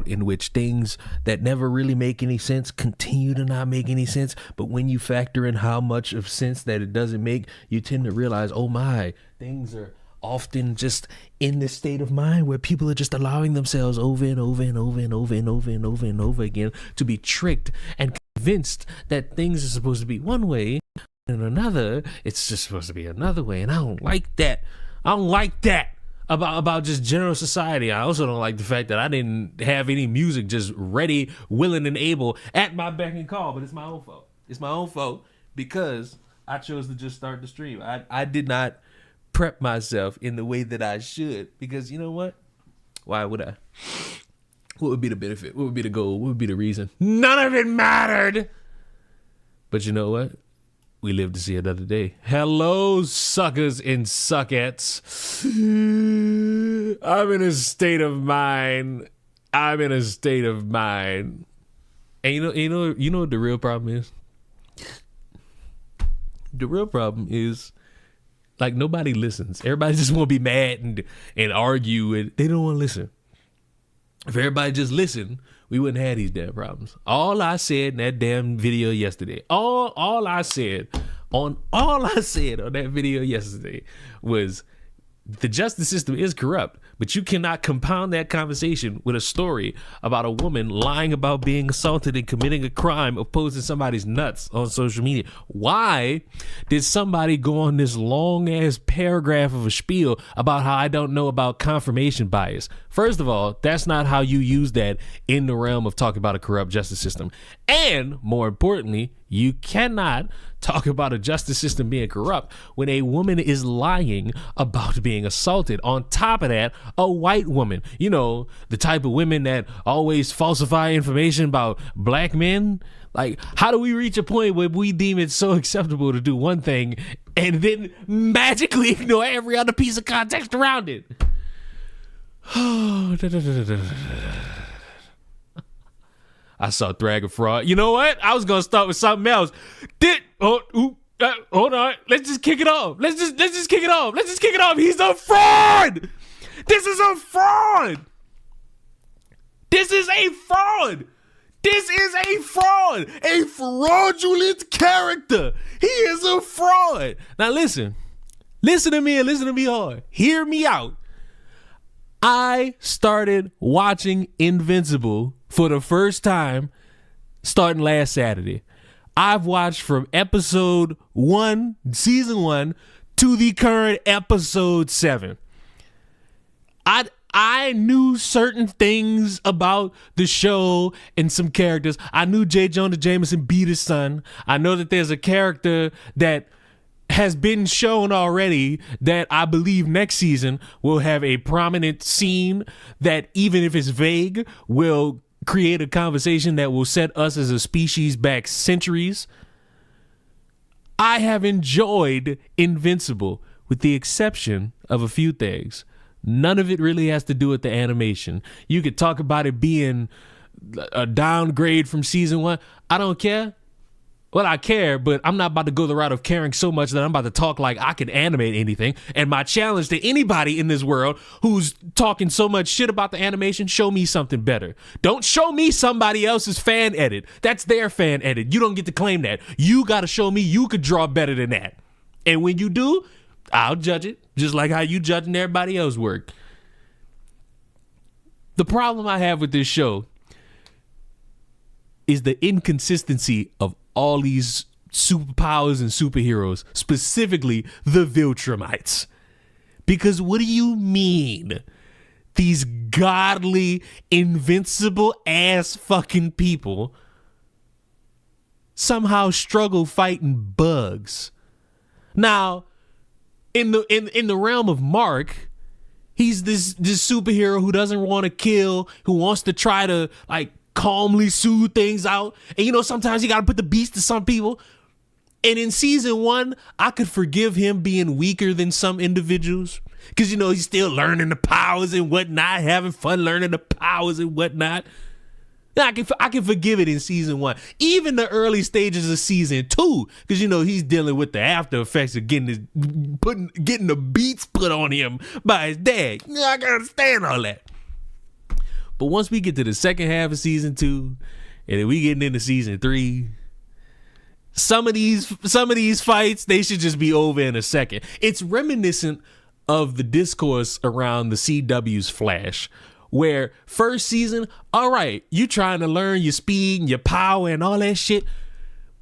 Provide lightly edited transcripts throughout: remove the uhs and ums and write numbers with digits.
in which things that never really make any sense continue to not make any sense. But when you factor in how much of sense that it doesn't make, you tend to realize, oh my, things are often just in this state of mind where people are just allowing themselves over and over and over and over and over and over and over again to be tricked and convinced that things are supposed to be one way and another. It's just supposed to be another way. And I don't like that. I don't like that about just general society. I also don't like the fact that I didn't have any music just ready, willing, and able at my beck and call. But it's my own fault. It's my own fault because I chose to just start the stream. I did not prep myself in the way that I should, because you know what? Why would I? What would be the benefit? What would be the goal? What would be the reason? None of it mattered. But you know what? We live to see another day. Hello, suckers and suckettes. I'm in a state of mind. And you know what the real problem is? The real problem is, like, nobody listens. Everybody just want to be mad and argue, and they don't want to listen. If everybody just listened, we wouldn't have these damn problems. All I said in that damn video yesterday, all I said on that video yesterday was the justice system is corrupt, but you cannot compound that conversation with a story about a woman lying about being assaulted and committing a crime of posting somebody's nuts on social media. Why did somebody go on this long ass paragraph of a spiel about how I don't know about confirmation bias? First of all, that's not how you use that in the realm of talking about a corrupt justice system. And more importantly, you cannot talk about a justice system being corrupt when a woman is lying about being assaulted. On top of that, a white woman, you know, the type of women that always falsify information about black men. Like, how do we reach a point where we deem it so acceptable to do one thing and then magically ignore every other piece of context around it? I saw THRAGG a fraud. You know what? I was gonna start with something else. Hold on. Let's just kick it off. Let's just kick it off. He's a fraud. This is a fraud. A fraudulent character. He is a fraud. Now listen to me and listen to me hard. Hear me out. I started watching Invincible for the first time starting last Saturday. I've watched from episode 1, season 1, to the current episode 7. I knew certain things about the show and some characters. I knew J. Jonah Jameson beat his son. I know that there's a character that has been shown already that I believe next season will have a prominent scene that, even if it's vague, will create a conversation that will set us as a species back centuries. I have enjoyed Invincible with the exception of a few things. None of it really has to do with the animation. You could talk about it being a downgrade from season 1. I don't care. Well, I care, but I'm not about to go the route of caring so much that I'm about to talk like I can animate anything. And my challenge to anybody in this world who's talking so much shit about the animation, show me something better. Don't show me somebody else's fan edit. That's their fan edit. You don't get to claim that. You got to show me you could draw better than that. And when you do, I'll judge it, just like how you judging everybody else's work. The problem I have with this show is the inconsistency of all these superpowers and superheroes, specifically the Viltrumites. Because what do you mean these godly, invincible ass fucking people somehow struggle fighting bugs? Now, in the realm of Mark, he's this superhero who doesn't want to kill, who wants to try to like calmly soothe things out. And you know, sometimes you got to put the beast to some people. And in season 1, I could forgive him being weaker than some individuals because, you know, he's still learning the powers and whatnot, having fun learning the powers and whatnot. I can forgive it in season 1, even the early stages of season 2, because, you know, he's dealing with the after effects of getting the beats put on him by his dad. I can understand all that. But once we get to the second half of season 2, and then we getting into season 3, some of these fights, they should just be over in a second. It's reminiscent of the discourse around the CW's Flash, where first season, all right, you trying to learn your speed and your power and all that shit.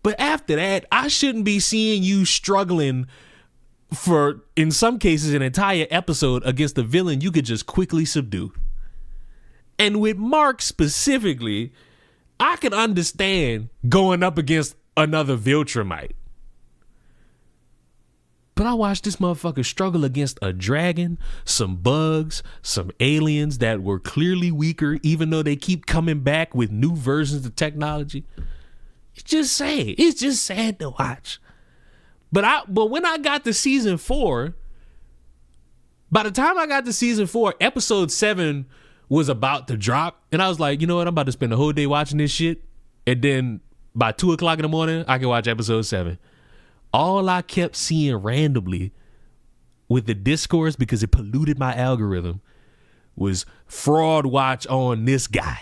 But after that, I shouldn't be seeing you struggling for, in some cases, an entire episode against a villain you could just quickly subdue. And with Mark specifically, I can understand going up against another Viltrumite. But I watched this motherfucker struggle against a dragon, some bugs, some aliens that were clearly weaker, even though they keep coming back with new versions of technology. It's just sad. It's just sad to watch. But when I got to season 4, by the time I got to season 4, episode 7 was about to drop. And I was like, you know what? I'm about to spend the whole day watching this shit. And then by 2 o'clock in the morning, I can watch episode 7. All I kept seeing randomly with the discourse, because it polluted my algorithm, was fraud watch on this guy,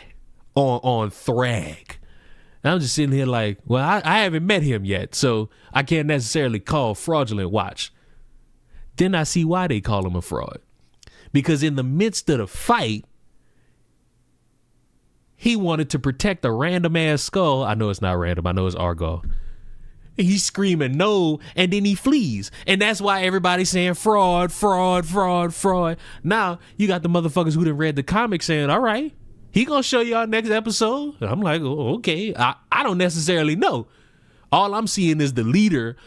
on THRAGG. And I'm just sitting here like, well, I haven't met him yet, so I can't necessarily call fraudulent watch. Then I see why they call him a fraud. Because in the midst of the fight, he wanted to protect a random ass skull. I know it's not random. I know it's Argo. He's screaming no, and then he flees. And that's why everybody's saying fraud, fraud, fraud, fraud. Now, you got the motherfuckers who done read the comic saying, all right, he gonna show y'all next episode. And I'm like, oh, okay. I don't necessarily know. All I'm seeing is the leader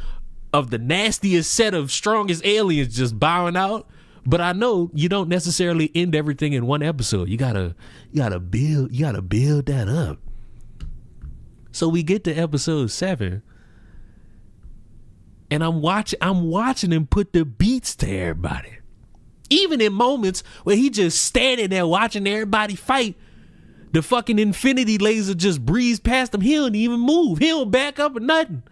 of the nastiest set of strongest aliens just bowing out. But I know you don't necessarily end everything in one episode. You gotta build that up. So we get to episode 7. And I'm watching him put the beats to everybody. Even in moments where he just standing there watching everybody fight, the fucking infinity laser just breezed past him. He don't even move. He don't back up or nothing.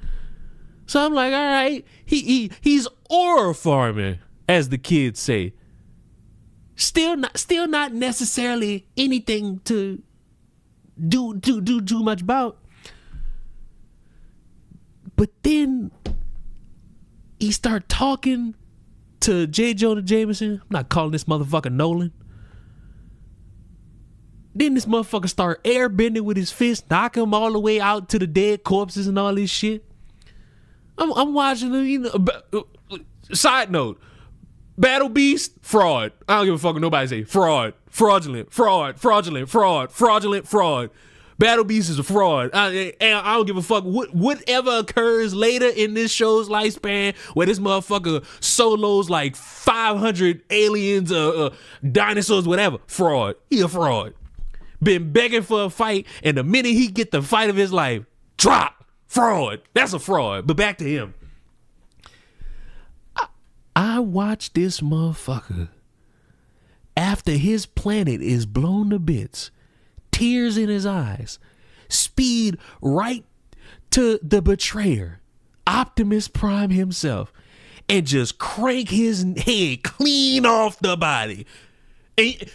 So I'm like, all right, he's aura farming, as the kids say. Still not necessarily anything to do too much about. But then he start talking to J. Jonah Jameson. I'm not calling this motherfucker Nolan. Then this motherfucker start airbending with his fist, knock him all the way out to the dead corpses and all this shit. I'm watching him, you know. Side note, Battle Beast, fraud. I don't give a fuck what nobody say. Fraud, fraudulent, fraud, fraudulent, fraud, fraudulent, fraud. Battle Beast is a fraud. And I don't give a fuck whatever occurs later in this show's lifespan where this motherfucker solos like 500 aliens, dinosaurs, whatever. Fraud. He a fraud. Been begging for a fight, and the minute he get the fight of his life, drop. Fraud. That's a fraud. But back to him. I watched this motherfucker after his planet is blown to bits, tears in his eyes, speed right to the betrayer, Optimus Prime himself, and just crank his head clean off the body. And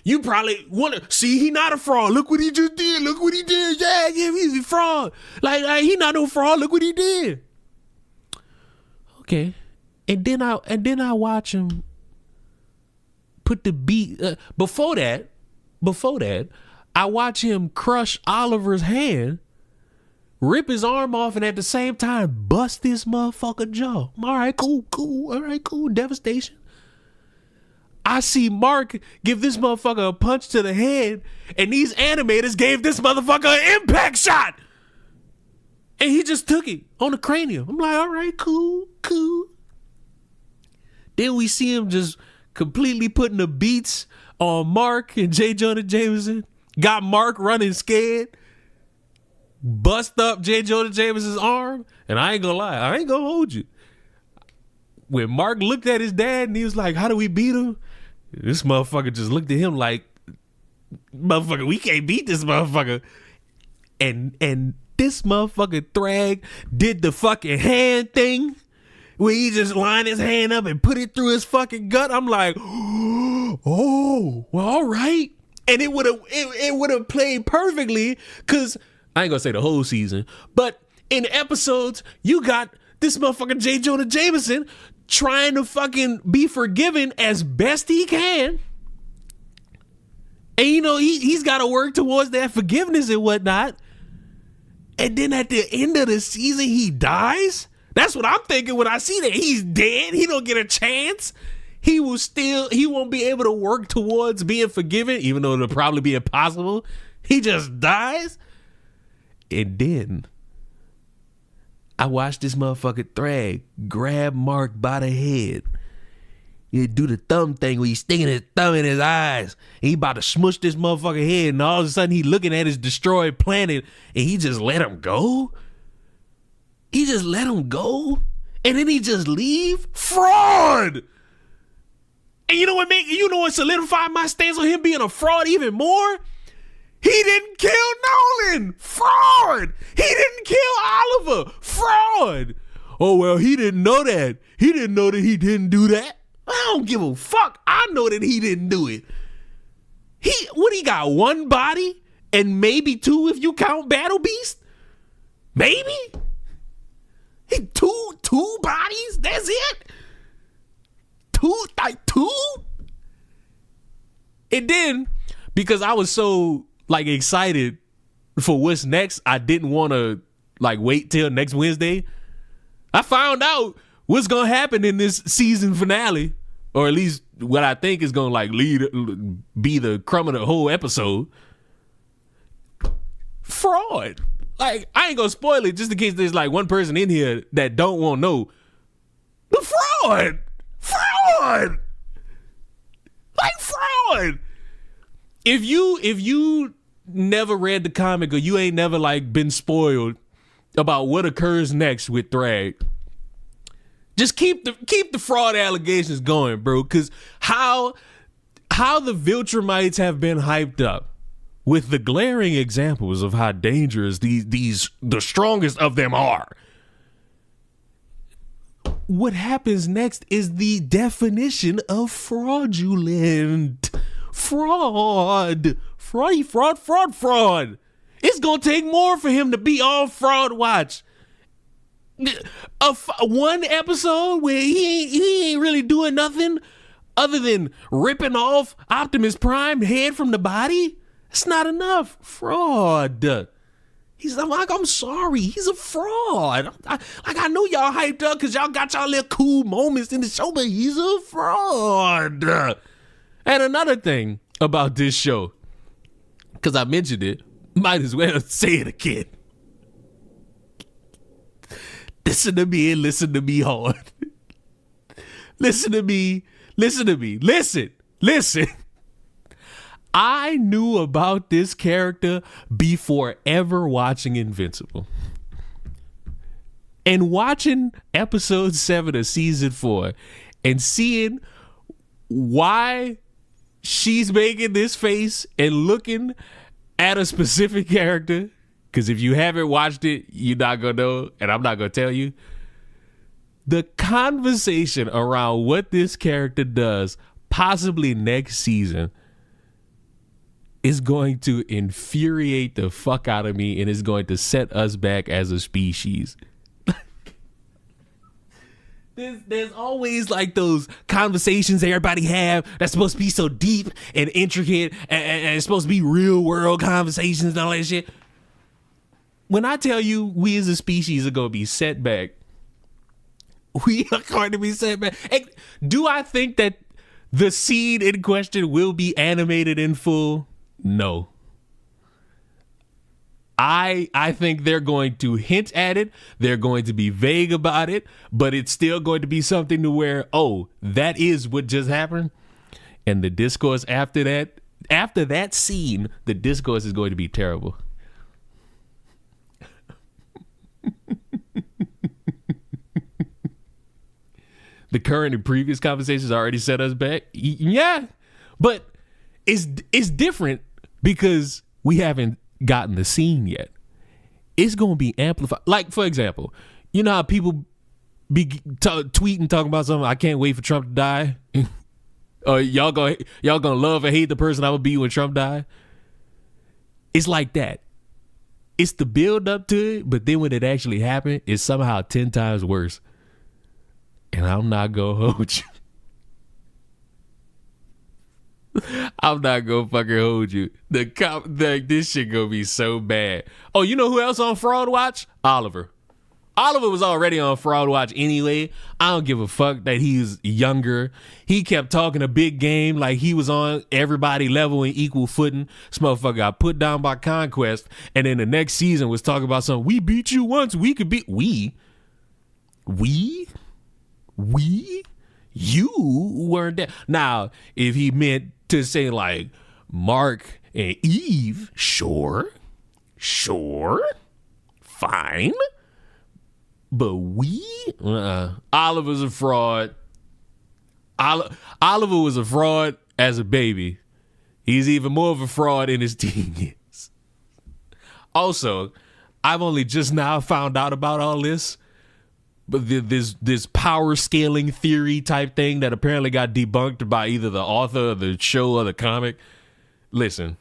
you probably want to see, he not a fraud. Look what he just did. Look what he did. Yeah, he's a fraud. Like he not no fraud. Look what he did. Okay. And then I watch him put the beat. Before that, I watch him crush Oliver's hand, rip his arm off, and at the same time bust this motherfucker jaw. All right, cool. All right, cool. Devastation. I see Mark give this motherfucker a punch to the head, and these animators gave this motherfucker an impact shot. And he just took it on the cranium. I'm like, all right, cool. Then we see him just completely putting the beats on Mark and J. Jonah Jameson. Got Mark running scared. Bust up J. Jonah Jameson's arm. And I ain't gonna lie, I ain't gonna hold you. When Mark looked at his dad and he was like, how do we beat him? This motherfucker just looked at him like, motherfucker, we can't beat this motherfucker. And this motherfucker THRAGG did the fucking hand thing where he just lined his hand up and put it through his fucking gut. I'm like, oh, well, all right. And it would have played perfectly, because I ain't gonna say the whole season, but in episodes, you got this motherfucker J. Jonah Jameson trying to fucking be forgiven as best he can. And he's got to work towards that forgiveness and whatnot. And then at the end of the season, he dies. That's what I'm thinking when I see that. He's dead. He don't get a chance. He won't be able to work towards being forgiven, even though it'll probably be impossible. He just dies. And then I watched this motherfucker THRAGG grab Mark by the head. He do the thumb thing where he's sticking his thumb in his eyes. And he about to smush this motherfucker head, and all of a sudden he looking at his destroyed planet, and he just let him go. He just let him go, and then he just leave. Fraud. And you know what solidified my stance on him being a fraud even more? He didn't kill Nolan. Fraud. He didn't kill Oliver. Fraud. Oh, well, he didn't know that. He didn't know that he didn't do that. I don't give a fuck. I know that he didn't do it. He got one body and maybe two if you count Battle Beast? Maybe? He two bodies? That's it? Two? And then, because I was so excited for what's next, I didn't want to wait till next Wednesday. I found out what's gonna happen in this season finale, or at least what I think is gonna be the crumb of the whole episode. Fraud. I ain't gonna spoil it just in case there's one person in here that don't want to know. The fraud. Fraud. Fraud. If you never read the comic, or you ain't never been spoiled about what occurs next with THRAGG, just keep the fraud allegations going, bro. Because how the Viltrumites have been hyped up with the glaring examples of how dangerous the strongest of them are. What happens next is the definition of fraudulent. Fraud. Fraud. It's gonna take more for him to be on fraud watch. One episode where he ain't really doing nothing other than ripping off Optimus Prime head from the body. It's not enough. Fraud. I'm sorry. He's a fraud. I know y'all hyped up because y'all got y'all little cool moments in the show, but he's a fraud. And another thing about this show, because I mentioned it, might as well say it again. Listen to me and listen to me hard. Listen to me. Listen. I knew about this character before ever watching Invincible. And watching episode 7 of season 4 and seeing why she's making this face and looking at a specific character, because if you haven't watched it, you're not going to know, and I'm not going to tell you. The conversation around what this character does, possibly next season, is going to infuriate the fuck out of me, and is going to set us back as a species. There's always those conversations everybody have that's supposed to be so deep and intricate, and it's supposed to be real world conversations and all that shit. When I tell you we as a species are going to be set back, we are going to be set back. And do I think that the scene in question will be animated in full? No. I think they're going to hint at it. They're going to be vague about it, but it's still going to be something to where, oh, that is what just happened. And the discourse after that scene, the discourse is going to be terrible. The current and previous conversations already set us back. Yeah, but it's different because we haven't gotten the scene yet. It's going to be amplified. For example, you know how people be tweeting, talking about something, I can't wait for Trump to die. Y'all gonna love and hate the person I would be when Trump died. It's like that. It's the build up to it, but then when it actually happened, it's somehow 10 times worse. And I'm not gonna hold you. I'm not gonna fucking hold you. This shit gonna be so bad. Oh, you know who else on Fraud Watch? Oliver. Oliver was already on Fraud Watch anyway. I don't give a fuck that he's younger. He kept talking a big game like he was on everybody level and equal footing. This motherfucker got put down by Conquest, and then the next season was talking about something. We beat you once. We could beat you weren't there. Now, if he meant to say like Mark and Eve, sure, fine. But Oliver's a fraud. Oliver was a fraud as a baby. He's even more of a fraud in his teen years. Also, I've only just now found out about all this, but this power scaling theory type thing that apparently got debunked by either the author of the show or the comic. Listen,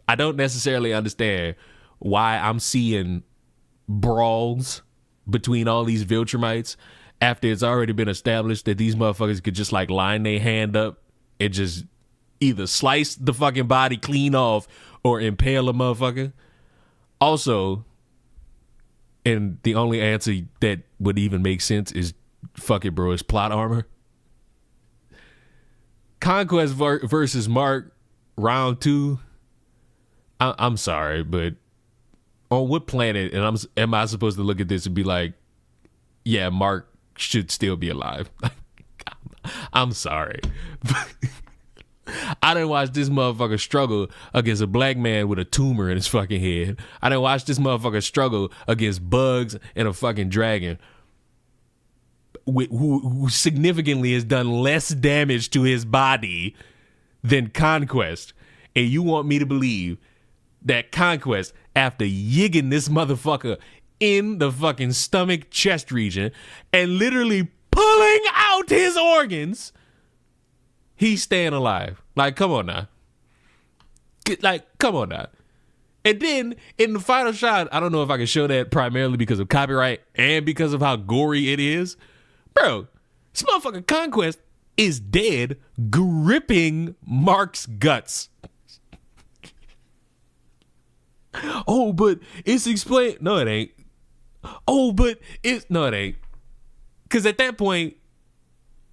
I don't necessarily understand why I'm seeing brawls between all these Viltrumites after it's already been established that these motherfuckers could just like line their hand up and just either slice the fucking body clean off or impale a motherfucker. Also, and the only answer that would even make sense is fuck it, bro, it's plot armor. Conquest versus Mark round 2. I'm sorry, but on what planet am I supposed to look at this and be like, yeah, Mark should still be alive? I'm sorry. I didn't watch this motherfucker struggle against a black man with a tumor in his fucking head. I didn't watch this motherfucker struggle against bugs and a fucking dragon who significantly has done less damage to his body than Conquest. And you want me to believe that Conquest, after yigging this motherfucker in the fucking stomach chest region and literally pulling out his organs, he's staying alive? Like, come on now. Come on now. And then in the final shot, I don't know if I can show that primarily because of copyright and because of how gory it is. Bro, this motherfucker Conquest is dead, gripping Mark's guts. Oh, but it's explained. No, it ain't. Oh, but no, it ain't. Because at that point,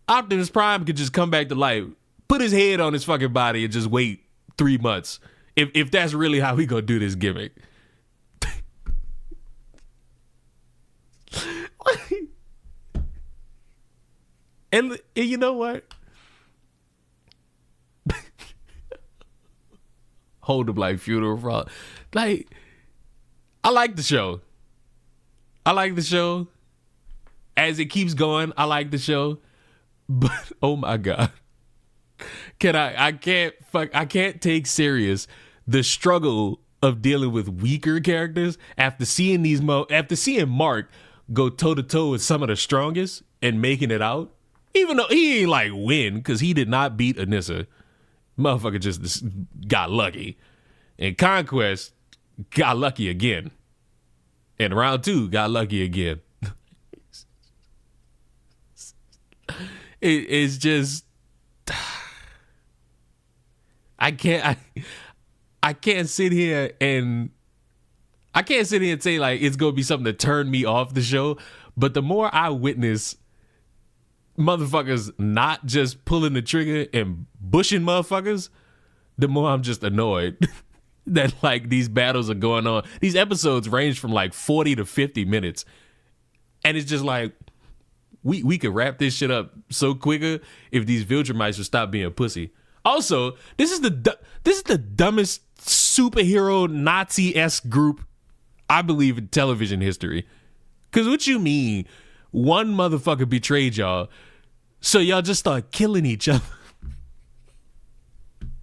Optimus Prime could just come back to life, put his head on his fucking body, and just wait 3 months. If that's really how he gonna do this gimmick. and you know what? Hold him like funeral fraud. Like, I like the show. As it keeps going, I like the show. But oh my God. I can't take serious the struggle of dealing with weaker characters after seeing Mark go toe to toe with some of the strongest and making it out. Even though he ain't like win, because he did not beat Anissa. Motherfucker just got lucky. And Conquest got lucky again. And round 2 got lucky again. It's just, I can't sit here and say like it's gonna be something to turn me off the show. But the more I witness motherfuckers not just pulling the trigger and bushing motherfuckers, the more I'm just annoyed that like these battles are going on. These episodes range from like 40 to 50 minutes. And it's just like, we could wrap this shit up so quicker if these Viltrumites would stop being pussy. Also, this is the dumbest superhero Nazi-esque group I believe in television history. Cause what you mean one motherfucker betrayed y'all, so y'all just start killing each other?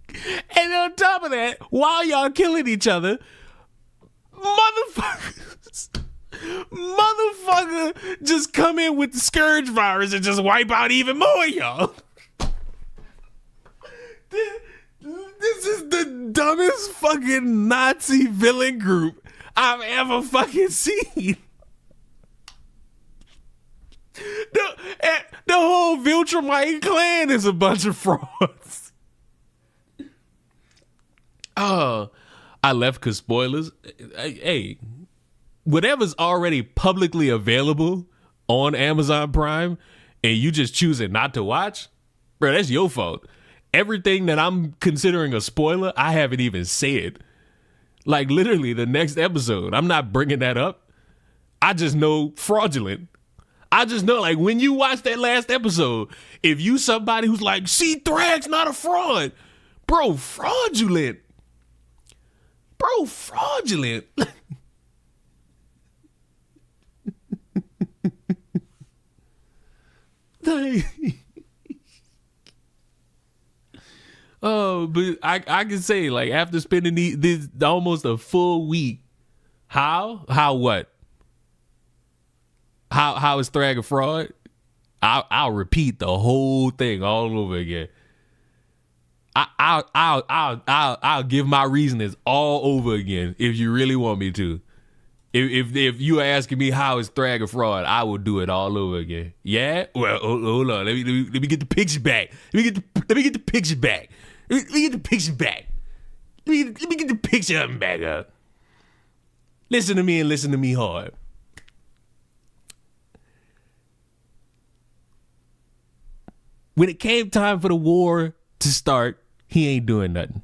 And on top of that, while y'all killing each other, motherfuckers Motherfucker just come in with the scourge virus and just wipe out even more y'all. This is the dumbest fucking Nazi villain group I've ever fucking seen. The whole Viltrumite clan is a bunch of frauds. I left because spoilers. Hey, whatever's already publicly available on Amazon Prime and you just choosing not to watch, bro, that's your fault. Everything that I'm considering a spoiler, I haven't even said. Like literally the next episode, I'm not bringing that up. I just know fraudulent. I just know, like, when you watch that last episode, if you somebody who's like, see, THRAGG's not a fraud. Bro, fraudulent. Bro, fraudulent. Oh, but I can say, like, after spending this almost a full week, how what? How is THRAGG a fraud? I'll repeat the whole thing all over again. I'll give my reasonings all over again if you really want me to. If you are asking me how is THRAGG a fraud, I will do it all over again. Yeah? Well, hold on. Let me get the picture back. Let me get the picture back. Let me get the picture back. Let me get the picture up and back up. Listen to me and listen to me hard. When it came time for the war to start, he ain't doing nothing.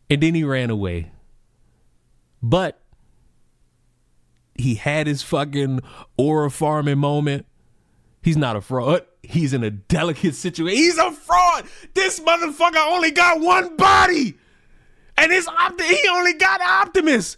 And then he ran away. But he had his fucking aura farming moment. He's not a fraud. He's in a delicate situation. He's a fraud. This motherfucker only got one body. And he only got Optimus.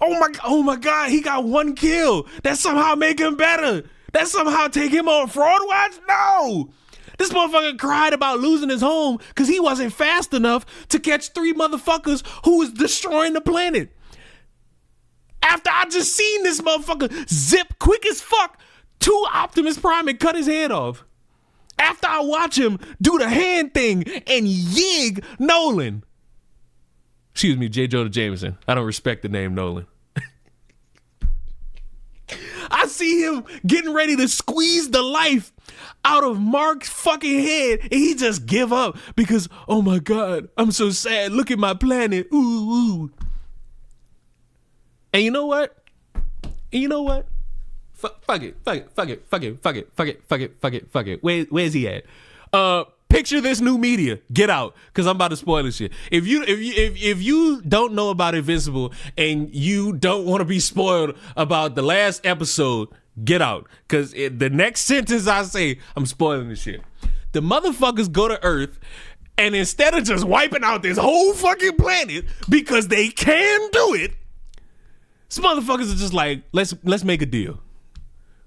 Oh my God, he got one kill. That somehow make him better. That somehow take him on fraud watch? No. This motherfucker cried about losing his home because he wasn't fast enough to catch 3 motherfuckers who was destroying the planet. After I just seen this motherfucker zip quick as fuck to Optimus Prime and cut his head off. After I watch him do the hand thing and yig Nolan. Excuse me, J. Jonah Jameson. I don't respect the name Nolan. I see him getting ready to squeeze the life out of Mark's fucking head and he just give up because, oh my God, I'm so sad. Look at my planet. Ooh, ooh. And you know what? Fuck it. Where's he at? Picture this new media. Get out, because I'm about to spoil this shit. If you don't know about Invincible and you don't want to be spoiled about the last episode, get out, because the next sentence I say, I'm spoiling this shit. The motherfuckers go to Earth, and instead of just wiping out this whole fucking planet because they can do it, these motherfuckers are just like, let's make a deal.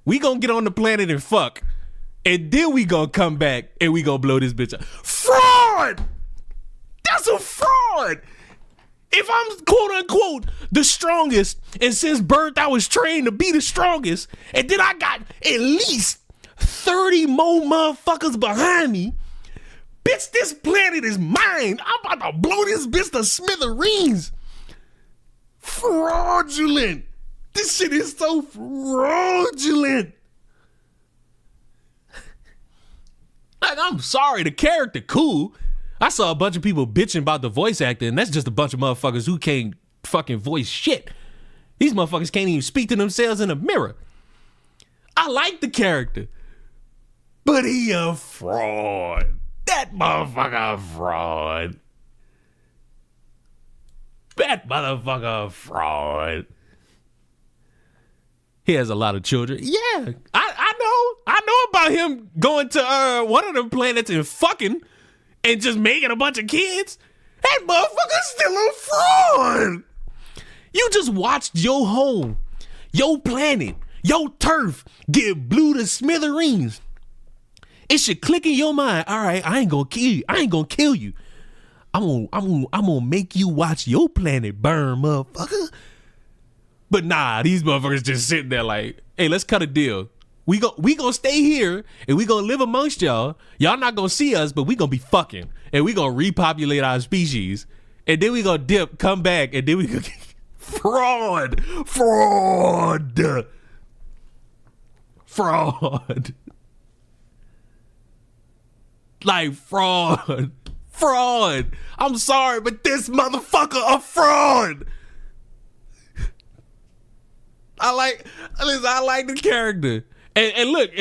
We gonna get on the planet and fuck. And then we gonna come back and we gonna blow this bitch up. Fraud! That's a fraud! If I'm quote unquote the strongest, and since birth I was trained to be the strongest, and then I got at least 30 more motherfuckers behind me, bitch, this planet is mine. I'm about to blow this bitch to smithereens. Fraudulent. This shit is so fraudulent. Like, I'm sorry, the character cool. I saw a bunch of people bitching about the voice acting, and that's just a bunch of motherfuckers who can't fucking voice shit. These motherfuckers can't even speak to themselves in a mirror. I like the character, but he a fraud. That motherfucker a fraud. That motherfucker a fraud. He has a lot of children. Yeah, I know about him going to one of them planets and fucking and just making a bunch of kids. That motherfucker's still a fraud. You just watched your home, your planet, your turf get blew to smithereens. It should click in your mind. All right, I ain't gonna kill you. I ain't gonna kill you. I'm gonna make you watch your planet burn, motherfucker. But nah, these motherfuckers just sitting there like, hey, let's cut a deal. We gonna stay here and we gonna live amongst y'all. Y'all not gonna see us, but we gonna be fucking. And we gonna repopulate our species. And then we gonna dip, come back, and then we gonna fraud. Like fraud. I'm sorry, but this motherfucker a fraud. I like the character. And look.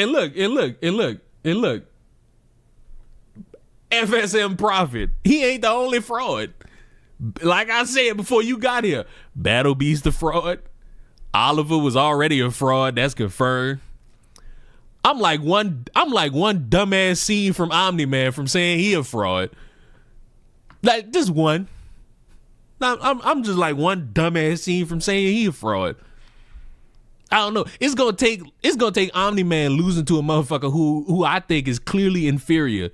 FSM Prophet. He ain't the only fraud. Like I said before you got here, Battle Beast the fraud. Oliver was already a fraud. That's confirmed. I'm like one dumbass scene from Omni-Man from saying he a fraud. Like just one. I'm just like one dumbass scene from saying he a fraud. I don't know. It's gonna take Omni-Man losing to a motherfucker who I think is clearly inferior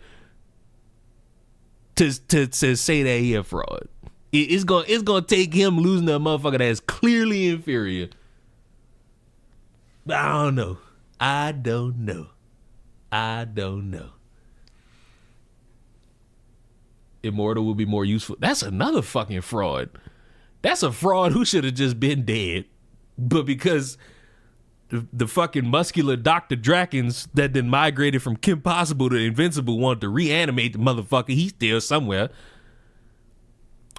to say that he a fraud. It's gonna take him losing to a motherfucker that is clearly inferior. I don't know. Immortal will be more useful. That's another fucking fraud. That's a fraud who should have just been dead. But because the fucking muscular Dr. Drakens that then migrated from Kim Possible to Invincible wanted to reanimate the motherfucker, he's still somewhere.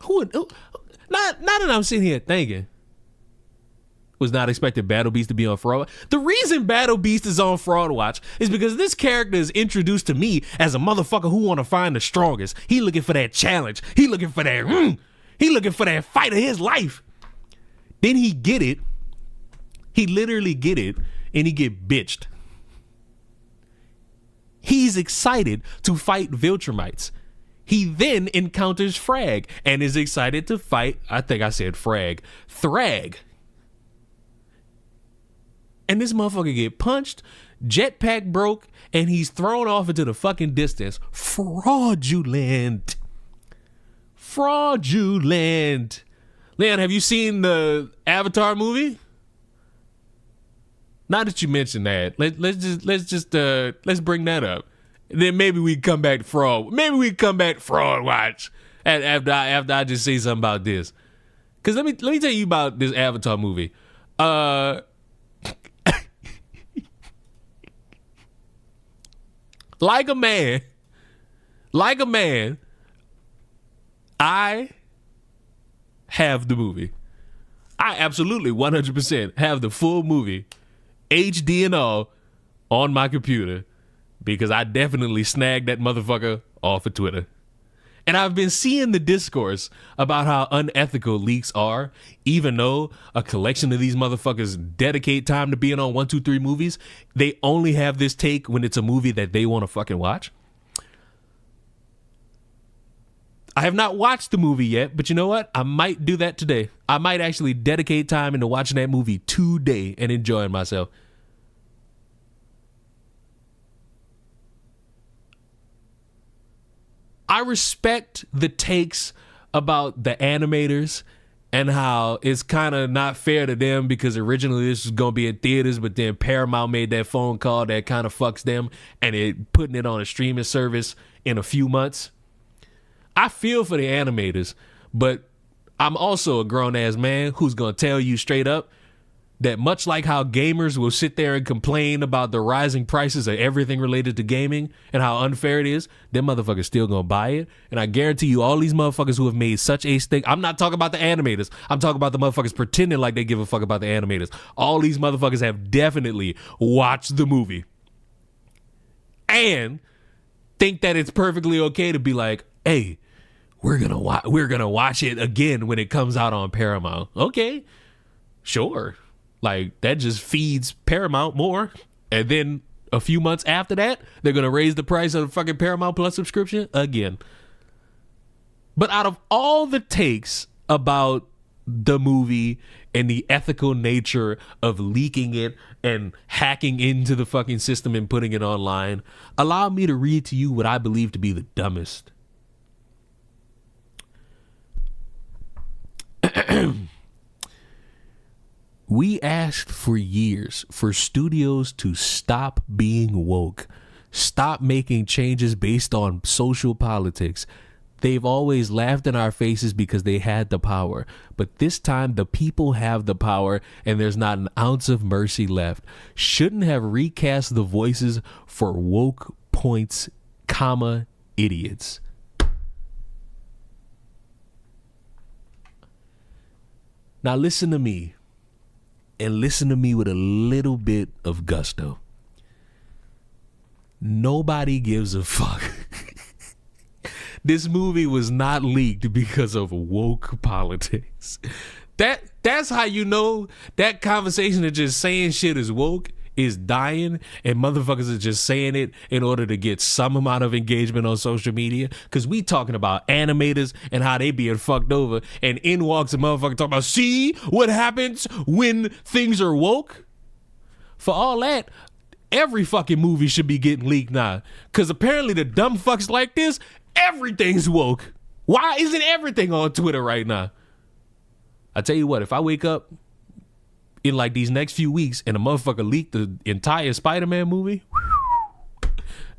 Who not that I'm sitting here thinking was not expecting Battle Beast to be on Fraud. The reason Battle Beast is on Fraud Watch is because this character is introduced to me as a motherfucker who want to find the strongest. He looking for that challenge. He looking for that fight of his life. Then he get it. He literally get it and he get bitched. He's excited to fight Viltrumites. He then encounters THRAGG and is excited to fight, I think I said THRAGG. And this motherfucker get punched, jetpack broke, and he's thrown off into the fucking distance. Fraudulent. Leon, have you seen the Avatar movie? Now that you mentioned that, let's bring that up. And then maybe we come back to Fraud. Maybe we come back to Fraud Watch after I just say something about this. Cause let me tell you about this Avatar movie. Like a man, I have the movie. I absolutely 100% have the full movie, HD and all, on my computer because I definitely snagged that motherfucker off of Twitter. And I've been seeing the discourse about how unethical leaks are, even though a collection of these motherfuckers dedicate time to being on 1, 2, 3 movies. They only have this take when it's a movie that they want to fucking watch. I have not watched the movie yet, but you know what? I might do that today. I might actually dedicate time into watching that movie today and enjoying myself. I respect the takes about the animators and how it's kind of not fair to them because originally this was going to be in theaters, but then Paramount made that phone call that kind of fucks them and it putting it on a streaming service in a few months. I feel for the animators, but I'm also a grown-ass man who's going to tell you straight up that much like how gamers will sit there and complain about the rising prices of everything related to gaming and how unfair it is, them motherfuckers still gonna buy it. And I guarantee you all these motherfuckers who have made such a stink, I'm not talking about the animators, I'm talking about the motherfuckers pretending like they give a fuck about the animators. All these motherfuckers have definitely watched the movie and think that it's perfectly okay to be like, hey, we're gonna watch it again when it comes out on Paramount. Okay, sure. Like, that just feeds Paramount more. And then a few months after that, they're going to raise the price of the fucking Paramount Plus subscription again. But out of all the takes about the movie and the ethical nature of leaking it and hacking into the fucking system and putting it online, allow me to read to you what I believe to be the dumbest. We asked for years for studios to stop being woke, stop making changes based on social politics. They've always laughed in our faces because they had the power. But this time, the people have the power, and there's not an ounce of mercy left. Shouldn't have recast the voices for woke points, comma, idiots. Now listen to me, and listen to me with a little bit of gusto. Nobody gives a fuck. This movie was not leaked because of woke politics. That's how you know that conversation of just saying shit is woke is dying, and motherfuckers are just saying it in order to get some amount of engagement on social media. Because we talking about animators and how they being fucked over, and in walks a motherfucker talking about, see what happens when things are woke? For all that, every fucking movie should be getting leaked now. Because apparently the dumb fucks like this, everything's woke. Why isn't everything on Twitter right now? I tell you what, if I wake up in like these next few weeks and a motherfucker leaked the entire Spider-Man movie,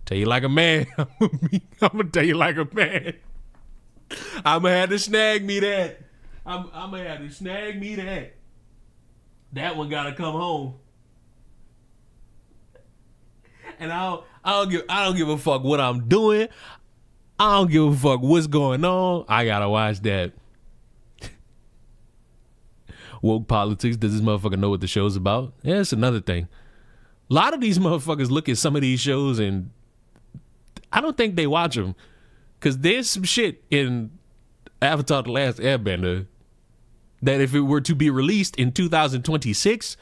tell you like a man. I'm gonna tell you like a man. I'm gonna have to snag me that. I'm gonna have to snag me that. That one gotta come home. And I don't give a fuck what I'm doing. I don't give a fuck what's going on. I gotta watch that. Woke politics. Does this motherfucker know what the show's about? Yeah, it's another thing. A lot of these motherfuckers look at some of these shows and I don't think they watch them. Because there's some shit in Avatar: The Last Airbender that if it were to be released in 2026,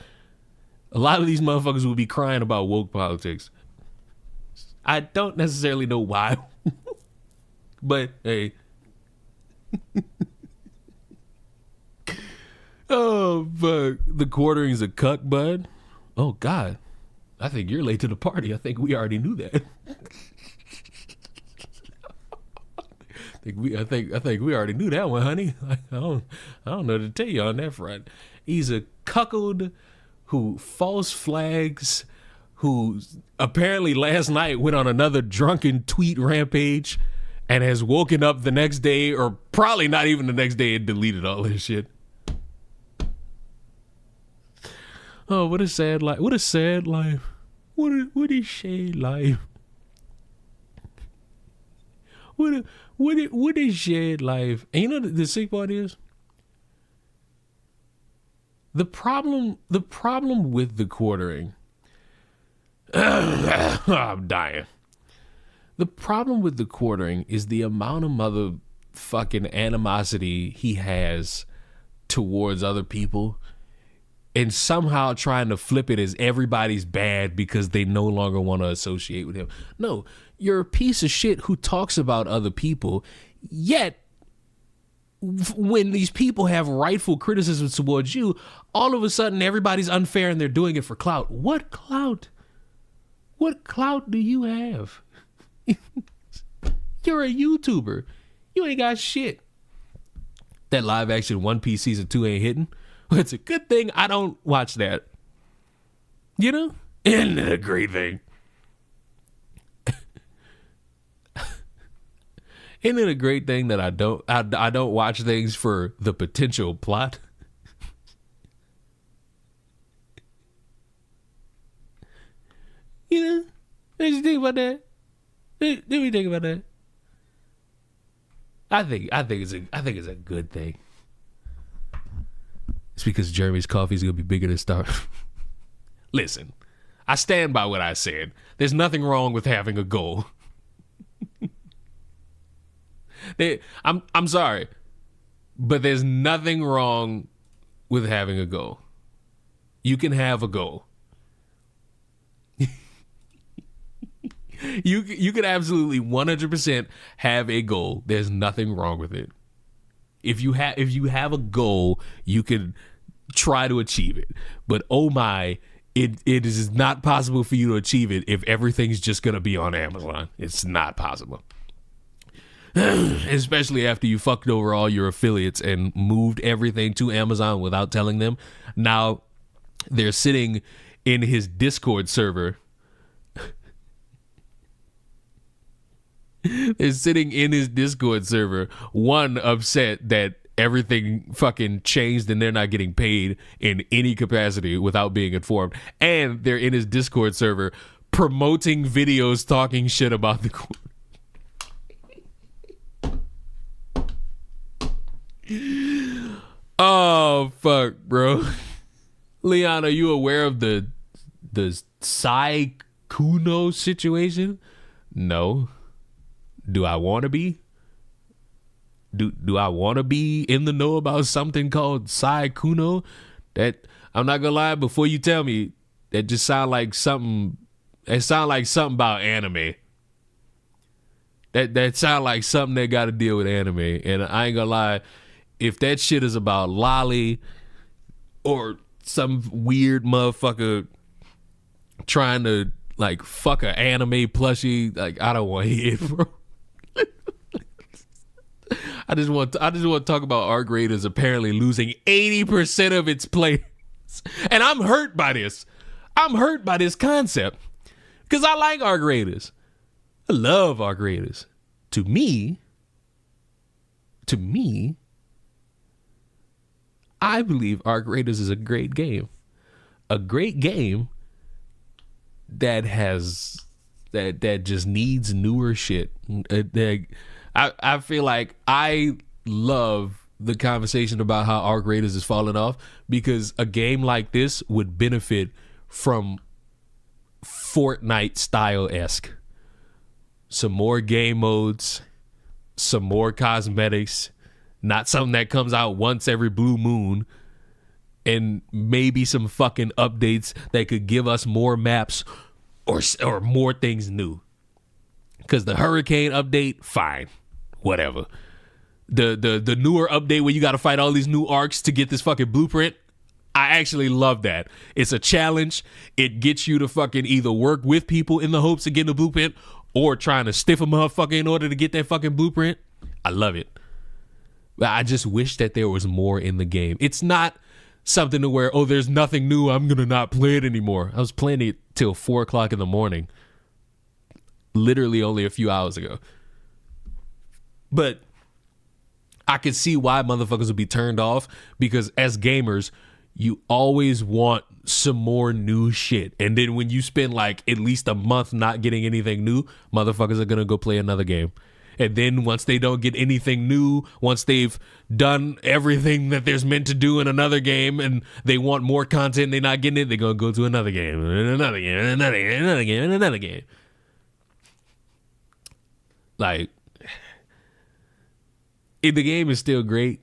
a lot of these motherfuckers would be crying about woke politics. I don't necessarily know why. But hey. Oh, fuck. The Quartering's a cuck, bud. Oh, God. I think you're late to the party. I think we already knew that. I think we already knew that one, honey. I don't know what to tell you on that front. He's a cuckold who false flags, who apparently last night went on another drunken tweet rampage and has woken up the next day, or probably not even the next day, and deleted all this shit. Oh, what a sad life. What a sad life. What a shade life. What a shared life. And you know the sick part is? The problem with the quartering. I'm dying. The problem with the quartering is the amount of motherfucking animosity he has towards other people, and somehow trying to flip it as everybody's bad because they no longer want to associate with him. No, you're a piece of shit who talks about other people, yet when these people have rightful criticisms towards you, all of a sudden everybody's unfair and they're doing it for clout. What clout? What clout do you have? You're a YouTuber. You ain't got shit. That live action One Piece season 2 ain't hitting. Well, it's a good thing I don't watch that. You know? Isn't it a great thing? Isn't it a great thing that I don't watch things for the potential plot? You know? Did you think about that? Did we think about that? I think it's a good thing. It's because Jeremy's coffee is gonna be bigger than Starbucks. Listen, I stand by what I said. There's nothing wrong with having a goal. I'm sorry, but there's nothing wrong with having a goal. You can have a goal. You can absolutely 100% have a goal. There's nothing wrong with it. If you have a goal, you can try to achieve it. But oh my, it is not possible for you to achieve it if everything's just gonna be on Amazon. It's not possible. Especially after you fucked over all your affiliates and moved everything to Amazon without telling them. Now They're sitting in his Discord server. They're sitting in his Discord server, one, upset that everything fucking changed and they're not getting paid in any capacity without being informed. And they're in his Discord server promoting videos talking shit about the court. Oh, fuck, bro. Leon, are you aware of the Sai Kuno situation? No. Do I want to be? Do I want to be in the know about something called Sai Kuno? That, I'm not gonna lie, before you tell me, that just sound like something. It sound like something about anime. That sound like something that got to deal with anime. And I ain't gonna lie, if that shit is about Lolly or some weird motherfucker trying to like fuck an anime plushie, like, I don't want to hear it, bro. I just want to talk about Arc Raiders apparently losing 80% of its players. And I'm hurt by this. I'm hurt by this concept. Because I like Arc Raiders. I love Arc Raiders. To me, I believe Arc Raiders is a great game. A great game that has that just needs newer shit. I feel like I love the conversation about how Arc Raiders is falling off because a game like this would benefit from Fortnite style-esque. Some more game modes, some more cosmetics, not something that comes out once every blue moon, and maybe some fucking updates that could give us more maps or more things new. Because the Hurricane update, fine. Whatever. The newer update where you got to fight all these new arcs to get this fucking blueprint, I actually love that. It's a challenge. It gets you to fucking either work with people in the hopes of getting a blueprint or trying to stiff a motherfucker in order to get that fucking blueprint. I love it. But I just wish that there was more in the game. It's not something to where, oh, there's nothing new, I'm going to not play it anymore. I was playing it till 4 o'clock in the morning. Literally only a few hours ago. But I could see why motherfuckers would be turned off because as gamers, you always want some more new shit. And then when you spend like at least a month not getting anything new, motherfuckers are going to go play another game. And then once they don't get anything new, once they've done everything that there's meant to do in another game and they want more content, they're not getting it, they're going to go to another game, and another game, and another game, and another game, and another game. Like, the game is still great.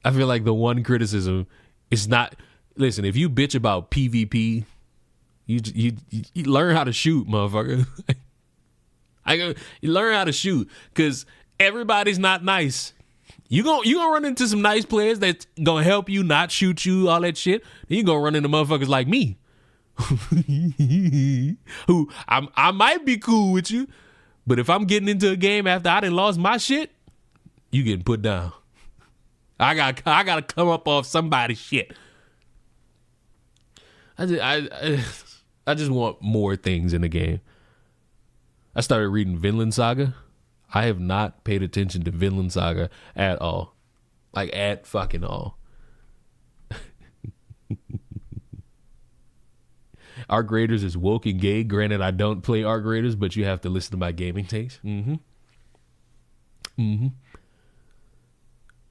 I feel like the one criticism is not, listen, if you bitch about PvP, you learn how to shoot, motherfucker. You learn how to shoot because everybody's not nice. You gonna run into some nice players that's gonna help you, not shoot you, all that shit. Then you gonna run into motherfuckers like me, who I might be cool with you, but if I'm getting into a game after I done lost my shit, you getting put down. I gotta come up off somebody's shit. I just want more things in the game. I started reading Vinland Saga. I have not paid attention to Vinland Saga at all. Like, at fucking all. Arc Raiders is woke and gay. Granted, I don't play Arc Raiders, but you have to listen to my gaming takes. And you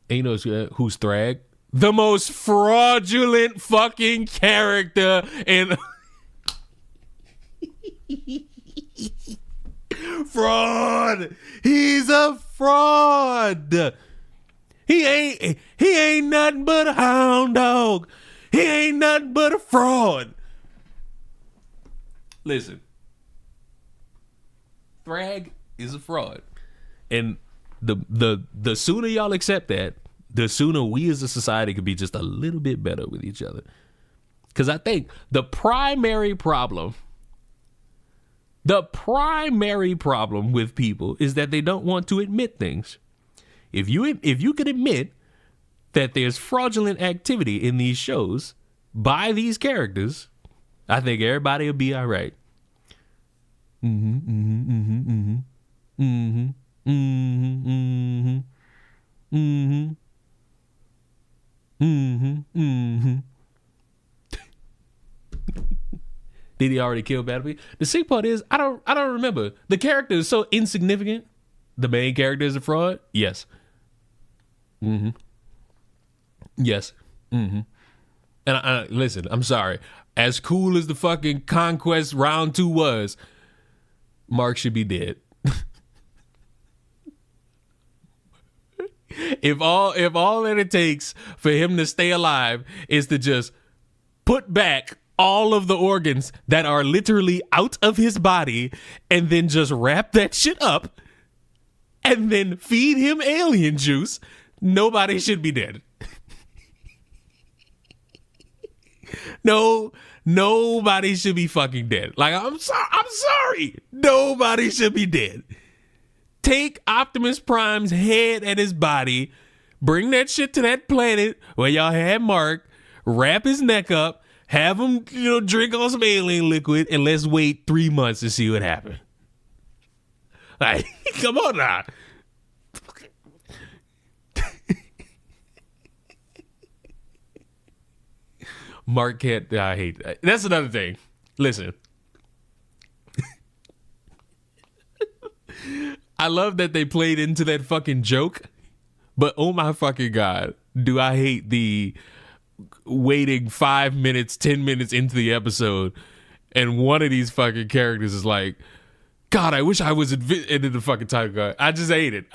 know who's THRAGG? The most fraudulent fucking character in... Fraud. He's a fraud. He ain't nothing but a hound dog. He ain't nothing but a fraud. Listen, THRAGG is a fraud, and the sooner y'all accept that, the sooner we as a society could be just a little bit better with each other. Because I think the primary problem with people is that they don't want to admit things. If you could admit that there's fraudulent activity in these shows, by these characters, I think everybody will be all right. Did he already kill Battlefield? The sick part is I don't remember. The character is so insignificant. The main character is a fraud. Yes. Yes. And I listen, I'm sorry. As cool as the fucking Conquest Round 2 was, Mark should be dead. If all that it takes for him to stay alive is to just put back all of the organs that are literally out of his body and then just wrap that shit up and then feed him alien juice, nobody should be dead. No, nobody should be fucking dead. Like, I'm sorry. Nobody should be dead. Take Optimus Prime's head and his body, bring that shit to that planet where y'all had Mark, wrap his neck up, have him, drink on some alien liquid, and let's wait 3 months to see what happens. Like, come on now. Mark can't. I hate that. That's another thing. Listen. I love that they played into that fucking joke, but oh my fucking God, do I hate the waiting 5 minutes, 10 minutes into the episode, and one of these fucking characters is like, God, I wish I was into the fucking title card. I just hate it.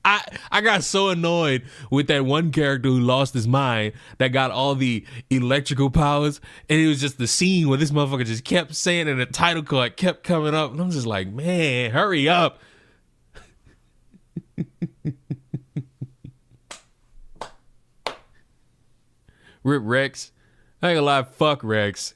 I got so annoyed with that one character who lost his mind that got all the electrical powers, and it was just the scene where this motherfucker just kept saying and the title card kept coming up, and I'm just like, man, hurry up. Rip Rex. I ain't gonna lie, fuck Rex.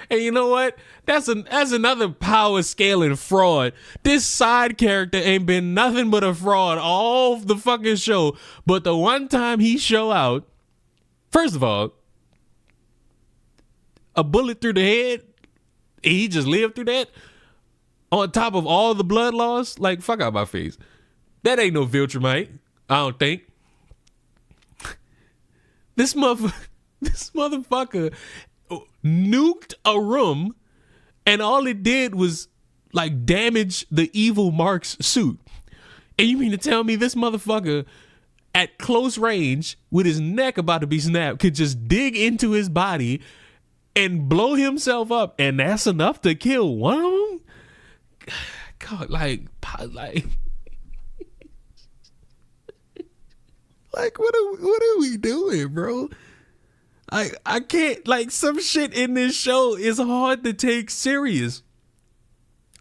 And you know what? That's another power scaling fraud. This side character ain't been nothing but a fraud all the fucking show. But the one time he show out, first of all, a bullet through the head, and he just lived through that, on top of all the blood loss, like, fuck out my face. That ain't no Viltrumite, I don't think. This motherfucker nuked a room, and all it did was like damage the evil Mark's suit. And you mean to tell me this motherfucker at close range with his neck about to be snapped could just dig into his body and blow himself up, and that's enough to kill one of them? God, like what are we doing, bro? I can't, like, some shit in this show is hard to take serious.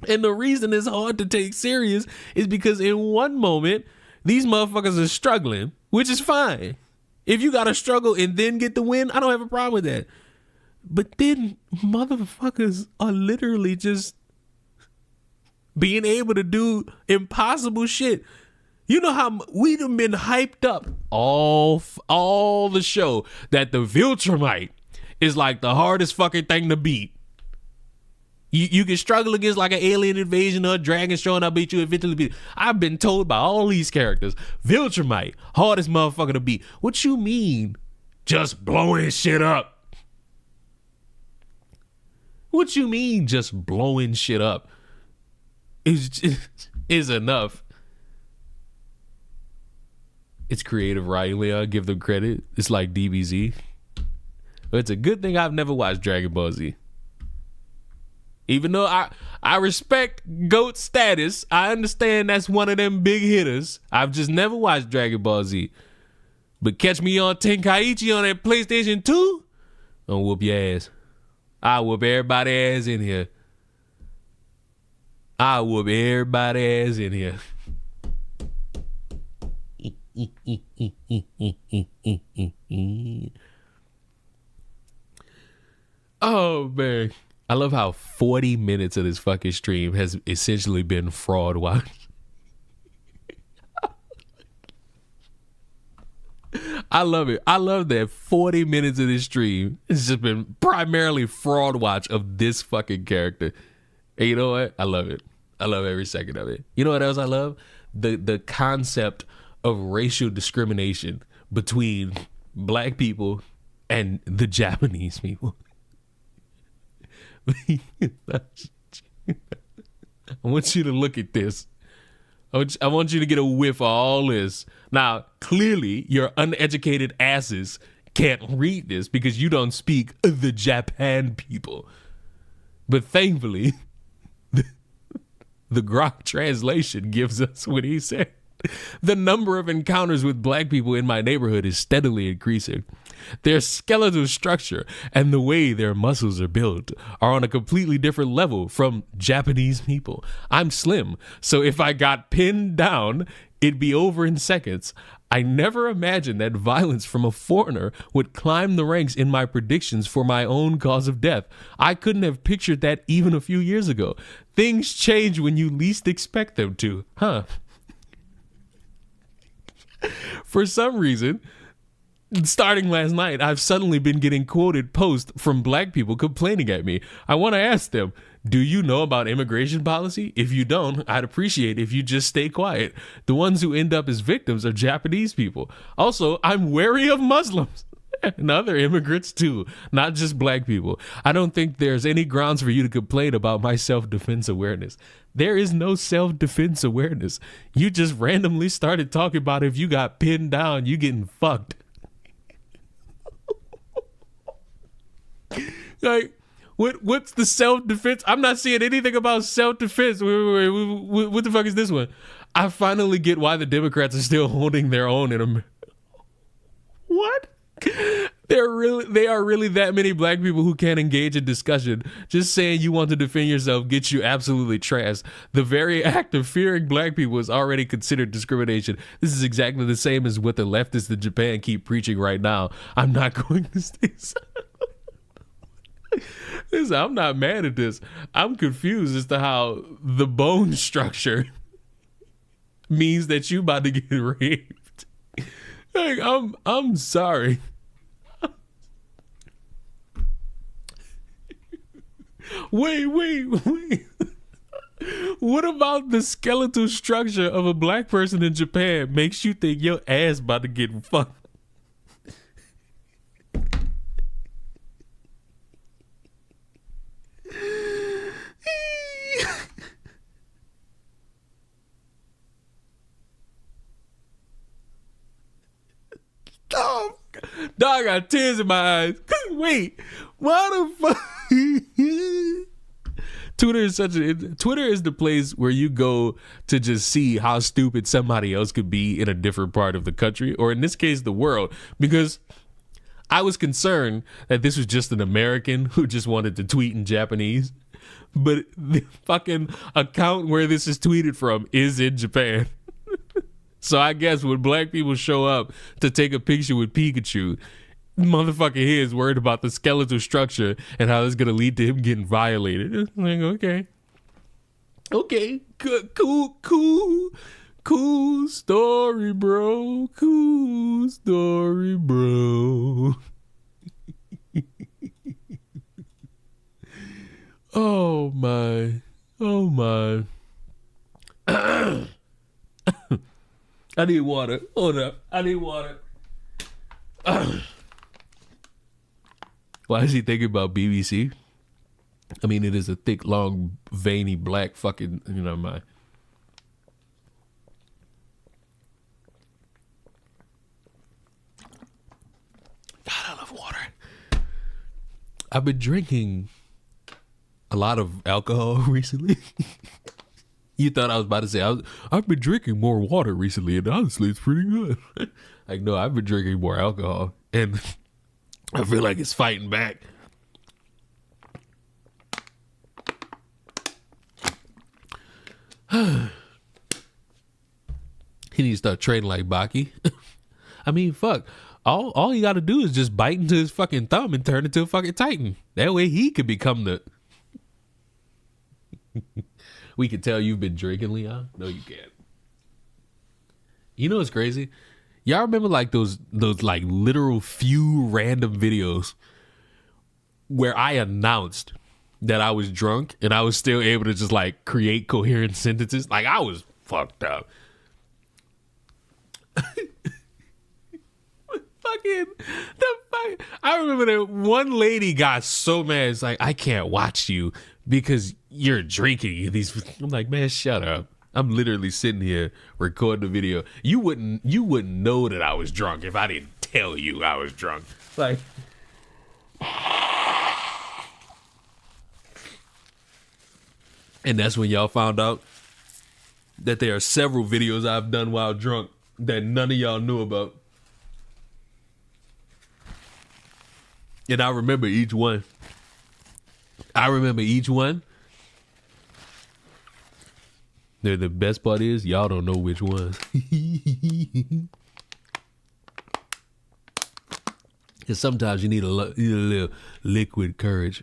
And the reason it's hard to take serious is because in one moment, these motherfuckers are struggling, which is fine. If you gotta struggle and then get the win, I don't have a problem with that. But then motherfuckers are literally just being able to do impossible shit. You know how we'd have been hyped up all the show that the Viltrumite is like the hardest fucking thing to beat. You can struggle against like an alien invasion or a dragon showing up, beat you, eventually beat. I've been told by all these characters, Viltrumite, hardest motherfucker to beat. What you mean? Just blowing shit up. What you mean just blowing shit up? Is enough. It's creative writing, Leon. Give them credit. It's like DBZ. But it's a good thing I've never watched Dragon Ball Z. Even though I respect GOAT status, I understand that's one of them big hitters. I've just never watched Dragon Ball Z. But catch me on Tenkaichi on that PlayStation 2, I'll whoop your ass. I'll whoop everybody's ass in here. I'll whoop everybody's ass in here. Oh man, I love how 40 minutes of this fucking stream has essentially been fraud watch. I love it. I love that 40 minutes of this stream has just been primarily fraud watch of this fucking character. And you know what? I love it. I love every second of it. You know what else I love? The concept of racial discrimination between black people and the Japanese people. I want you to look at this. I want you to get a whiff of all this. Now, clearly, your uneducated asses can't read this because you don't speak the Japan people. But thankfully, the Grok translation gives us what he said. The number of encounters with black people in my neighborhood is steadily increasing. Their skeletal structure and the way their muscles are built are on a completely different level from Japanese people. I'm slim, so if I got pinned down, it'd be over in seconds. I never imagined that violence from a foreigner would climb the ranks in my predictions for my own cause of death. I couldn't have pictured that even a few years ago. Things change when you least expect them to, huh? For some reason, starting last night, I've suddenly been getting quoted posts from black people complaining at me. I want to ask them, do you know about immigration policy? If you don't, I'd appreciate if you just stay quiet. The ones who end up as victims are Japanese people. Also, I'm wary of Muslims and other immigrants too, not just black people. I don't think there's any grounds for you to complain about my self-defense awareness. There is no self-defense awareness. You just randomly started talking about if you got pinned down, you getting fucked. Like, what's the self-defense? I'm not seeing anything about self-defense. Wait, what the fuck is this one? I finally get why the Democrats are still holding their own in America. What? They are really that many black people who can't engage in discussion. Just saying you want to defend yourself gets you absolutely trashed. The very act of fearing black people is already considered discrimination. This is exactly the same as what the leftists in Japan keep preaching right now. I'm not going to stay silent. Listen, I'm not mad at this. I'm confused as to how the bone structure means that you about to get raped. Like, I'm sorry. Wait. What about the skeletal structure of a black person in Japan makes you think your ass about to get fucked? Oh, dog, I got tears in my eyes. Wait, why the fuck? Twitter is the place where you go to just see how stupid somebody else could be in a different part of the country, or in this case, the world. Because I was concerned that this was just an American who just wanted to tweet in Japanese, but the fucking account where this is tweeted from is in Japan. So I guess when black people show up to take a picture with Pikachu, motherfucker here is worried about the skeletal structure and how it's gonna lead to him getting violated. It's like, okay, cool story, bro. Cool story, bro. Oh my. I need water. Hold up. I need water. Why is he thinking about BBC? I mean, it is a thick, long, veiny, black fucking, my. God, I love water. I've been drinking a lot of alcohol recently. You thought I was about to say, I've been drinking more water recently, and honestly, it's pretty good. Like, no, I've been drinking more alcohol, and I feel like it's fighting back. He needs to start trading like Baki. I mean, fuck. All you got to do is just bite into his fucking thumb and turn into a fucking Titan. That way he could become the... We can tell you've been drinking, Leon. No, you can't. You know what's crazy? Y'all remember like those like literal few random videos where I announced that I was drunk and I was still able to just like create coherent sentences? Like I was fucked up. I remember that one lady got so mad. It's like, I can't watch you because you're drinking these. I'm like, man, shut up. I'm literally sitting here recording the video. You wouldn't know that I was drunk if I didn't tell you I was drunk. Like, and that's when y'all found out that there are several videos I've done while drunk that none of y'all knew about. And I remember each one. The best part is y'all don't know which ones. Because sometimes you need a little liquid courage.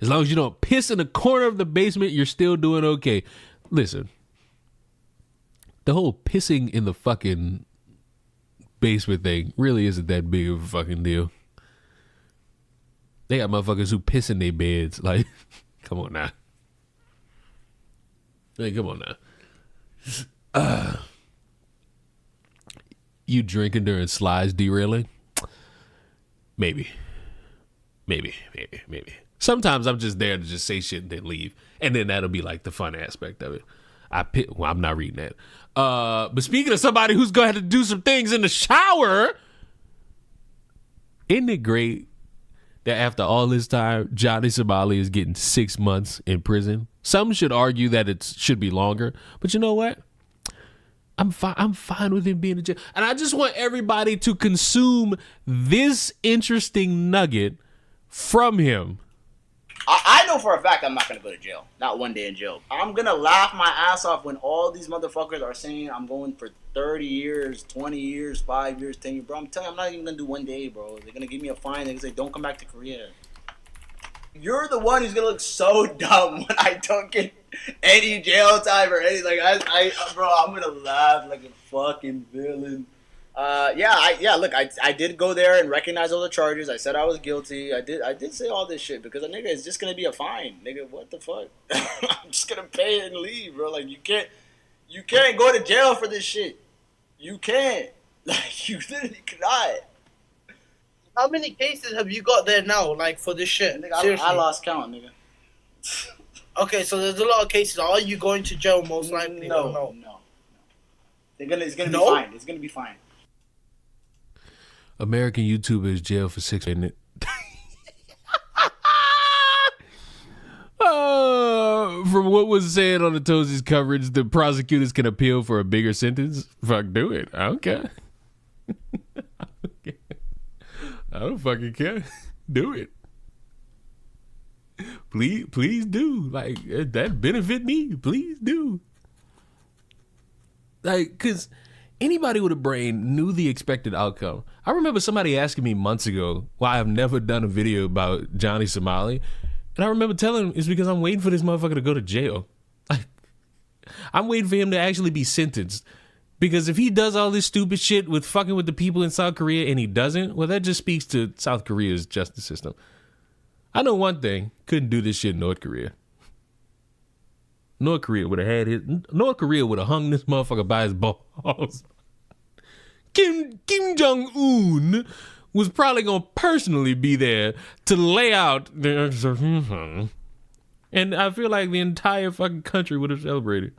As long as you don't piss in the corner of the basement, you're still doing okay. Listen, the whole pissing in the fucking basement thing really isn't that big of a fucking deal. They got motherfuckers who piss in their beds. Like, come on now. Hey, come on now. You drinking during slides derailing? Maybe. Sometimes I'm just there to just say shit and then leave. And then that'll be like the fun aspect of it. Well, I'm not reading that. But speaking of somebody who's going to have to do some things in the shower, isn't it great that after all this time, Johnny Somali is getting 6 months in prison? Some should argue that it should be longer, but you know what? I'm fine with him being in jail. And I just want everybody to consume this interesting nugget from him. I know for a fact I'm not going to go to jail. Not one day in jail. I'm going to laugh my ass off when all these motherfuckers are saying I'm going for 30 years, 20 years, 5 years, 10 years. Bro, I'm telling you, I'm not even going to do one day, bro. They're going to give me a fine. They're going to say, don't come back to Korea. You're the one who's going to look so dumb when I don't get any jail time or anything. Like, bro, I'm going to laugh like a fucking villain. Look, I did go there and recognize all the charges. I said I was guilty. I did say all this shit because nigga, it's just gonna be a fine. Nigga, what the fuck? I'm just gonna pay it and leave, bro. Like you can't go to jail for this shit. You can't. Like you literally cannot. How many cases have you got there now, like for this shit? Nigga, I lost count, nigga. Okay, so there's a lot of cases. Are you going to jail most likely? No. It's gonna be fine. It's gonna be fine. American YouTuber is jailed for 6 minutes. From what was said on the Toesies coverage, the prosecutors can appeal for a bigger sentence. Fuck, do it. I don't care. I don't fucking care. Do it. Please do. Like, that benefit me. Please do. Like, because anybody with a brain knew the expected outcome. I remember somebody asking me months ago why I've never done a video about Johnny Somali. And I remember telling him it's because I'm waiting for this motherfucker to go to jail. I'm waiting for him to actually be sentenced. Because if he does all this stupid shit with fucking with the people in South Korea and he doesn't, well, that just speaks to South Korea's justice system. I know one thing, couldn't do this shit in North Korea. North Korea would have hung this motherfucker by his balls. Kim Jong-un was probably going to personally be there to lay out the... And I feel like the entire fucking country would have celebrated.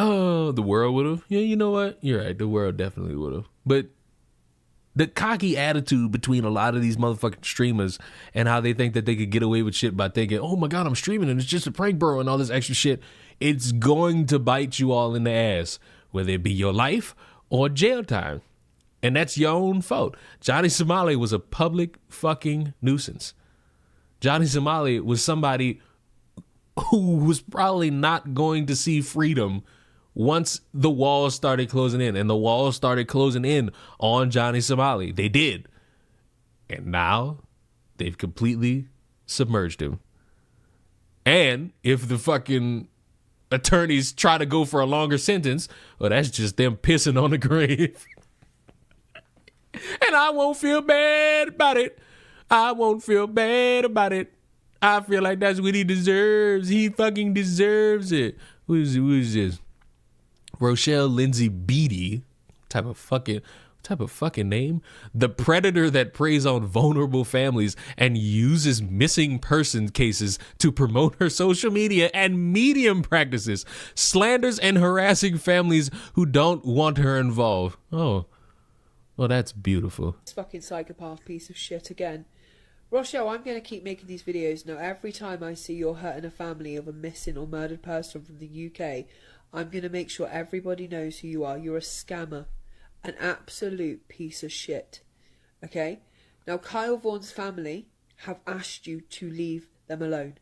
Oh, the world would have. Yeah, you know what? You're right. The world definitely would have. But the cocky attitude between a lot of these motherfucking streamers and how they think that they could get away with shit by thinking, oh my God, I'm streaming and it's just a prank, bro, and all this extra shit. It's going to bite you all in the ass, whether it be your life or jail time. And that's your own fault. Johnny Somali was a public fucking nuisance. Johnny Somali was somebody who was probably not going to see freedom once the walls started closing in, and the walls started closing in on Johnny Somali. They did. And now they've completely submerged him. And if the fucking attorneys try to go for a longer sentence, well, that's just them pissing on the grave. And I won't feel bad about it. I won't feel bad about it. I feel like that's what he deserves. He fucking deserves it. Who is this? Rochelle Lindsay Beatty. Type of fucking name. The predator that preys on vulnerable families and uses missing person cases to promote her social media and medium practices, slanders and harassing families who don't want her involved. Oh, well, that's beautiful. This fucking psychopath piece of shit again. Rochelle, I'm going to keep making these videos now. Every time I see you're hurting a family of a missing or murdered person from the UK, I'm going to make sure everybody knows who you are. You're a scammer. An absolute piece of shit. Okay? Now, Kyle Vaughan's family have asked you to leave them alone.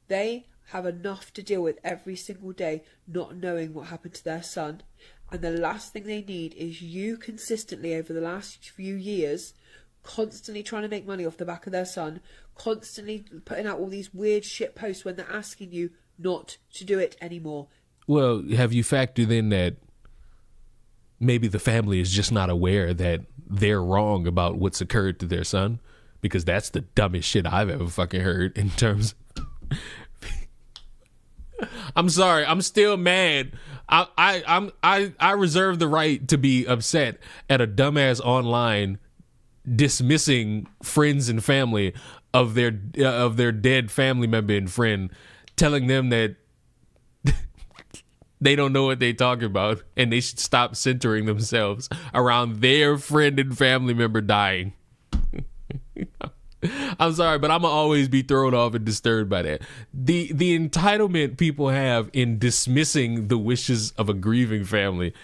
They have enough to deal with every single day, not knowing what happened to their son. And the last thing they need is you consistently over the last few years constantly trying to make money off the back of their son, constantly putting out all these weird shit posts when they're asking you not to do it anymore. Well, have you factored in that maybe the family is just not aware that they're wrong about what's occurred to their son? Because that's the dumbest shit I've ever fucking heard in terms I'm sorry, I'm still mad. I reserve the right to be upset at a dumbass online dismissing friends and family of their dead family member and friend, telling them that they don't know what they're talking about and they should stop centering themselves around their friend and family member dying. I'm sorry, but I'm gonna always be thrown off and disturbed by that. The entitlement people have in dismissing the wishes of a grieving family,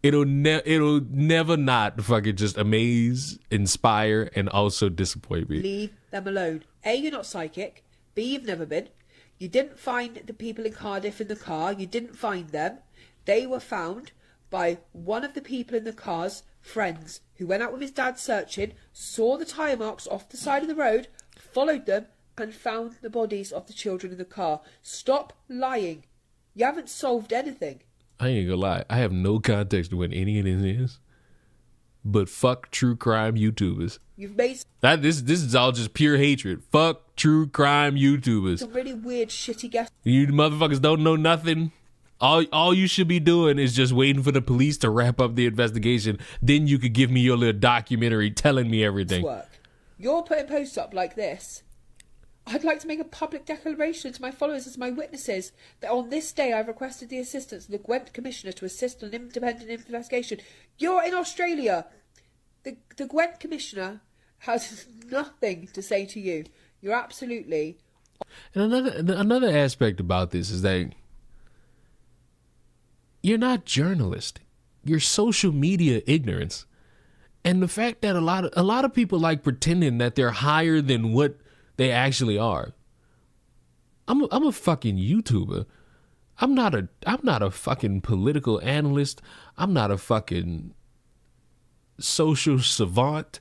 it'll never not fucking just amaze, inspire, and also disappoint me. Leave them alone. A, you're not psychic. B, you've never been. You didn't find the people in Cardiff in the car. You didn't find them. They were found by one of the people in the car's friends who went out with his dad searching, saw the tyre marks off the side of the road, followed them, and found the bodies of the children in the car. Stop lying. You haven't solved anything. I ain't gonna lie. I have no context to what any of this is. But fuck true crime YouTubers. You've made This is all just pure hatred. Fuck true crime YouTubers. some really weird, shitty guesses. You motherfuckers don't know nothing. All you should be doing is just waiting for the police to wrap up the investigation. Then you could give me your little documentary telling me everything. Work. You're putting posts up like this. I'd like to make a public declaration to my followers as my witnesses that on this day I've requested the assistance of the Gwent Commissioner to assist an independent investigation. You're in Australia. The Gwent Commissioner has nothing to say to you. You're absolutely... And another aspect about this is that you're not journalist. You're social media ignorance. And the fact that a lot of people like pretending that they're higher than what they actually are. I'm a fucking YouTuber. I'm not a fucking political analyst. I'm not a fucking social savant.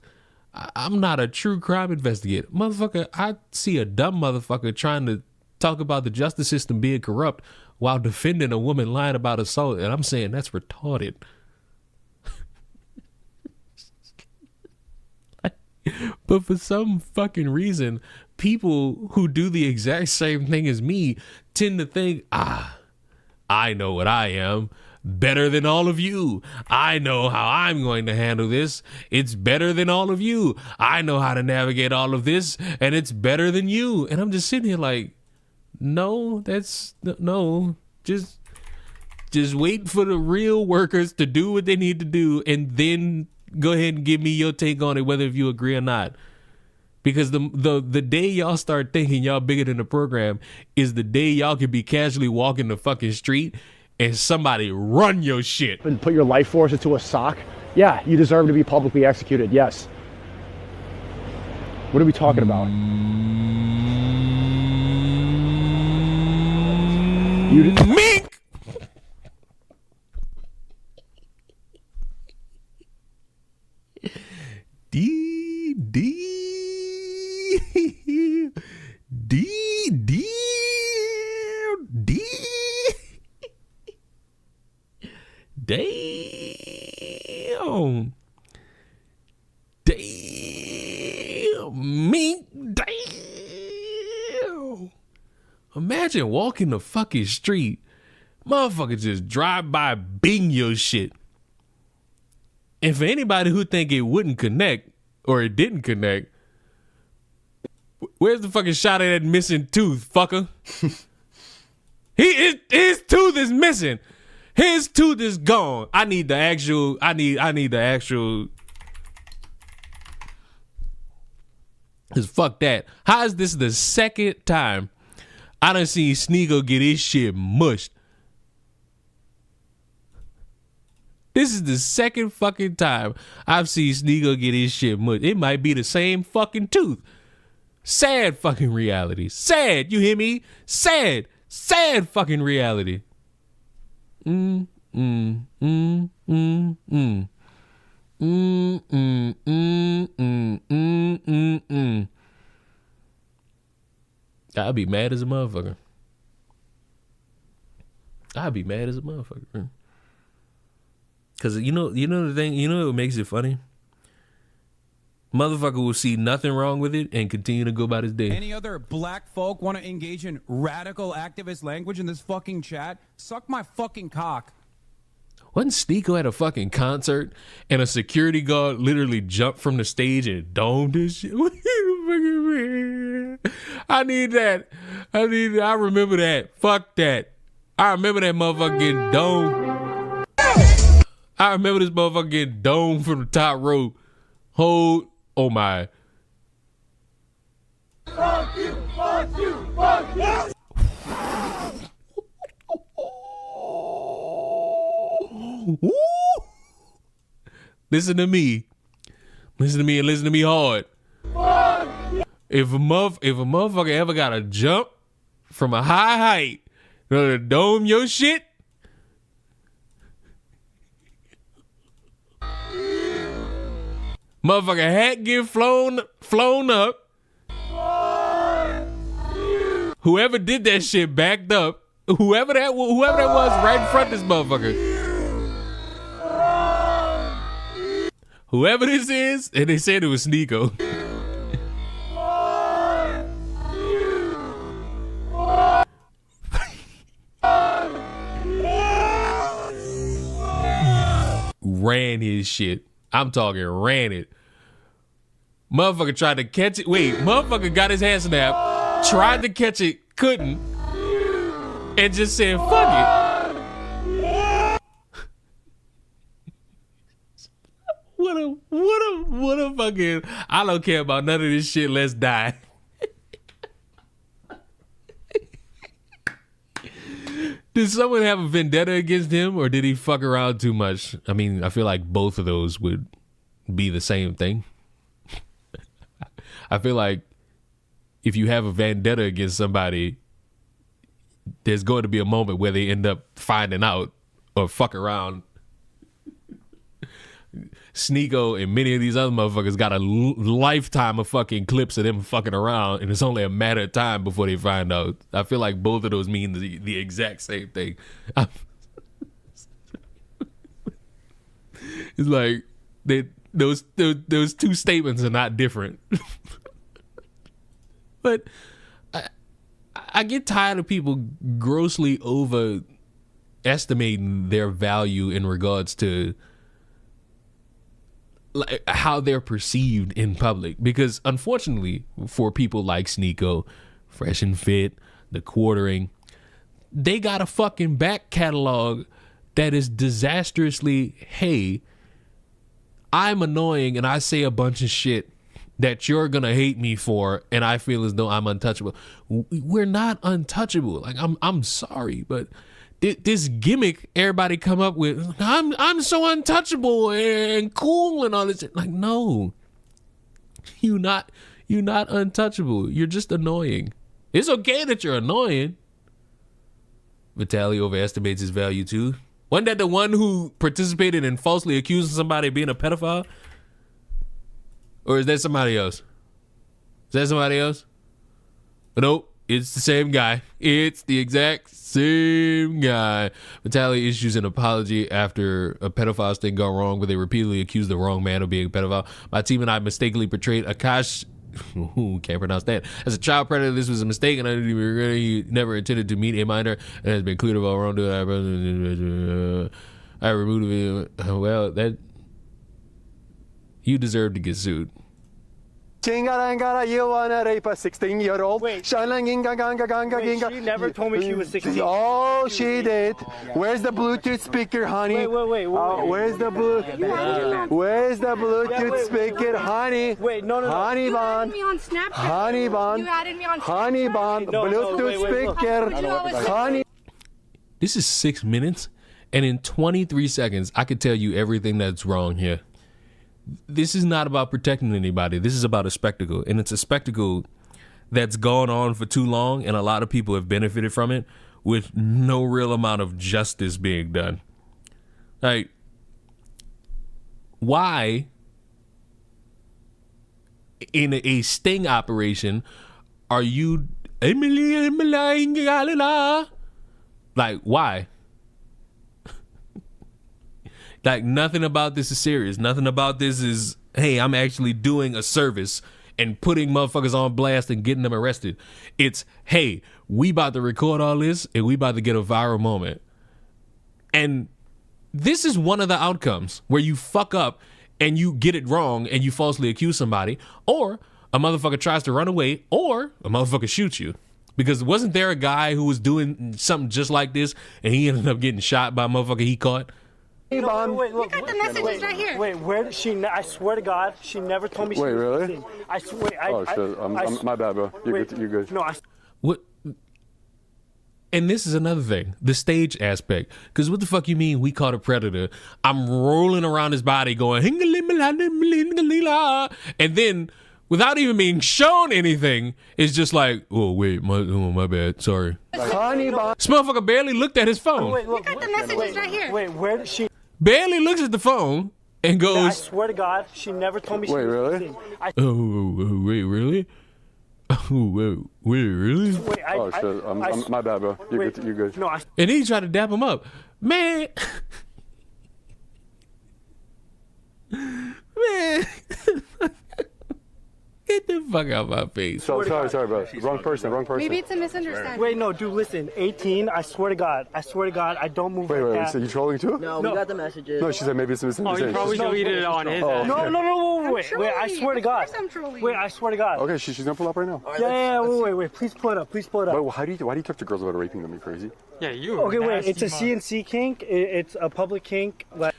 I'm not a true crime investigator. Motherfucker, I see a dumb motherfucker trying to talk about the justice system being corrupt while defending a woman lying about assault, and I'm saying that's retarded. But for some fucking reason, people who do the exact same thing as me tend to think, I know what I am better than all of you. I know how I'm going to handle this. It's better than all of you. I know how to navigate all of this, and it's better than you. And I'm just sitting here like, no, just wait for the real workers to do what they need to do, and then go ahead and give me your take on it, whether if you agree or not. Because the day y'all start thinking y'all bigger than the program is the day y'all could be casually walking the fucking street and somebody run your shit. And put your life force into a sock? Yeah, you deserve to be publicly executed, yes. What are we talking about? Mink. D D D D D. Damn. Damn. Mink. Damn. Imagine walking the fucking street. Motherfucker just drive by, bing your shit. And for anybody who think it wouldn't connect or it didn't connect, where's the fucking shot of that missing tooth, fucker? His tooth is missing. His tooth is gone. I need the actual. Cause fuck that. How is this the second time I done seen Sneeko get his shit mushed? This is the second fucking time I've seen Sneeko get his shit mushed. It might be the same fucking tooth. Sad fucking reality. Sad, you hear me? Sad fucking reality. That'd be mad as a motherfucker. I'd be mad as a motherfucker. Cause you know the thing, what makes it funny? Motherfucker will see nothing wrong with it and continue to go about his day. Any other black folk want to engage in radical activist language in this fucking chat? Suck my fucking cock. Wasn't Sneeko at a fucking concert and a security guard literally jumped from the stage and domed his shit? I need that. I remember that. Fuck that. I remember that motherfucker getting domed. I remember this motherfucker getting domed from the top rope. Oh my. Fuck you, fuck you, fuck you. Listen to me and listen to me hard. If a motherfucker ever got to jump from a high height to dome your shit, motherfucker hat get flown up. Whoever did that shit backed up. Whoever that was right in front of this motherfucker. Whoever this is, and they said it was Sneeko. Ran his shit. I'm talking ran it. Motherfucker tried to catch it. Wait, motherfucker got his hand snapped, tried to catch it, couldn't, and just said, fuck it. What a fucking, I don't care about none of this shit, let's die. Did someone have a vendetta against him, or did he fuck around too much? I mean, I feel like both of those would be the same thing. I feel like if you have a vendetta against somebody, there's going to be a moment where they end up finding out or fuck around. Sneeko and many of these other motherfuckers got a lifetime of fucking clips of them fucking around, and it's only a matter of time before they find out. I feel like both of those mean the exact same thing. It's like those two statements are not different. But I get tired of people grossly overestimating their value in regards to like how they're perceived in public, because unfortunately for people like Sneeko, Fresh and Fit, TheQuartering, they got a fucking back catalog that is disastrously, hey, I'm annoying and I say a bunch of shit that you're gonna hate me for, and I feel as though I'm untouchable. We're not untouchable. Like I'm sorry, but this gimmick everybody come up with, I'm so untouchable and cool and all this. Like, no, you're not untouchable. You're just annoying. It's okay that you're annoying. Vitaly overestimates his value too. Wasn't that the one who participated in falsely accusing somebody of being a pedophile? Or is that somebody else? Is that somebody else? Nope. It's the same guy. It's the exact same guy. Vitaly issues an apology after a pedophile sting gone wrong, where they repeatedly accused the wrong man of being a pedophile. My team and I mistakenly portrayed Akash, can't pronounce that, as a child predator. This was a mistake, and I didn't even regret it. He never intended to meet a minor, and has been cleared of all wrongdoing. I removed him. Well, that you deserve to get sued. Chingarangara, you wanna rape a 16-year-old? Wait. She never told me she was 16. Oh, she did. Where's the Bluetooth speaker, honey? Wait. Where's the Bluetooth speaker, honey? Wait, no. Honey bun. You added me on Snapchat. Honey bun. You added me on Honey bun. No, Bluetooth wait. speaker. Honey. This is 6 minutes, and in 23 seconds, I could tell you everything that's wrong here. This is not about protecting anybody. This is about a spectacle, and it's a spectacle that's gone on for too long, and a lot of people have benefited from it with no real amount of justice being done. Like, why in a sting operation are you like, why? Like, nothing about this is serious. Nothing about this is, hey, I'm actually doing a service and putting motherfuckers on blast and getting them arrested. It's, hey, we about to record all this and we about to get a viral moment. And this is one of the outcomes where you fuck up and you get it wrong and you falsely accuse somebody, or a motherfucker tries to run away, or a motherfucker shoots you. Because wasn't there a guy who was doing something just like this and he ended up getting shot by a motherfucker he caught? Wait, You got the messages right here. Wait, where did she? I swear to God, she never told me. Wait, really? I swear. Oh shit! My bad, bro. You're good. No, What? And this is another thing, the stage aspect. Because what the fuck you mean we caught a predator? I'm rolling around his body going, and then without even being shown anything, it's just like, oh wait, my bad, sorry. Honey bun. This motherfucker barely looked at his phone. You got the messages right here. Wait, where did she? Barely looks at the phone and I goes, swear to God, she never told me. Wait, really? oh wait, really? Oh wait, really? Wait, Oh shit! My bad, bro. You're good. No, And he tried to dap him up. Man. Man. Get the fuck out of my face. So sorry, bro. Wrong person. Maybe it's a misunderstanding. Wait, no, dude, listen. 18. I swear to God, I don't move Wait, like that. so you trolling too? No, we got the messages. No, she said maybe it's a misunderstanding. Probably deleted it on his end. Oh, No, wait, I swear to God. Of course I'm trolling. Wait, I swear to God. Okay, she's gonna pull up right now. Yeah, wait, please pull it up. Why do you talk to girls about raping them? You crazy? Yeah, you. Okay, wait, nasty it's a CNC kink. It's a public kink. Like,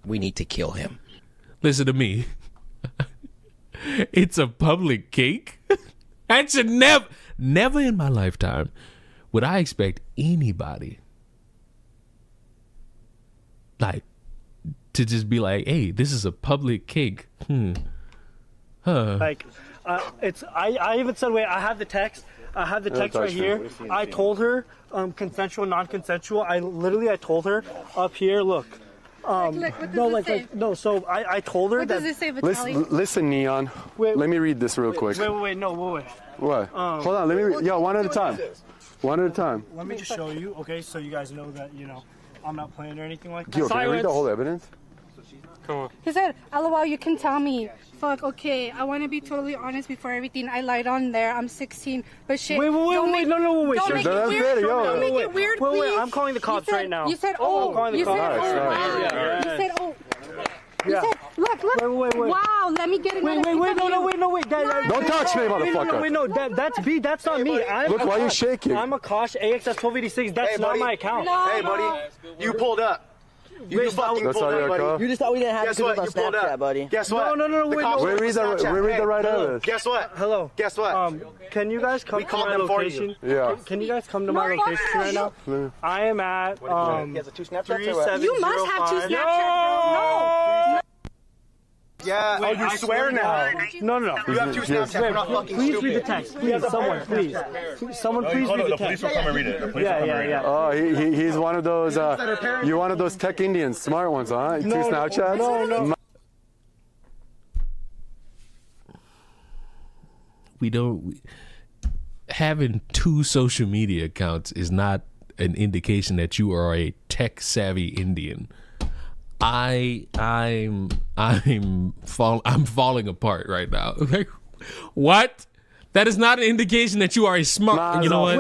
We need to kill him. Listen to me. It's a public cake. I should never in my lifetime would I expect anybody like to just be like, hey, this is a public cake. like, it's. I even said, wait, I have the text. Right here. I told her, consensual, non-consensual. I told her up here. Look. What does it say? No. So I told her What that. does it say, Vitaly? Listen, Neon. Wait, let me read this real quick. Wait. What? Hold on. Let me read. Yo, one at a time. Let me just show you, okay? So you guys know that I'm not playing or anything like that. Yo, can I read the whole evidence? Cool. He said, LOL, you can tell me. Fuck, okay, I want to be totally honest before everything. I lied on there. I'm 16. But shit. Wait. No, Don't sure, make that's it weird. better, yo. Don't make it weird, please. Wait, I'm calling the cops right now. You said, I'm calling the you said, cops. wow. Yeah. You said, Yeah. You said, look. Wait. Wow, let me get another Wait, no. Don't touch me, motherfucker. Wait, no, that's B. That's not me. Look, why are you shaking? I'm Akash AXS 1286. That's not my account. Hey, buddy. You pulled up. You fucking That's pulled all up, your car? buddy. You just thought we didn't have Guess to do what? it on You pulled Snapchat, up. buddy. Guess what? No, The wait, cops no. were We read Snapchat. the right Hey, evidence. Guess what? Hello. Guess what? Can you guys come to called my them for you. location? Yeah. Can you guys come to my location right now? I am at He has two Snapchats or what? 3705. You must have two Snapchats, bro. No. Yeah. Oh, you swear now? No. You have two Snapchats. We're not fucking Please stupid. read the text. Please, someone, please. Someone, please read the text. The police will come and read it. Yeah. Oh, he's one of those. You're one of those tech Indians, smart ones, huh? Two Snapchats. No. Having two social media accounts is not an indication that you are a tech savvy Indian. I'm falling apart right now. Like, what? That is not an indication that you are a smart. You know what?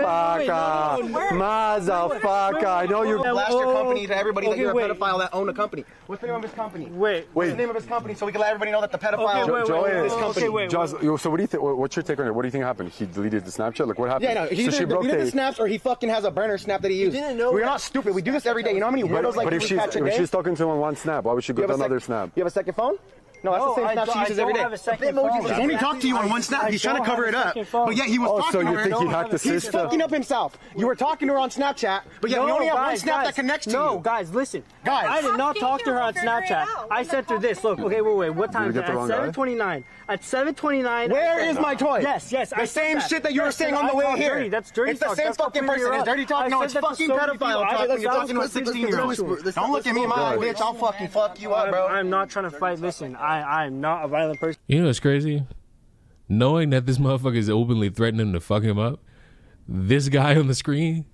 Motherfucker! I know you blast your company to everybody that you're a pedophile that own a company. What's the name of his company? Wait. What's the name of his company so we can let everybody know that the pedophile is this company? Josh, so what do you think? What's your take on it? What do you think happened? He deleted the Snapchat. Like what happened? Yeah, no. He so deleted the snaps, or he fucking has a burner snap that he used. We're not stupid. We do this every day. You know how many weirdos like But if she's talking to him on one snap, why would she go to another snap? You have a second phone? No, that's the same snap she uses every day. He's only talked to you on one snap. He's trying to cover it up. But yet he was talking to her. So you think he hacked the system? He's fucking up himself. You were talking to her on Snapchat, but yet we only have one snap that connects to you. No, guys, listen. I did not talk to her on Snapchat. I sent her this. Look, okay, wait. What time is it? At 7:29. At 7:29. Where is my toy? Yes. The same shit that you were saying on the way here. That's dirty talk. talk. It's the same fucking person. It's dirty talk. No, it's fucking pedophile talk when you're talking to a 16-year-old. Don't look at me in my eye, bitch. I'll fucking fuck you up, bro. I'm not trying to fight. Listen, I'm not a violent person. You know what's crazy? Knowing that this motherfucker is openly threatening to fuck him up, this guy on the screen,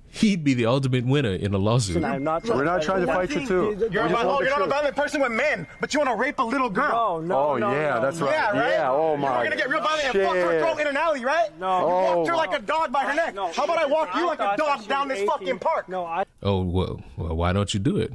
he'd be the ultimate winner in a lawsuit. We're not trying to fight you too. You're not a violent person with men, but you want to rape a little girl. No. That's right. Yeah, right? Yeah, oh my. You're going to get real violent and fuck her throat in an alley, right? No. You walked her like a dog by her neck. How about I walk you like a dog down this fucking park? Oh, well, why don't you do it?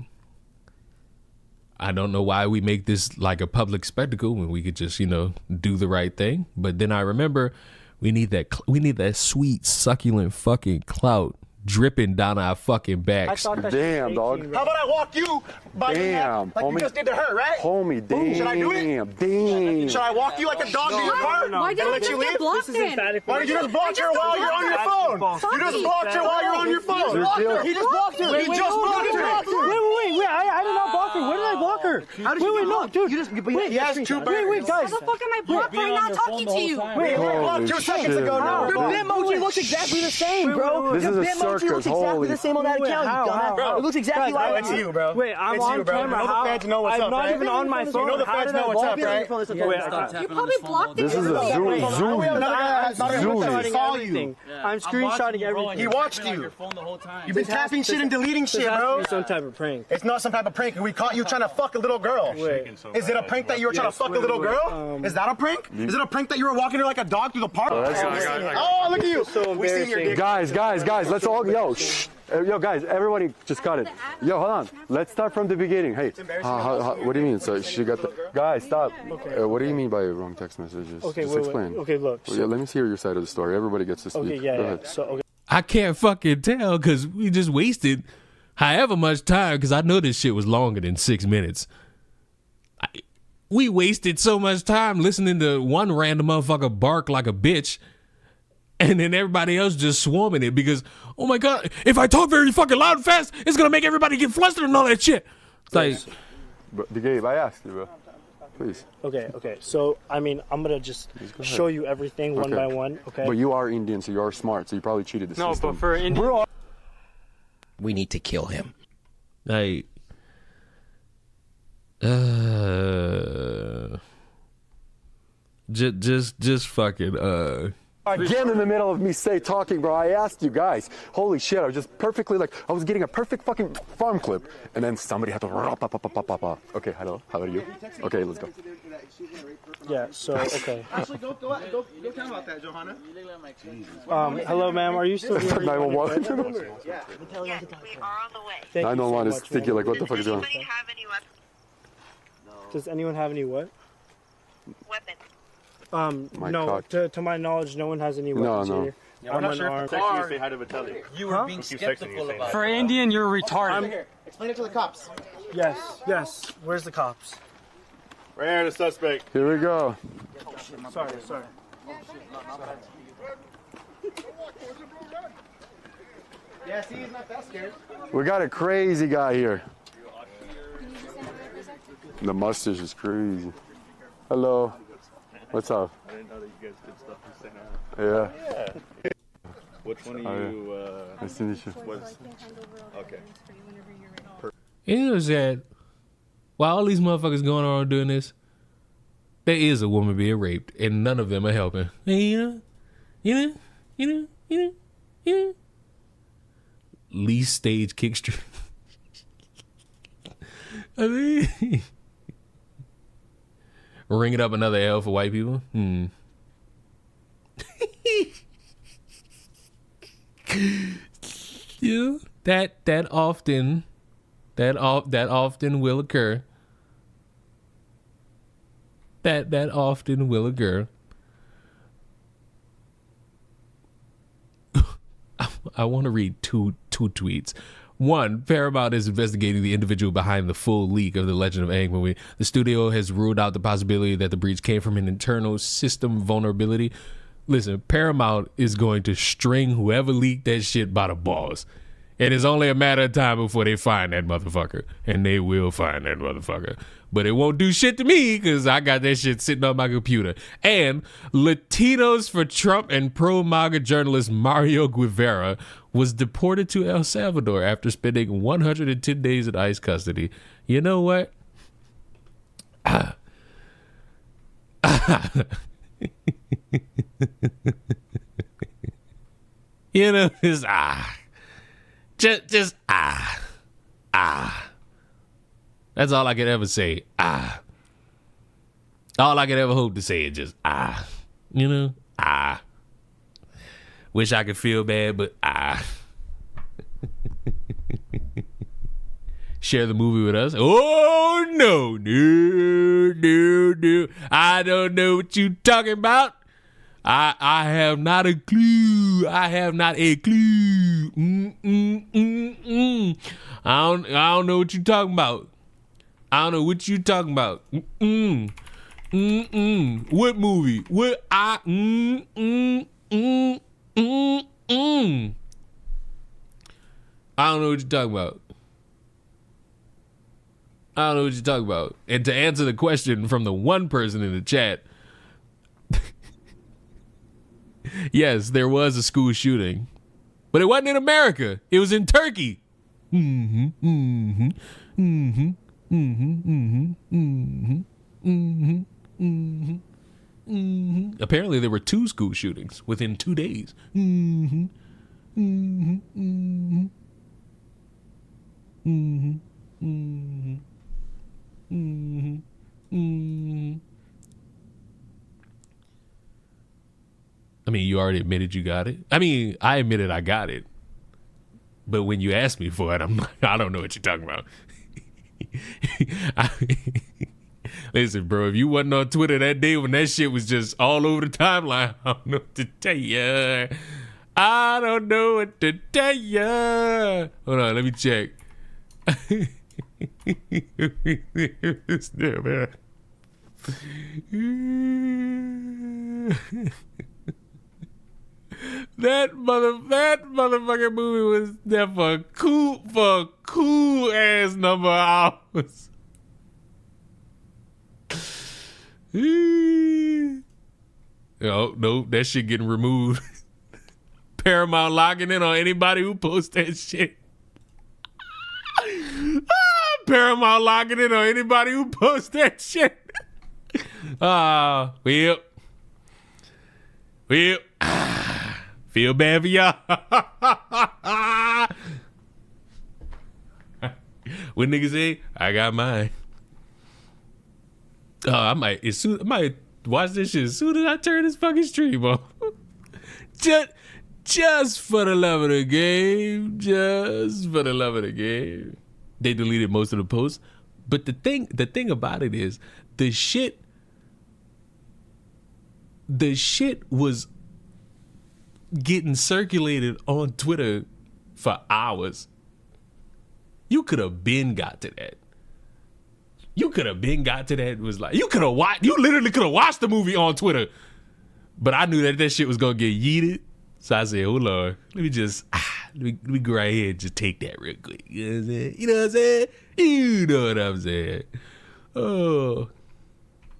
I don't know why we make this like a public spectacle when we could just, do the right thing. But then I remember we need that sweet, succulent fucking clout dripping down our fucking backs. Damn, dog. How about I walk you by your neck like you just did to her, right? Homie, damn. Should I do it? Damn. Should I walk you like a dog to your car? Why did you just get blocked then? Why did you just block her while you're on your phone? You just blocked her while you're on your phone. He just blocked her. He just blocked her. Wait, I did not block her. Where did I block her? Wait, no, dude. He has two burners. Wait, guys. How the fuck am I blocked for not talking to you? Wait, blocked 2 seconds ago now. Your Bitmoji looks exactly the same, bro. This is a circus, holy. The same on that account, you dumbass. It looks exactly like it's you, bro. Wait, I'm on camera. You know the fans know what's up, right? I'm not even on my phone. You know the fans know what's up, right? You probably blocked it. This is a zoo. I'm screenshotting everything. I'm screenshotting everything. He watched you. You've been tapping shit and deleting shit, bro. It's some type of prank. It's not some type of prank. We caught you trying to fuck a little girl. Is it a prank that you were trying to fuck a little girl? Is that a prank? Is it a prank that you were walking her like a dog through the park? Oh, look at you. We seen your dick. Guys, let's all shh. Yo, guys, everybody just cut it. Yo, hold on. Let's start from the beginning. Hey, what do you mean? So she got the... Guys, stop. What do you mean by wrong text messages? Okay, just explain. Okay, look. Yeah, let me hear your side of the story. Everybody gets to speak. Okay, yeah. So, I can't fucking tell because we just wasted however much time because I know this shit was longer than 6 minutes. We wasted so much time listening to one random motherfucker bark like a bitch and then everybody else just swarming it because, oh my God, if I talk very fucking loud and fast, it's going to make everybody get flustered and all that shit. It's like... But, Gabe, I asked you, bro. Please. Okay. So, I'm going to just show you everything one by one, okay? But you are Indian, so you are smart, so you probably cheated the system. No, but for Indian... We need to kill him. Like... Just fucking, Again in the middle of me talking, bro. I asked you guys. Holy shit, I was just perfectly I was getting a perfect fucking farm clip. And then somebody had to... Okay, hello, how are you? Okay, let's go. Yeah, so, okay. Actually, go tell him about that, Johanna. Hello, ma'am, are you still here? 911. Yes, we are on the way. 911 is thinking like, what the fuck is going on? Have any weapons? Does anyone have any what? Weapons. No, to my knowledge, no one has any weapons here. I'm not sure if you say hi to Vitaly. You were being skeptical about it. For Indian, you're retarded. Explain it to the cops. Yes. Where's the cops? Right here, the suspect. Here we go. Sorry. Yeah, see, he's not that scared. We got a crazy guy here. The mustache is crazy. Hello. What's up? I didn't know that you guys did stuff in St. Anna. Yeah. Which one Oh, of you, nice to meet you. was, okay. You know what I'm saying? While all these motherfuckers going on doing this, there is a woman being raped, and none of them are helping. You know. Least stage kick stream. I mean, ringing up another L for white people. Yeah, that often will occur. That often will occur. I want to read two tweets. One, Paramount is investigating the individual behind the full leak of the Legend of Aang movie. The studio has ruled out the possibility that the breach came from an internal system vulnerability. Listen, Paramount is going to string whoever leaked that shit by the balls. And it's only a matter of time before they find that motherfucker. And they will find that motherfucker. But it won't do shit to me because I got that shit sitting on my computer. And Latinos for Trump and pro-MAGA journalist Mario Guevara was deported to El Salvador after spending 110 days in ICE custody. You know what? You know, it's just That's all I could ever say. All I could ever hope to say is just you know, wish I could feel bad, but share the movie with us. Oh no, no. I don't know what you talking about. I have not a clue. I have not a clue. I don't know what you talking about. I don't know what you talking about. What movie? What I don't know what you're talking about. I don't know what you're talking about. And to answer the question from the one person in the chat, yes, there was a school shooting, but it wasn't in America. It was in Turkey. Apparently, there were 2 school shootings within 2 days. I mean, you already admitted you got it. I mean, I admitted I got it. But when you asked me for it, I'm like, I don't know what you're talking about. Listen, bro, if you wasn't on Twitter that day when that shit was just all over the timeline, I don't know what to tell you. I don't know what to tell you. Hold on, let me check. Still, man. That motherfucking movie was there for cool ass number of hours. Oh, no, that shit getting removed. Paramount logging in on anybody who posts that shit. Paramount logging in on anybody who posts that shit. Well, feel bad for y'all. What niggas say? I got mine. I might watch this shit as soon as I turn this fucking stream on. Just for the love of the game. Just for the love of the game. They deleted most of the posts. But the thing about it is the shit was getting circulated on Twitter for hours. You could have been got to that. It was like you literally could have watched the movie on Twitter. But I knew that shit was gonna get yeeted. So I said, hold on, let me go right here and just take that real quick. You know what I'm saying? You know what I'm saying? Oh.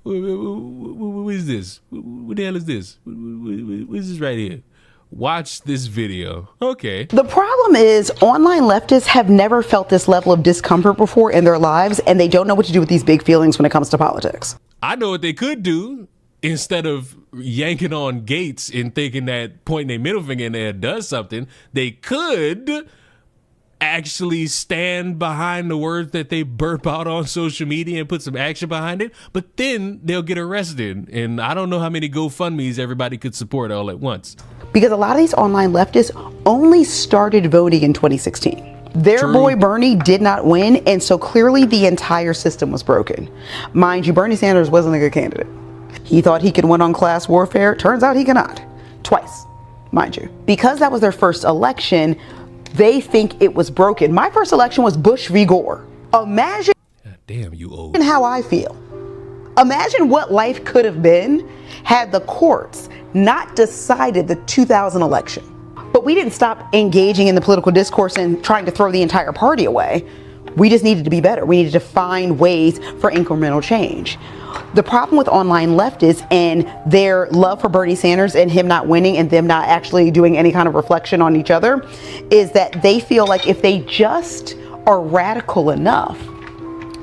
What is this? What the hell is this? What is this right here? Watch this video. Okay. The problem is online leftists have never felt this level of discomfort before in their lives, and they don't know what to do with these big feelings when it comes to politics. I know what they could do. Instead of yanking on Gates and thinking that pointing their middle finger in there does something, they could actually stand behind the words that they burp out on social media and put some action behind it. But then they'll get arrested. And I don't know how many GoFundMes everybody could support all at once. Because a lot of these online leftists only started voting in 2016. Their boy Bernie did not win, and so clearly the entire system was broken. Mind you, Bernie Sanders wasn't a good candidate. He thought he could win on class warfare. Turns out he cannot. Twice, mind you. Because that was their first election, they think it was broken. My first election was Bush v. Gore. Imagine God damn, you old. how I feel. Imagine what life could have been had the courts not decided the 2000 election. But we didn't stop engaging in the political discourse and trying to throw the entire party away. We just needed to be better. We needed to find ways for incremental change. The problem with online leftists and their love for Bernie Sanders and him not winning and them not actually doing any kind of reflection on each other is that they feel like if they just are radical enough,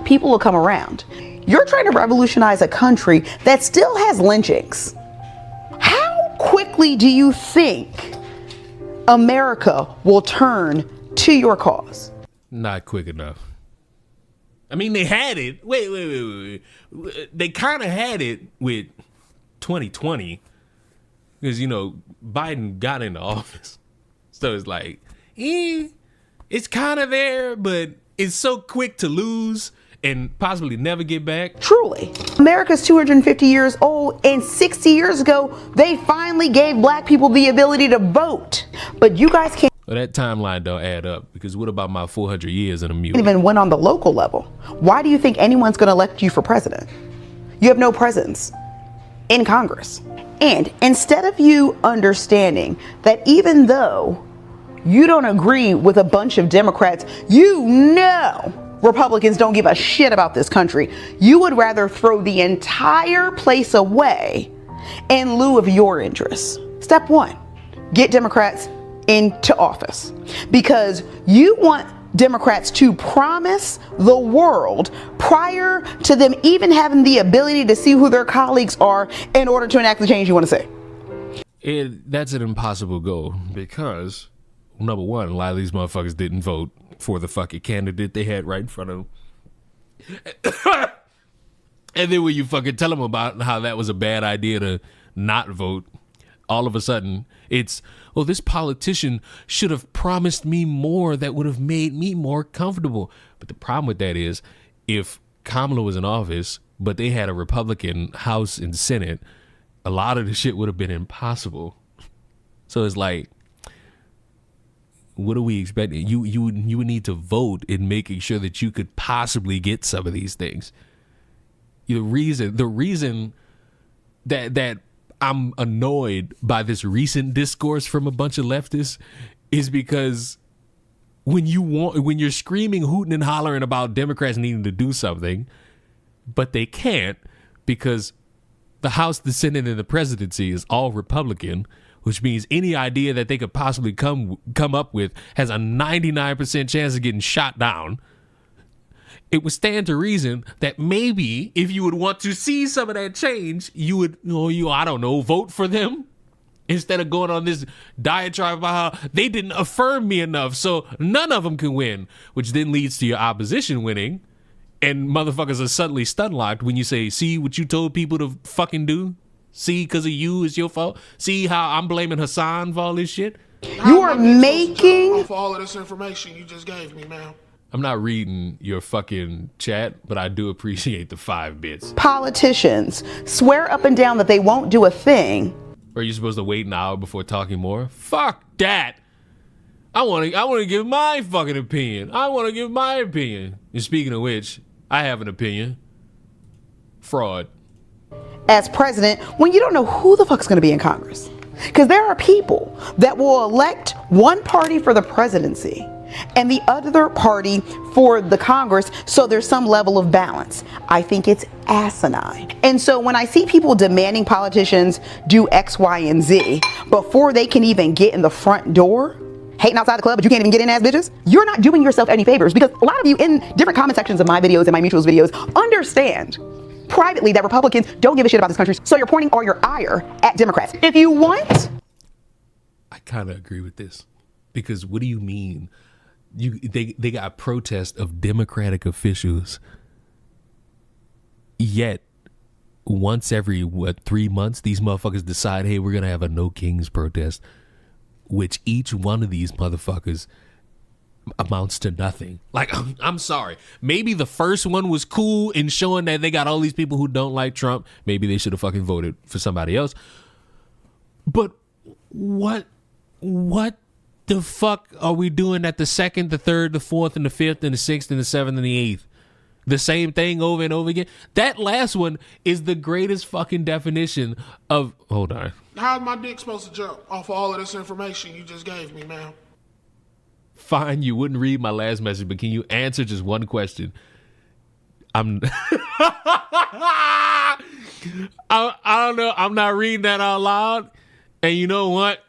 people will come around. You're trying to revolutionize a country that still has lynchings. How quickly do you think America will turn to your cause? Not quick enough. I mean, they had it. Wait. They kind of had it with 2020 because, you know, Biden got into office. So it's like, it's kind of there, but it's so quick to lose and possibly never get back. Truly. America's 250 years old, and 60 years ago, they finally gave black people the ability to vote. But you guys can't Well, that timeline don't add up because what about my 400 years in a mule? even win on the local level. Why do you think anyone's going to elect you for president? You have no presence in Congress. And instead of you understanding that even though you don't agree with a bunch of Democrats, you know Republicans don't give a shit about this country, you would rather throw the entire place away in lieu of your interests. Step one, get Democrats into office because you want Democrats to promise the world prior to them even having the ability to see who their colleagues are in order to enact the change you want to see. That's an impossible goal because, number one, a lot of these motherfuckers didn't vote for the fucking candidate they had right in front of them. And then when you fucking tell them about how that was a bad idea to not vote, all of a sudden it's, well, this politician should have promised me more that would have made me more comfortable. But the problem with that is if Kamala was in office, but they had a Republican House and Senate, a lot of the shit would have been impossible. So it's like, what are we expecting? You would need to vote in making sure that you could possibly get some of these things. The reason that I'm annoyed by this recent discourse from a bunch of leftists is because when you're screaming, hooting, and hollering about Democrats needing to do something, but they can't because the House, the Senate, and the presidency is all Republican, which means any idea that they could possibly come up with has a 99% chance of getting shot down. It would stand to reason that maybe if you would want to see some of that change, you would, I don't know, vote for them instead of going on this diatribe about how they didn't affirm me enough, so none of them can win, which then leads to your opposition winning, and motherfuckers are suddenly stun-locked when you say, see what you told people to fucking do? See, because of you, it's your fault? See how I'm blaming Hassan for all this shit? You are making... For all of this information you just gave me, ma'am. I'm not reading your fucking chat, but I do appreciate the 5 bits. Politicians swear up and down that they won't do a thing. Are you supposed to wait an hour before talking more? Fuck that. I want to give my fucking opinion. I want to give my opinion. And speaking of which, I have an opinion. Fraud. As president, when you don't know who the fuck's going to be in Congress. Because there are people that will elect one party for the presidency and the other party for the Congress, so there's some level of balance. I think it's asinine. And so when I see people demanding politicians do X, Y, and Z before they can even get in the front door, hating outside the club, but you can't even get in as bitches, you're not doing yourself any favors, because a lot of you in different comment sections of my videos and my mutuals videos understand privately that Republicans don't give a shit about this country, so you're pointing all your ire at Democrats. If you want... I kind of agree with this, because what do you mean? They got protests of Democratic officials, yet once every 3 months these motherfuckers decide, hey, we're gonna have a no kings protest, which each one of these motherfuckers amounts to nothing. Like, I'm sorry, maybe the first one was cool in showing that they got all these people who don't like Trump. Maybe they should have fucking voted for somebody else. But what the fuck are we doing at the 2nd, the 3rd, the 4th, and the 5th, and the 6th, and the 7th, and the 8th? The same thing over and over again. That last one is the greatest fucking definition of... Hold on. How's my dick supposed to jump off of all of this information you just gave me, man? Fine, you wouldn't read my last message, but can you answer just one question? I don't know. I'm not reading that out loud. And you know what?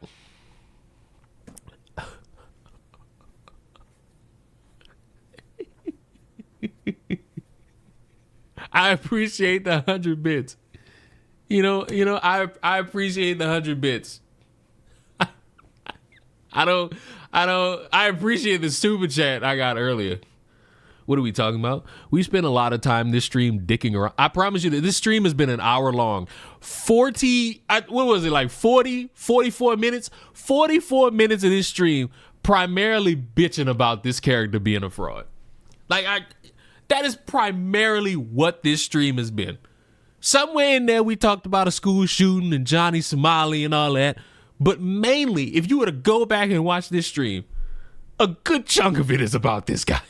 I appreciate the 100 bits. I appreciate the 100 bits. I appreciate the super chat I got earlier. What are we talking about? We spent a lot of time this stream dicking around. I promise you that this stream has been an hour long. 44 minutes? 44 minutes of this stream primarily bitching about this character being a fraud. That is primarily what this stream has been. Somewhere in there we talked about a school shooting and Johnny Somali and all that. But mainly, if you were to go back and watch this stream, a good chunk of it is about this guy.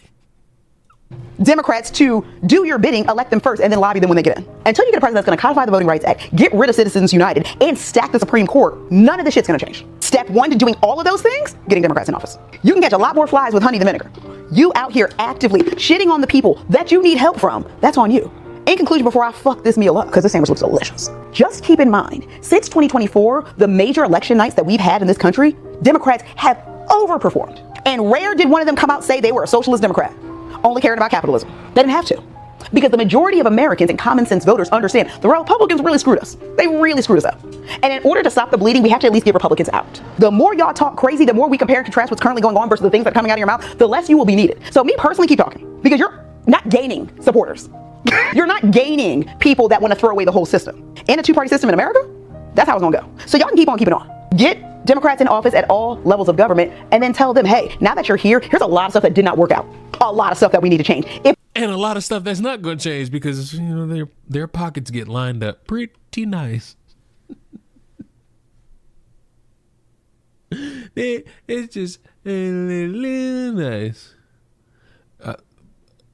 Democrats to do your bidding, elect them first, and then lobby them when they get in. Until you get a president that's going to codify the Voting Rights Act, get rid of Citizens United, and stack the Supreme Court, none of this shit's going to change. Step 1 to doing all of those things, getting Democrats in office. You can catch a lot more flies with honey than vinegar. You out here actively shitting on the people that you need help from, that's on you. In conclusion, before I fuck this meal up, because this sandwich looks delicious, just keep in mind, since 2024, the major election nights that we've had in this country, Democrats have overperformed. And rare did one of them come out say they were a socialist Democrat, only caring about capitalism. They didn't have to. Because the majority of Americans and common sense voters understand the Republicans really screwed us. They really screwed us up. And in order to stop the bleeding, we have to at least get Republicans out. The more y'all talk crazy, the more we compare and contrast what's currently going on versus the things that are coming out of your mouth, the less you will be needed. So me personally, keep talking. Because you're not gaining supporters. You're not gaining people that want to throw away the whole system. In a two-party system in America, that's how it's going to go. So y'all can keep on keeping on. Get Democrats in office at all levels of government and then tell them, hey, now that you're here, here's a lot of stuff that did not work out. A lot of stuff that we need to change. And a lot of stuff that's not going to change because, their pockets get lined up pretty nice. It's just a little nice.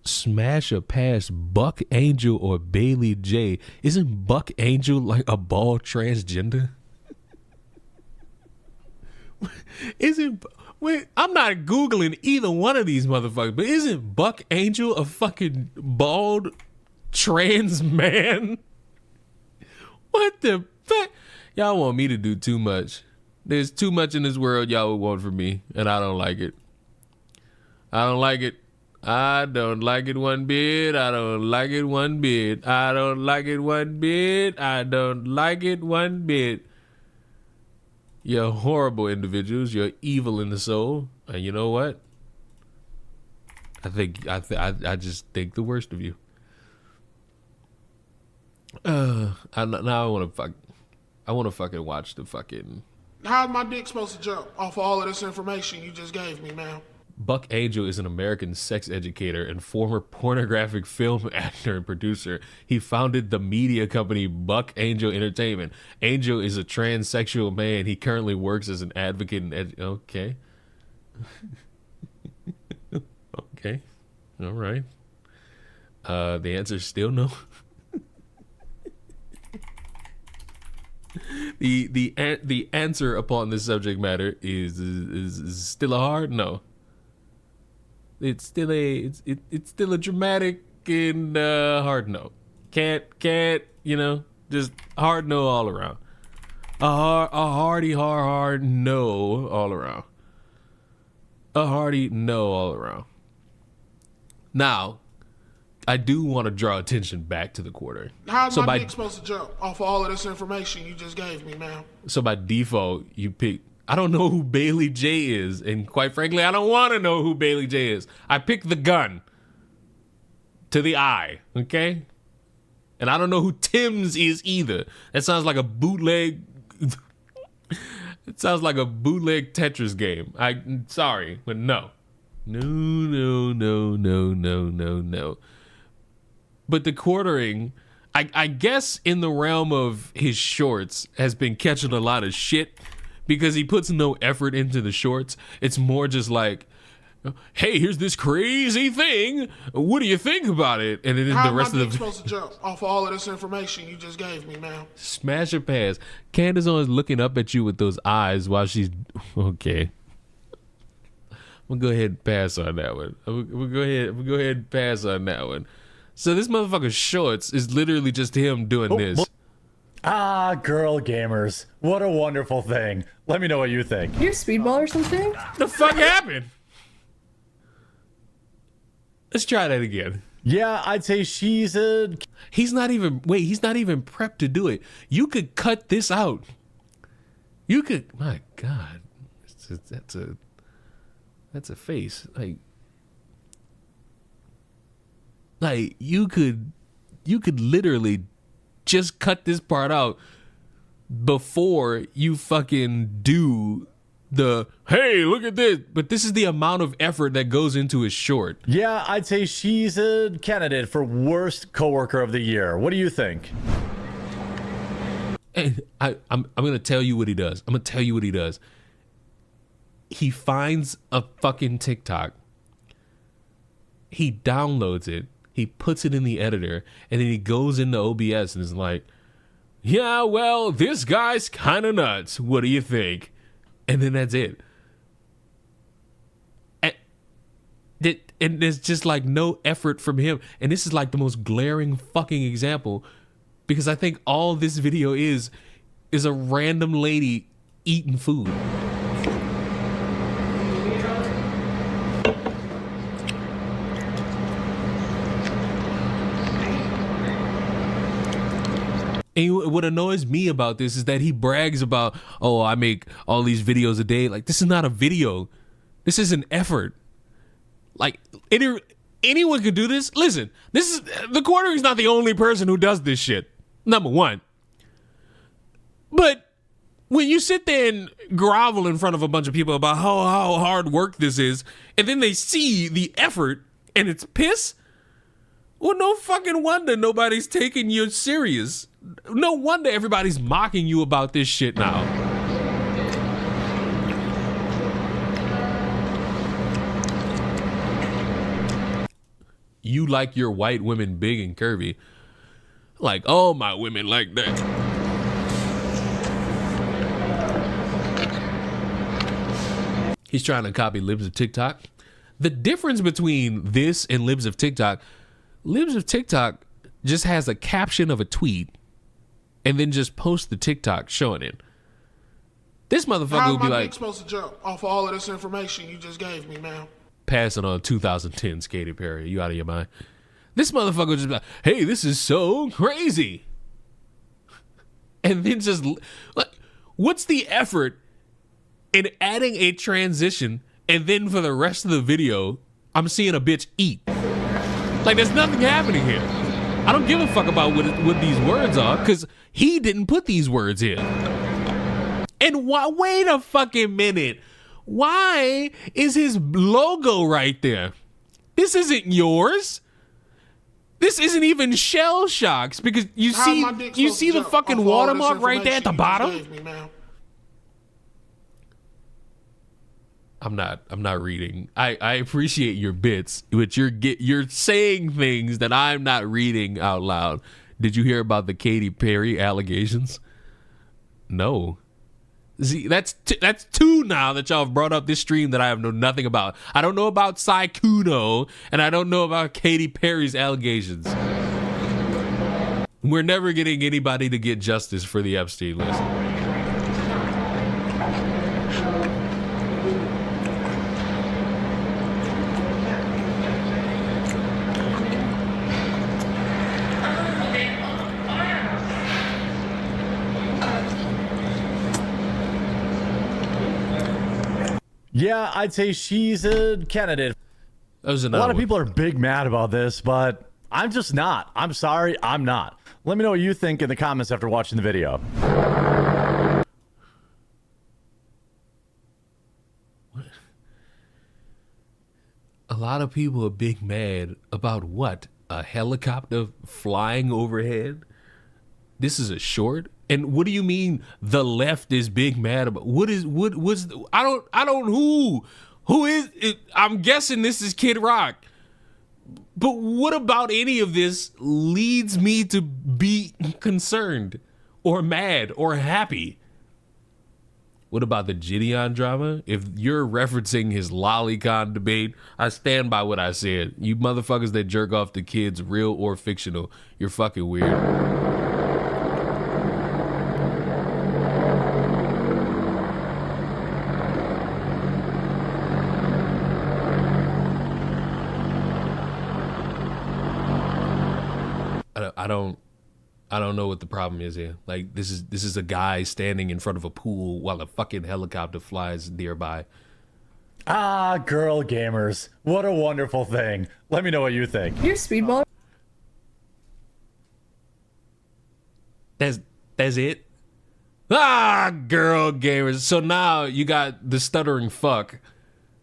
Smash or pass Buck Angel or Bailey J. Isn't Buck Angel like a bald transgender? I'm not Googling either one of these motherfuckers, but isn't Buck Angel a fucking bald trans man? What the fuck? Y'all want me to do too much. There's too much in this world y'all would want from me, and I don't like it. I don't like it. I don't like it one bit. I don't like it one bit. I don't like it one bit. I don't like it one bit. You're horrible individuals. You're evil in the soul. And you know what? I just think the worst of you. I want to fucking watch the fucking... How's my dick supposed to jump off of all of this information you just gave me, man? Buck Angel is an American sex educator and former pornographic film actor and producer. He founded the media company Buck Angel Entertainment. Angel is a transsexual man. He currently works as an advocate and okay. Okay. All right. The answer is still no. The answer upon this subject matter is still a hard no. It's still a dramatic and hard no. Can't just hard no all around. A hard no all around. A hearty no all around. Now, I do want to draw attention back to the quarter. How's my dick supposed to jump off of all of this information you just gave me, man? So by default, you pick. I don't know who Bailey J is, and quite frankly, I don't want to know who Bailey J is. I picked the gun to the eye, okay? And I don't know who Tim's is either. That sounds like a bootleg. It sounds like a bootleg Tetris game. I'm sorry, but no. No. But the quartering, I guess in the realm of his shorts, has been catching a lot of shit because he puts no effort into the shorts. It's more just like, hey, here's this crazy thing. What do you think about it? And then the rest of the supposed to jump off all of this information you just gave me, man. Smash or pass. Candace is looking up at you with those eyes while she's okay. I'm gonna go ahead and pass on that one. We'll go ahead and pass on that one. So this motherfucker's shorts is literally just him doing this. Ah, girl gamers. What a wonderful thing. Let me know what you think. You're speedball or something? The fuck happened? Let's try that again. Yeah, I'd say he's not even prepped to do it. You could cut this out. You could, my God. That's a face. Like you could literally just cut this part out before you fucking do the hey, look at this. But this is the amount of effort that goes into his short. Yeah, I'd say she's a candidate for worst coworker of the year. What do you think? And I'm gonna tell you what he does. He finds a fucking TikTok. He downloads it. He puts it in the editor, and then he goes into OBS and is like, yeah, well, this guy's kind of nuts. What do you think? And then that's it. And there's just like no effort from him. And this is like the most glaring fucking example, because I think all this video is a random lady eating food. And what annoys me about this is that he brags about, oh, I make all these videos a day. Like, this is not a video. This is an effort. Like, anyone could do this. Listen, TheQuartering is not the only person who does this shit. Number one. But when you sit there and grovel in front of a bunch of people about how hard work this is, and then they see the effort and it's piss, well, no fucking wonder nobody's taking you serious. No wonder everybody's mocking you about this shit now. You like your white women big and curvy. Like, all my women like that. He's trying to copy Libs of TikTok. The difference between this and Libs of TikTok just has a caption of a tweet and then just post the TikTok showing it. This motherfucker will be like, supposed to jump off all of this information you just gave me, man. Passing on 2010 Katy Perry. You out of your mind? This motherfucker just be like, hey, this is so crazy. And then just like, what's the effort in adding a transition and then for the rest of the video, I'm seeing a bitch eat? Like, there's nothing happening here. I don't give a fuck about what these words are, because he didn't put these words in. And wait a fucking minute. Why is his logo right there? This isn't yours. This isn't even Shell Shock's, because you see the fucking watermark right there at the bottom. I'm not reading. I appreciate your bits, but you're saying things that I'm not reading out loud. Did you hear about the Katy Perry allegations? No. See, that's two now that y'all have brought up this stream that I have known nothing about. I don't know about Sai Kuno, and I don't know about Katy Perry's allegations. We're never getting anybody to get justice for the Epstein list. Yeah, I'd say she's a candidate. A lot of people are big mad about this, but I'm just not. I'm sorry, I'm not. Let me know what you think in the comments after watching the video. What? A lot of people are big mad about what? A helicopter flying overhead? This is a short? And what do you mean the left is big mad about? What's I don't who is it? I'm guessing this is Kid Rock. But what about any of this leads me to be concerned or mad or happy? What about the Gideon drama? If you're referencing his lolicon debate, I stand by what I said. You motherfuckers that jerk off to kids, real or fictional, you're fucking weird. I don't know what the problem is here. Like, this is a guy standing in front of a pool while a fucking helicopter flies nearby. Ah, girl gamers. What a wonderful thing. Let me know what you think. You're speedball. That's it? Ah, girl gamers. So now you got the stuttering fuck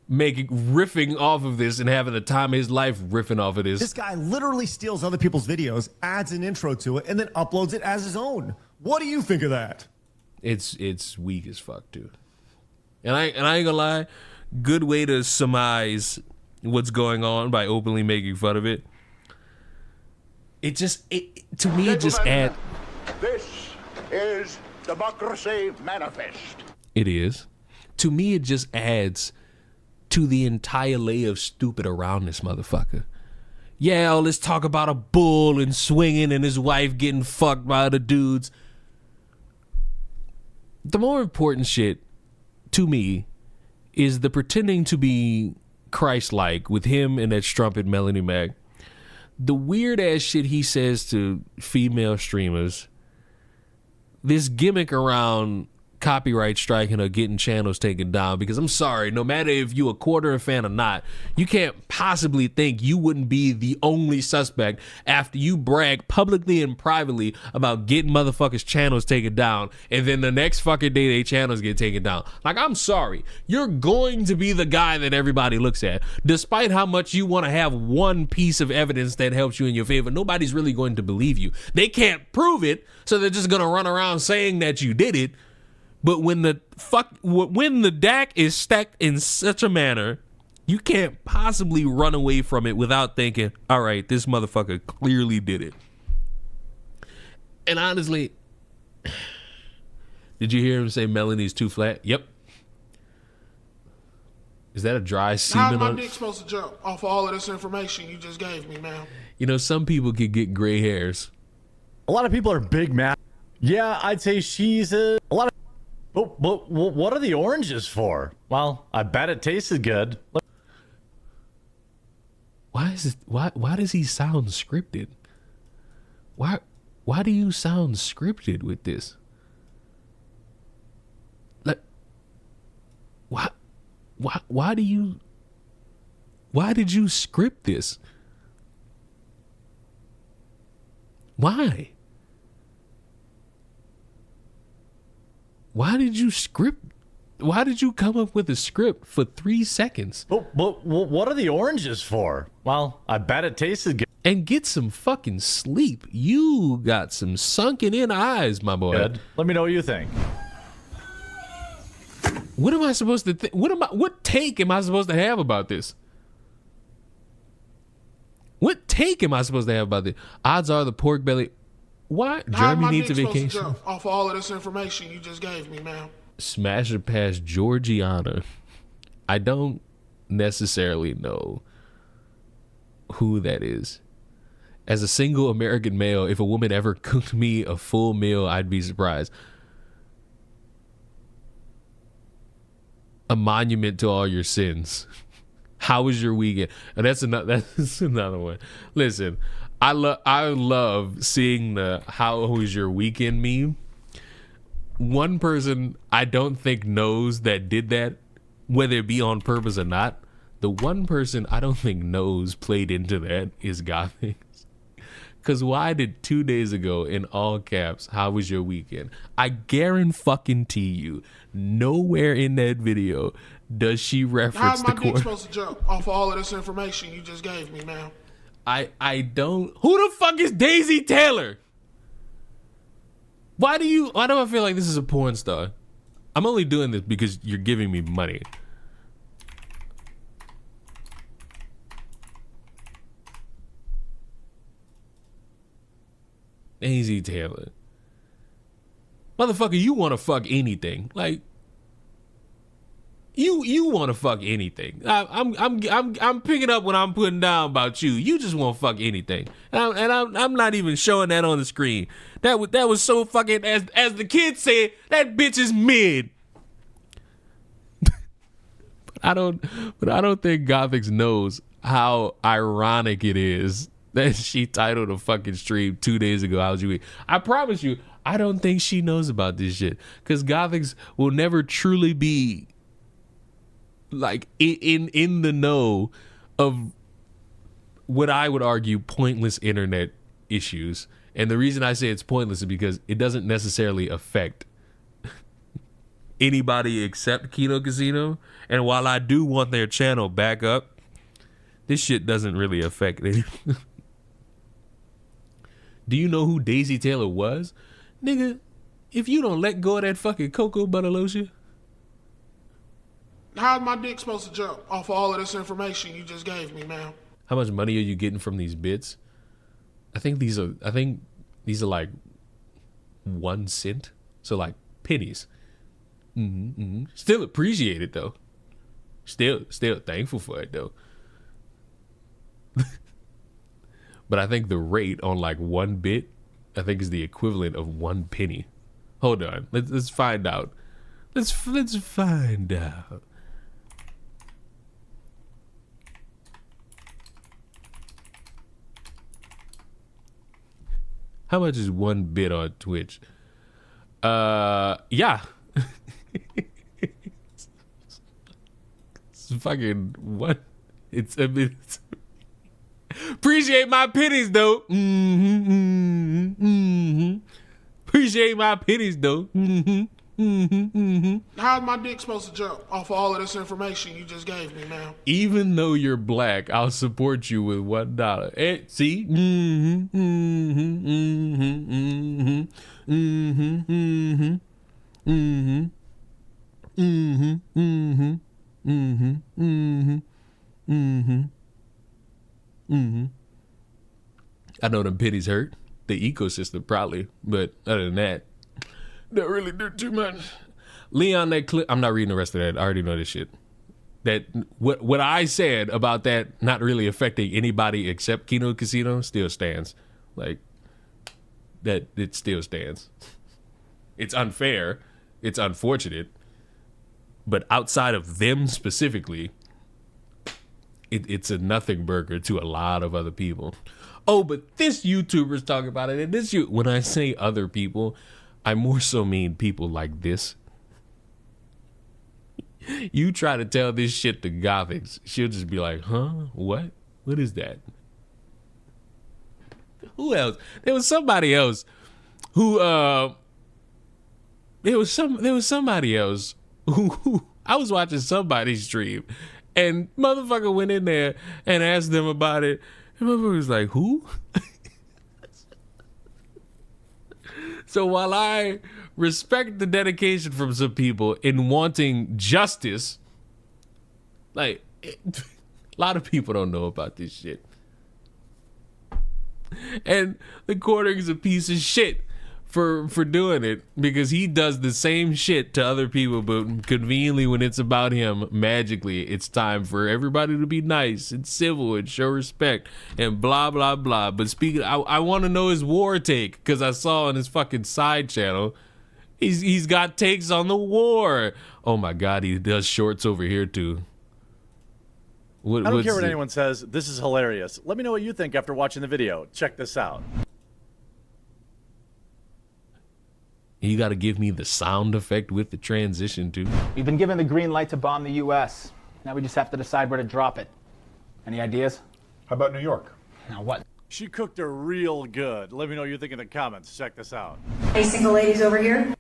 riffing off of this and having the time of his life riffing off of this. This guy literally steals other people's videos, adds an intro to it, and then uploads it as his own. What do you think of that? It's weak as fuck, dude. And I ain't gonna lie, good way to surmise what's going on by openly making fun of it. To me it just adds. This is Democracy Manifest. It is. To me it just adds to the entire layer of stupid around this motherfucker. Yeah, let's talk about a bull and swinging and his wife getting fucked by other dudes. The more important shit to me is the pretending to be Christ-like with him and that strumpet Melanie Mac. The weird ass shit he says to female streamers. This gimmick around copyright striking or getting channels taken down, because I'm sorry, no matter if you a quartering fan or not, you can't possibly think you wouldn't be the only suspect after you brag publicly and privately about getting motherfuckers' channels taken down, and then the next fucking day their channels get taken down. Like, I'm sorry, you're going to be the guy that everybody looks at, despite how much you want to have one piece of evidence that helps you in your favor. Nobody's really going to believe you. They can't prove it, so they're just gonna run around saying that you did it. But when the deck is stacked in such a manner, you can't possibly run away from it without thinking, all right, this motherfucker clearly did it. And honestly, did you hear him say Melanie's too flat? Yep. Is that a dry semen? How's my dick supposed to jump off of all of this information you just gave me, man? You know, some people can get gray hairs. A lot of people are big mad. Yeah, I'd say she's a lot of. But what are the oranges for? Well, I bet it tasted good. Why is it? Why does he sound scripted? Why do you sound scripted with this? Like, why did you script this? Why? Why did you come up with a script for 3 seconds? But what are the oranges for? Well, I bet it tasted good. And get some fucking sleep. You got some sunken in eyes, my boy. Good. Let me know what you think. What am I supposed to think? What take am I supposed to have about this? What take am I supposed to have about this? Odds are the pork belly. Why? Jeremy needs a vacation. Off of all of this information you just gave me, man. Smasher past Georgiana. I don't necessarily know who that is. As a single American male, if a woman ever cooked me a full meal, I'd be surprised. A monument to all your sins. How was your weekend? And that's another one. Listen, I love seeing the "how was your weekend" meme. One person I don't think knows that did that, whether it be on purpose or not. The one person I don't think knows played into that is Gothic. Because why did 2 days ago, in all caps, "how was your weekend"? I guarantee you, nowhere in that video does she reference How's my the dick court. supposed to jump off of all of this information you just gave me, man? I don't. Who the fuck is Daisy Taylor? Why do I feel like this is a porn star? I'm only doing this because you're giving me money. Daisy Taylor. Motherfucker, you want to fuck anything. Like, you want to fuck anything. I'm picking up what I'm putting down about you. You just want to fuck anything. And I'm not even showing that on the screen. That was so fucking, as the kids say, that bitch is mid. But I don't think Gothix knows how ironic it is that she titled a fucking stream 2 days ago. How's your week? I promise you, I don't think she knows about this shit. Because Gothix will never truly be like in the know of what I would argue pointless internet issues. And the reason I say it's pointless is because it doesn't necessarily affect anybody except Kino Casino. And while I do want their channel back up, this shit doesn't really affect anything. Do you know who Daisy Taylor was? Nigga, if you don't let go of that fucking cocoa butter lotion. How's my dick supposed to jump off of all of this information you just gave me, man? How much money are you getting from these bits? I think these are like 1 cent. So like pennies. Still appreciate it though. Still thankful for it though. But I think the rate on like 1 bit, I think is the equivalent of 1 penny. Hold on, let's find out. Let's find out. How much is 1 bit on Twitch? Yeah. It's fucking what? It's a bit. Appreciate my pennies though. Appreciate my pennies though. How's my dick supposed to jump off of all of this information you just gave me, man? Even though you're black, I'll support you with $1. See? I know them pennies hurt. The ecosystem probably, but other than that, don't really do too much. Leon, that clip. I'm not reading the rest of that. I already know this shit. That what I said about that not really affecting anybody except Kino Casino still stands. Like that, it still stands. It's unfair. It's unfortunate. But outside of them specifically, it's a nothing burger to a lot of other people. Oh, but this YouTuber's talking about it. And when I say other people, I more so mean people like this. You try to tell this shit to Gothics, she'll just be like, huh? What? What is that? Who else? There was somebody else who there was somebody else who I was watching somebody's stream and motherfucker went in there and asked them about it. And motherfucker was like, who? So while I respect the dedication from some people in wanting justice, like, a lot of people don't know about this shit. And TheQuartering is a piece of shit for doing it, because he does the same shit to other people, but conveniently when it's about him, magically it's time for everybody to be nice and civil and show respect and blah blah blah. But speaking, I want to know his war take, because I saw on his fucking side channel he's got takes on the war. Oh my god, he does shorts over here too. I don't care what anyone says. This is hilarious. Let me know what you think after watching the video. Check this out. You got to give me the sound effect with the transition too. We've been given the green light to bomb the U.S. Now we just have to decide where to drop it. Any ideas? How about New York? Now what? She cooked her real good. Let me know what you think in the comments. Check this out. Hey, single ladies over here.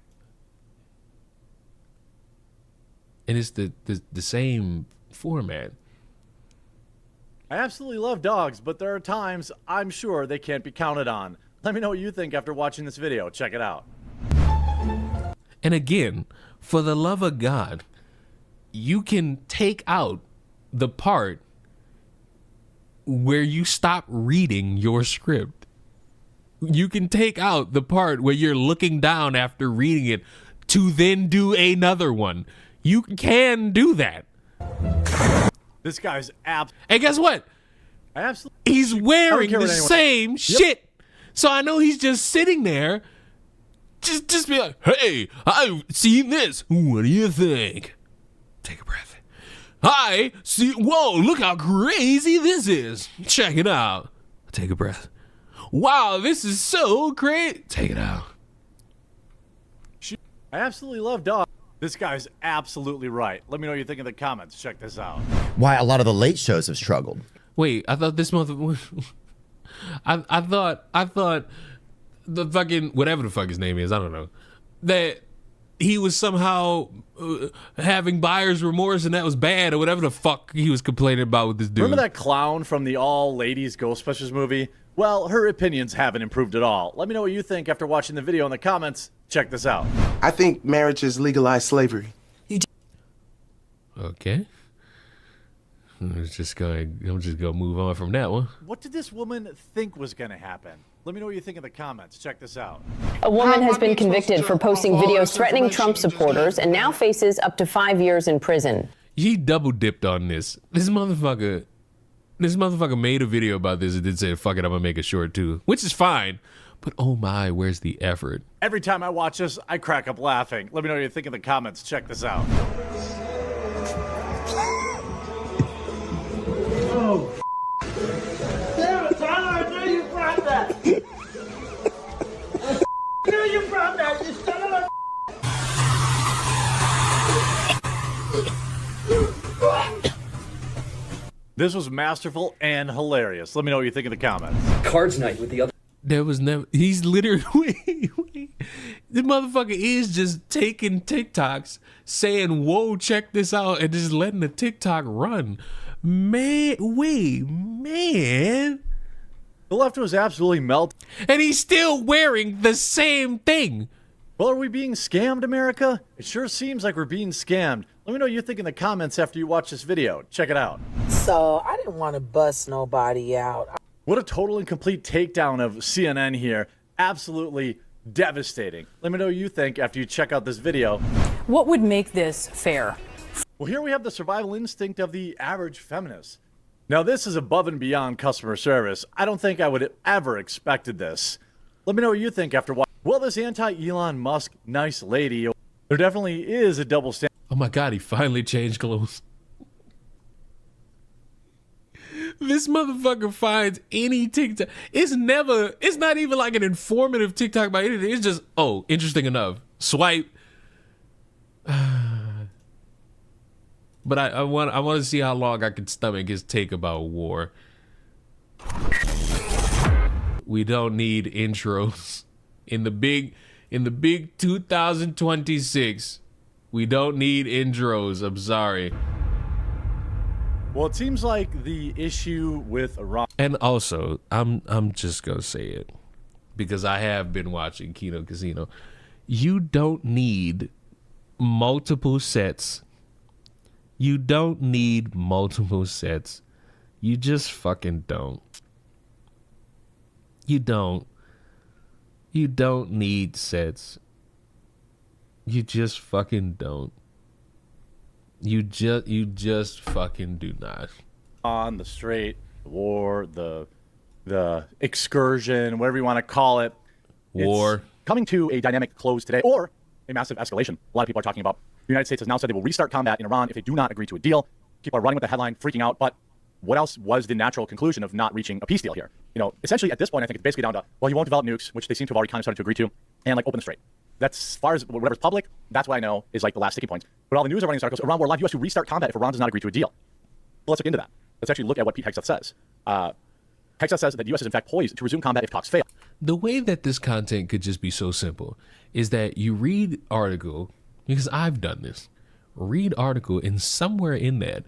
And it's the same format. I absolutely love dogs, but there are times I'm sure they can't be counted on. Let me know what you think after watching this video. Check it out. And again, for the love of God, you can take out the part where you stop reading your script. You can take out the part where you're looking down after reading it to then do another one. You can do that. This guy's And guess what? Absolutely. He's wearing the same shit. So I know he's just sitting there. Just be like, hey, I've seen this. What do you think? Take a breath. I see. Whoa, look how crazy this is. Check it out. Take a breath. Wow, this is so great. Take it out. I absolutely love dogs. This guy's absolutely right. Let me know what you think in the comments. Check this out. Why a lot of the late shows have struggled. Wait, I thought this mother. I thought the fucking whatever the fuck his name is, I don't know, that he was somehow having buyer's remorse and that was bad or whatever the fuck he was complaining about with this dude. Remember that clown from the all ladies Ghostbusters movie? Well, her opinions haven't improved at all. Let me know what you think after watching the video in the comments. Check this out. I think marriage is legalized slavery. Okay. I'm just gonna move on from that one. What did this woman think was going to happen? Let me know what you think in the comments. Check this out. A woman has been convicted for posting videos threatening Trump supporters and now faces up to 5 years in prison. He double dipped on this. This motherfucker made a video about this and then said, fuck it, I'm gonna make a short too. Which is fine. But oh my, where's the effort? Every time I watch this, I crack up laughing. Let me know what you think in the comments. Check this out. Oh, damn it, Tyler, I knew you brought that. I knew you brought that, you son of a... This was masterful and hilarious. Let me know what you think in the comments. Cards night with the other... There was never... He's literally... The motherfucker is just taking TikToks, saying, whoa, check this out, and just letting the TikTok run. Man, wait, man. The left was absolutely melted. And he's still wearing the same thing. Well, are we being scammed, America? It sure seems like we're being scammed. Let me know what you think in the comments after you watch this video. Check it out. So, I didn't want to bust nobody out. What a total and complete takedown of CNN here. Absolutely devastating. Let me know what you think after you check out this video. What would make this fair? Well, here we have the survival instinct of the average feminist. Now, this is above and beyond customer service. I don't think I would have ever expected this. Let me know what you think after watching. Well, this anti-Elon Musk nice lady, there definitely is a double standard. Oh my God, he finally changed clothes. This motherfucker finds any TikTok. It's not even like an informative TikTok about anything. It's just, oh, interesting enough. Swipe. But I want to see how long I can stomach his take about war. We don't need intros. In the big 2026, we don't need intros. I'm sorry. Well, it seems like the issue with Iran. And also, I'm just gonna say it because I have been watching Kino Casino. You don't need multiple sets. You don't need multiple sets. You just fucking don't. You don't. You don't need sets. You just fucking don't. You just fucking do not. On the straight, the war, the excursion, whatever you want to call it. War. It's coming to a dynamic close today, or a massive escalation. A lot of people are talking about the United States has now said they will restart combat in Iran if they do not agree to a deal. People are running with the headline, freaking out, but what else was the natural conclusion of not reaching a peace deal here? You know, essentially at this point, I think it's basically down to, well, you won't develop nukes, which they seem to have already kind of started to agree to, and like open the strait. That's as far as whatever's public, that's what I know is like the last sticking points. But all the news are running articles, Iran war live, U.S. to restart combat if Iran does not agree to a deal. Well, let's look into that. Let's actually look at what Pete Hegseth says. Hegseth says that the U.S. is in fact poised to resume combat if talks fail. The way that this content could just be so simple is that you read article, because I've done this, read article, and somewhere in that,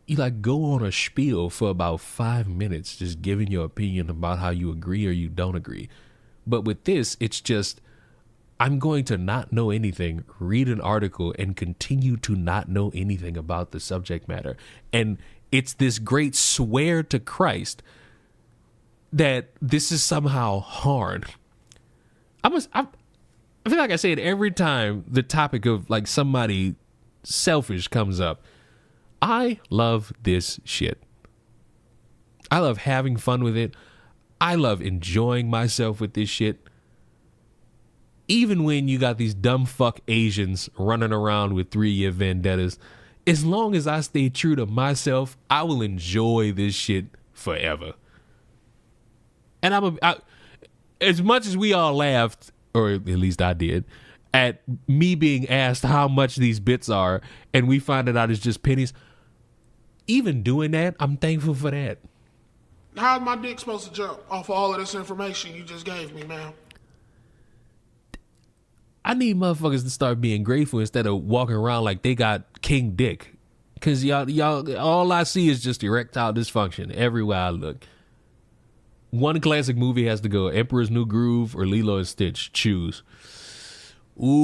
you like go on a spiel for about 5 minutes, just giving your opinion about how you agree or you don't agree. But with this, it's just, I'm going to not know anything, read an article, and continue to not know anything about the subject matter. And it's this great swear to Christ that this is somehow hard. I feel like I say it every time the topic of like somebody selfish comes up. I love this shit. I love having fun with it. I love enjoying myself with this shit. Even when you got these dumb fuck Asians running around with 3-year vendettas, as long as I stay true to myself, I will enjoy this shit forever. And as much as we all laughed, or at least I did, at me being asked how much these bits are, and we find it out it's just pennies, even doing that, I'm thankful for that. How's my dick supposed to jump off of all of this information you just gave me, man? I need motherfuckers to start being grateful instead of walking around like they got king dick. Cause y'all, all I see is just erectile dysfunction everywhere I look. One classic movie has to go: Emperor's New Groove or Lilo and Stitch. Choose. Ooh.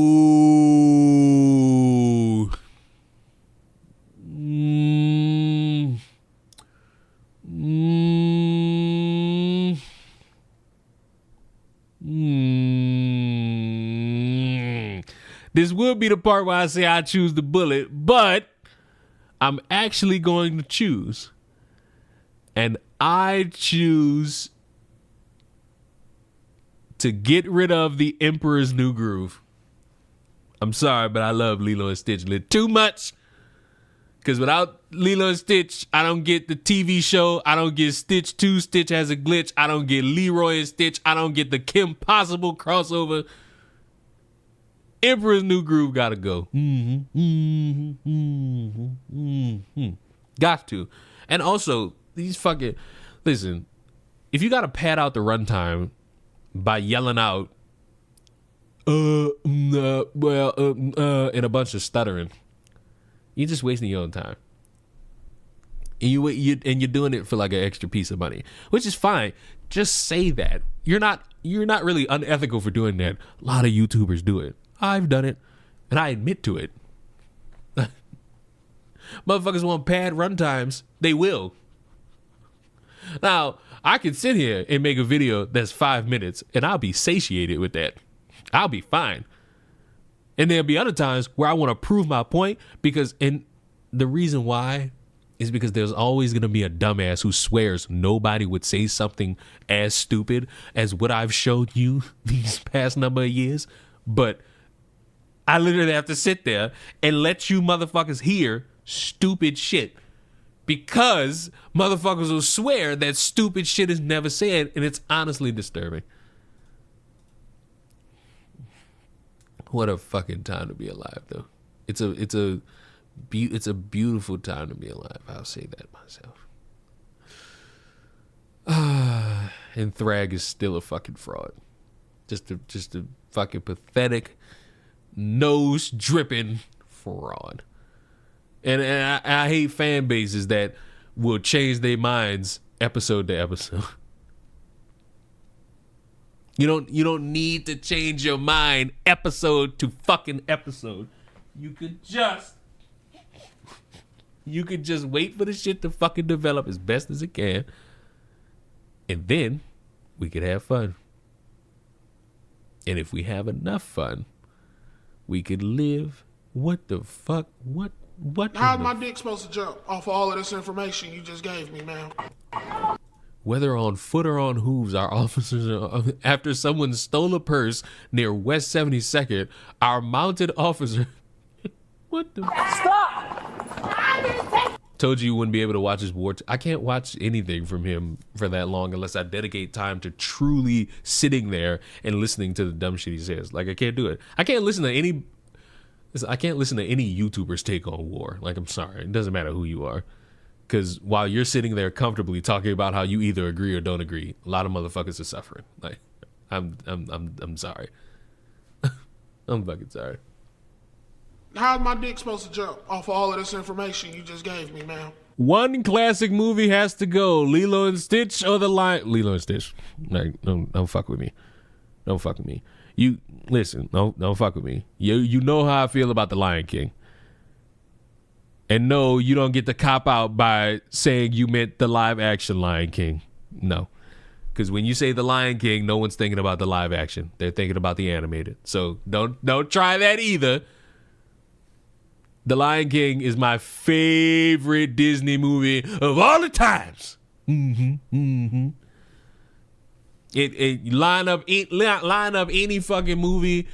This would be the part where I say I choose the bullet, but I'm actually going to choose. And I choose to get rid of the Emperor's New Groove. I'm sorry, but I love Lilo and Stitch a little too much. Because without Lilo and Stitch, I don't get the TV show. I don't get Stitch 2, Stitch Has a Glitch. I don't get Leroy and Stitch. I don't get the Kim Possible crossover. Emperor's New Groove gotta go. Got to. And also, these fucking... Listen, if you gotta pad out the runtime by yelling out, and a bunch of stuttering, you're just wasting your own time. And you're doing it for like an extra piece of money, which is fine. Just say that. You're not really unethical for doing that. A lot of YouTubers do it. I've done it, and I admit to it. Motherfuckers want pad runtimes, they will. Now, I can sit here and make a video that's 5 minutes, and I'll be satiated with that. I'll be fine. And there'll be other times where I want to prove my point, and the reason why is because there's always going to be a dumbass who swears nobody would say something as stupid as what I've showed you these past number of years. But I literally have to sit there and let you motherfuckers hear stupid shit, because motherfuckers will swear that stupid shit is never said, and it's honestly disturbing. What a fucking time to be alive, though. It's a beautiful time to be alive. I'll say that myself. And THRAGG is still a fucking fraud. Just a fucking pathetic, nose dripping fraud. And I hate fan bases that will change their minds episode to episode. You don't need to change your mind episode to fucking episode. You could just wait for the shit to fucking develop as best as it can, and then we could have fun. And if we have enough fun, we could live. What the fuck? What? How's my dick supposed to jump off of all of this information you just gave me, man? Whether on foot or on hooves, our officers, after someone stole a purse near West 72nd, our mounted officer. What the? Stop! Told you wouldn't be able to watch his war. I can't watch anything from him for that long unless I dedicate time to truly sitting there and listening to the dumb shit he says. Like, I can't do it. I can't listen to any YouTuber's take on war. Like, I'm sorry. It doesn't matter who you are. Because while you're sitting there comfortably talking about how you either agree or don't agree, a lot of motherfuckers are suffering. Like, I'm sorry. I'm fucking sorry. How's my dick supposed to jump off of all of this information you just gave me, man? One classic movie has to go: Lilo and Stitch or The Lion. Lilo and Stitch. Like, don't fuck with me. Don't fuck with me. You listen. Don't fuck with me. You know how I feel about The Lion King. And no, you don't get to cop out by saying you meant the live action Lion King. No. Because when you say The Lion King, no one's thinking about the live action. They're thinking about the animated. So don't try that either. The Lion King is my favorite Disney movie of all the times. It line up any fucking movie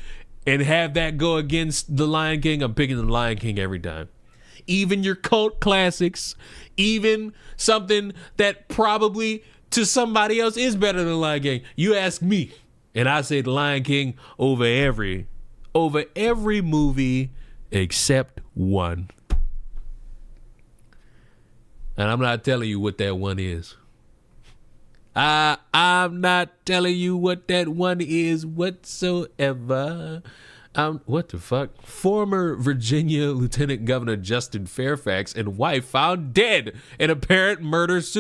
and have that go against The Lion King. I'm picking The Lion King every time. Even your cult classics, even something that probably to somebody else is better than The Lion King. You ask me, and I say The Lion King over every movie except one. And I'm not telling you what that one is. I'm not telling you what that one is whatsoever. What the fuck? Former Virginia Lieutenant Governor Justin Fairfax and wife found dead in apparent murder it's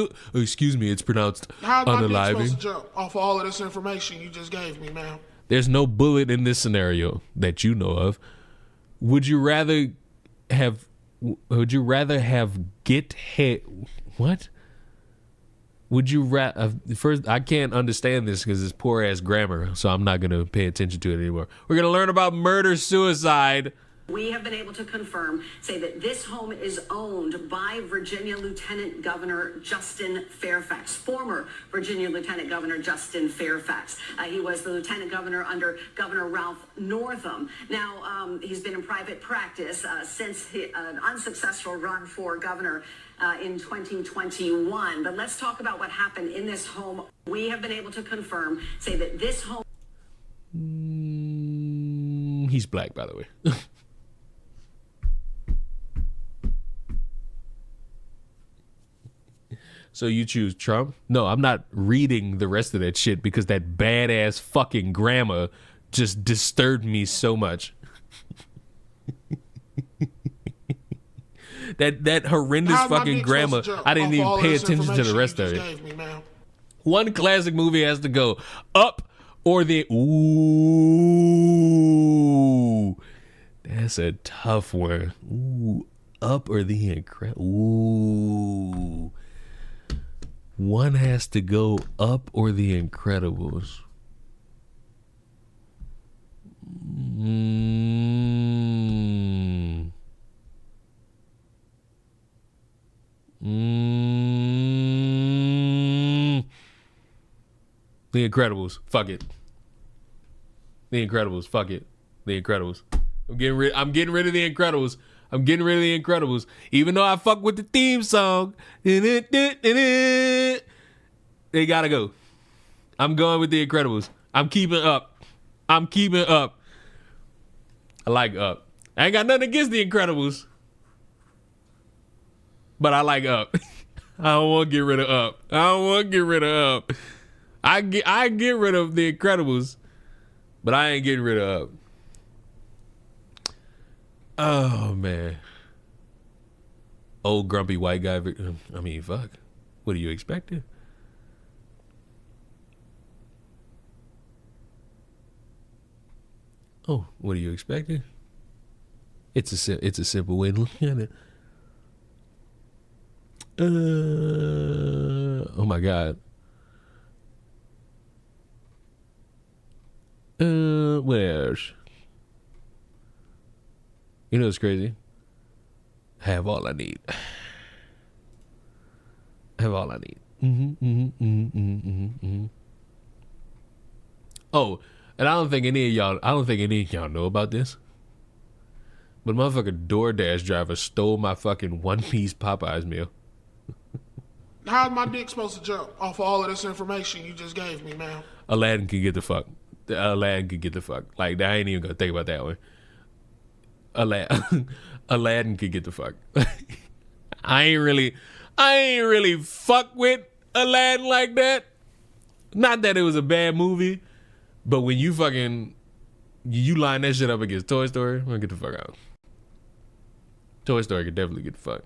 pronounced How's my dick supposed unaliving. to jump off of all of this information you just gave me, man? There's no bullet in this scenario that you know of. Would you rather have get hit? What? Would you rather? First, I can't understand this because it's poor ass grammar, so I'm not gonna pay attention to it anymore. We're gonna learn about murder suicide. We have been able to say that this home is owned by Virginia Lieutenant Governor Justin Fairfax, former Virginia Lieutenant Governor Justin Fairfax. He was the Lieutenant Governor under Governor Ralph Northam. Now, he's been in private practice since an unsuccessful run for governor in 2021. But let's talk about what happened in this home. We have been able to say that this home... He's black, by the way. So you choose Trump? No, I'm not reading the rest of that shit because that badass fucking grammar just disturbed me so much. that horrendous fucking grammar. I didn't even pay attention to the rest of it. One classic movie has to go: Up or the... Ooh. That's a tough one. Ooh. Up or the Incredible... Ooh. One has to go: Up or The Incredibles. The Incredibles. Fuck it. The Incredibles. Fuck it. The Incredibles. I'm getting rid of The Incredibles. I'm getting rid of The Incredibles. Even though I fuck with the theme song. They gotta go. I'm going with The Incredibles. I'm keeping Up. I like Up. I ain't got nothing against The Incredibles. But I like Up. I don't want to get rid of Up. I get rid of The Incredibles. But I ain't getting rid of Up. Oh, man. Old grumpy white guy. I mean, fuck. What are you expecting? Oh, what are you expecting? It's a simple way to look at it. Oh my God. What else? You know what's crazy? Have all I need. Have all I need. Oh, and I don't think any of y'all know about this. But motherfucker DoorDash driver stole my fucking one-piece Popeyes meal. How's my dick supposed to jump off of all of this information you just gave me, man? Aladdin can get the fuck. Aladdin could get the fuck. Like, I ain't even gonna think about that one. Aladdin could get the fuck. I ain't really fuck with Aladdin like that. Not that it was a bad movie, but when you fucking line that shit up against Toy Story, I'm gonna get the fuck out. Toy Story could definitely get the fuck.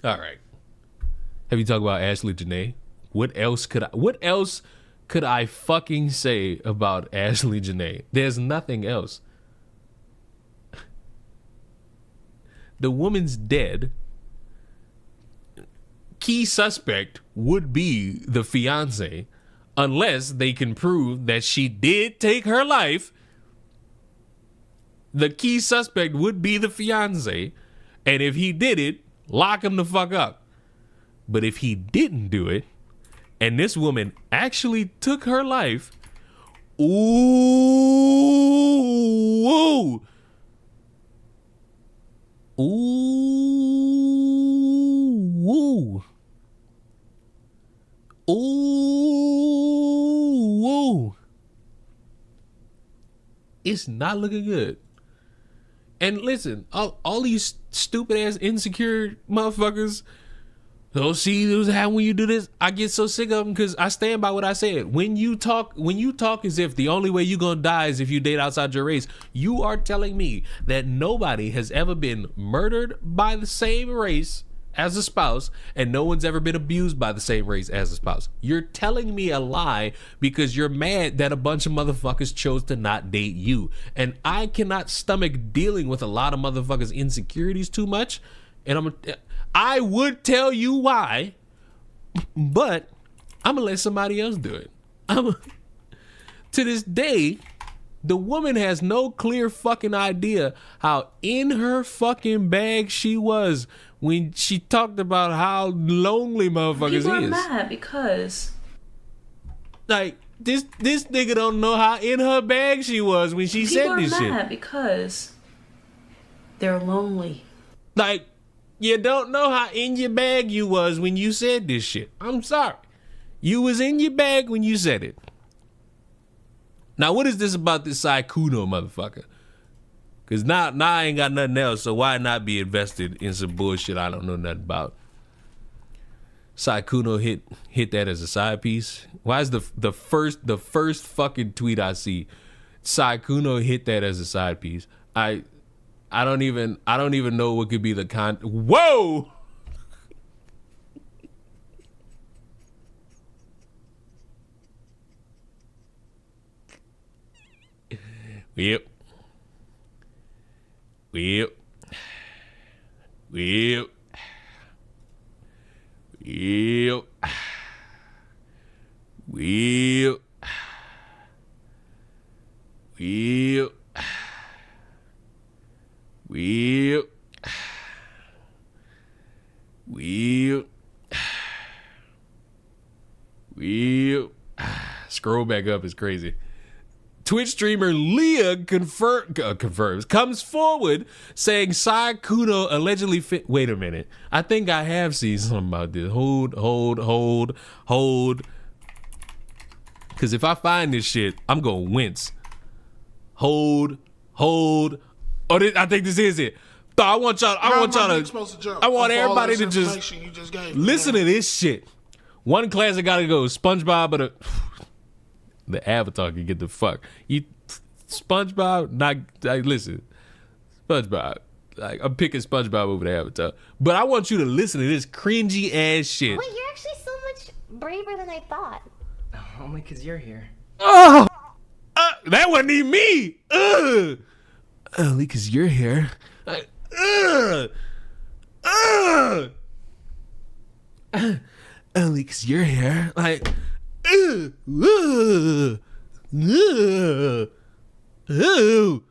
All right. Have you talked about Ashley Janae? What else could I fucking say about Ashley Janae? There's nothing else. The woman's dead. Key suspect would be the fiance, unless they can prove that she did take her life. The key suspect would be the fiance, and if he did it, lock him the fuck up. But if he didn't do it, and this woman actually took her life, ooh, it's not looking good. And listen, all these stupid ass insecure motherfuckers, oh, see what's happening when you do this. I get so sick of them because I stand by what I said. When you talk as if the only way you're gonna die is if you date outside your race, you are telling me that nobody has ever been murdered by the same race as a spouse, and no one's ever been abused by the same race as a spouse. You're telling me a lie because you're mad that a bunch of motherfuckers chose to not date you. And I cannot stomach dealing with a lot of motherfuckers' insecurities too much. And I would tell you why, but I'm gonna let somebody else do it. To this day, the woman has no clear fucking idea how in her fucking bag she was when she talked about how lonely motherfuckers People are is. mad because, like, this nigga don't know how in her bag she was when she said this shit. People are mad because they're lonely. Like, you don't know how in your bag you was when you said this shit. I'm sorry. You was in your bag when you said it. Now, what is this about this Saikuno motherfucker? Because now I ain't got nothing else, so why not be invested in some bullshit I don't know nothing about? Saikuno hit that as a side piece. Why is the first fucking tweet I see, Saikuno hit that as a side piece? I don't even know what could be the Whoa! Yep. Scroll back up is crazy. Twitch streamer Leah comes forward saying Saikuno allegedly wait a minute. I think I have seen something about this. Hold. Because if I find this shit, I'm going to wince. Hold. Oh, I think this is it. I want everybody to just listen to this shit. One classic gotta go. SpongeBob, but the Avatar can get the fuck. SpongeBob, listen. SpongeBob. Like, I'm picking SpongeBob over the Avatar. But I want you to listen to this cringy ass shit. Wait, you're actually so much braver than I thought. Only because you're here. Oh! That wasn't even me! Only because you're here. only because you're here. Like, ooh, ooh, ooh, ooh.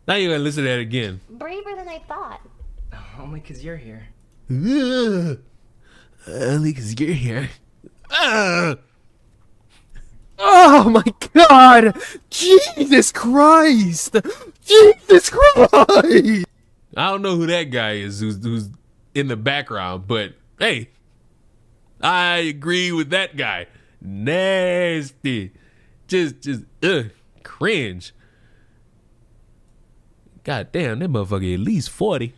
Now you're gonna listen to that again. Braver than I thought. Only because you're here. Ooh, only because you're here. Oh my god! Jesus Christ! Jesus Christ! I don't know who that guy is who's in the background, but hey, I agree with that guy. Nasty. Just cringe. God damn, that motherfucker at least 40.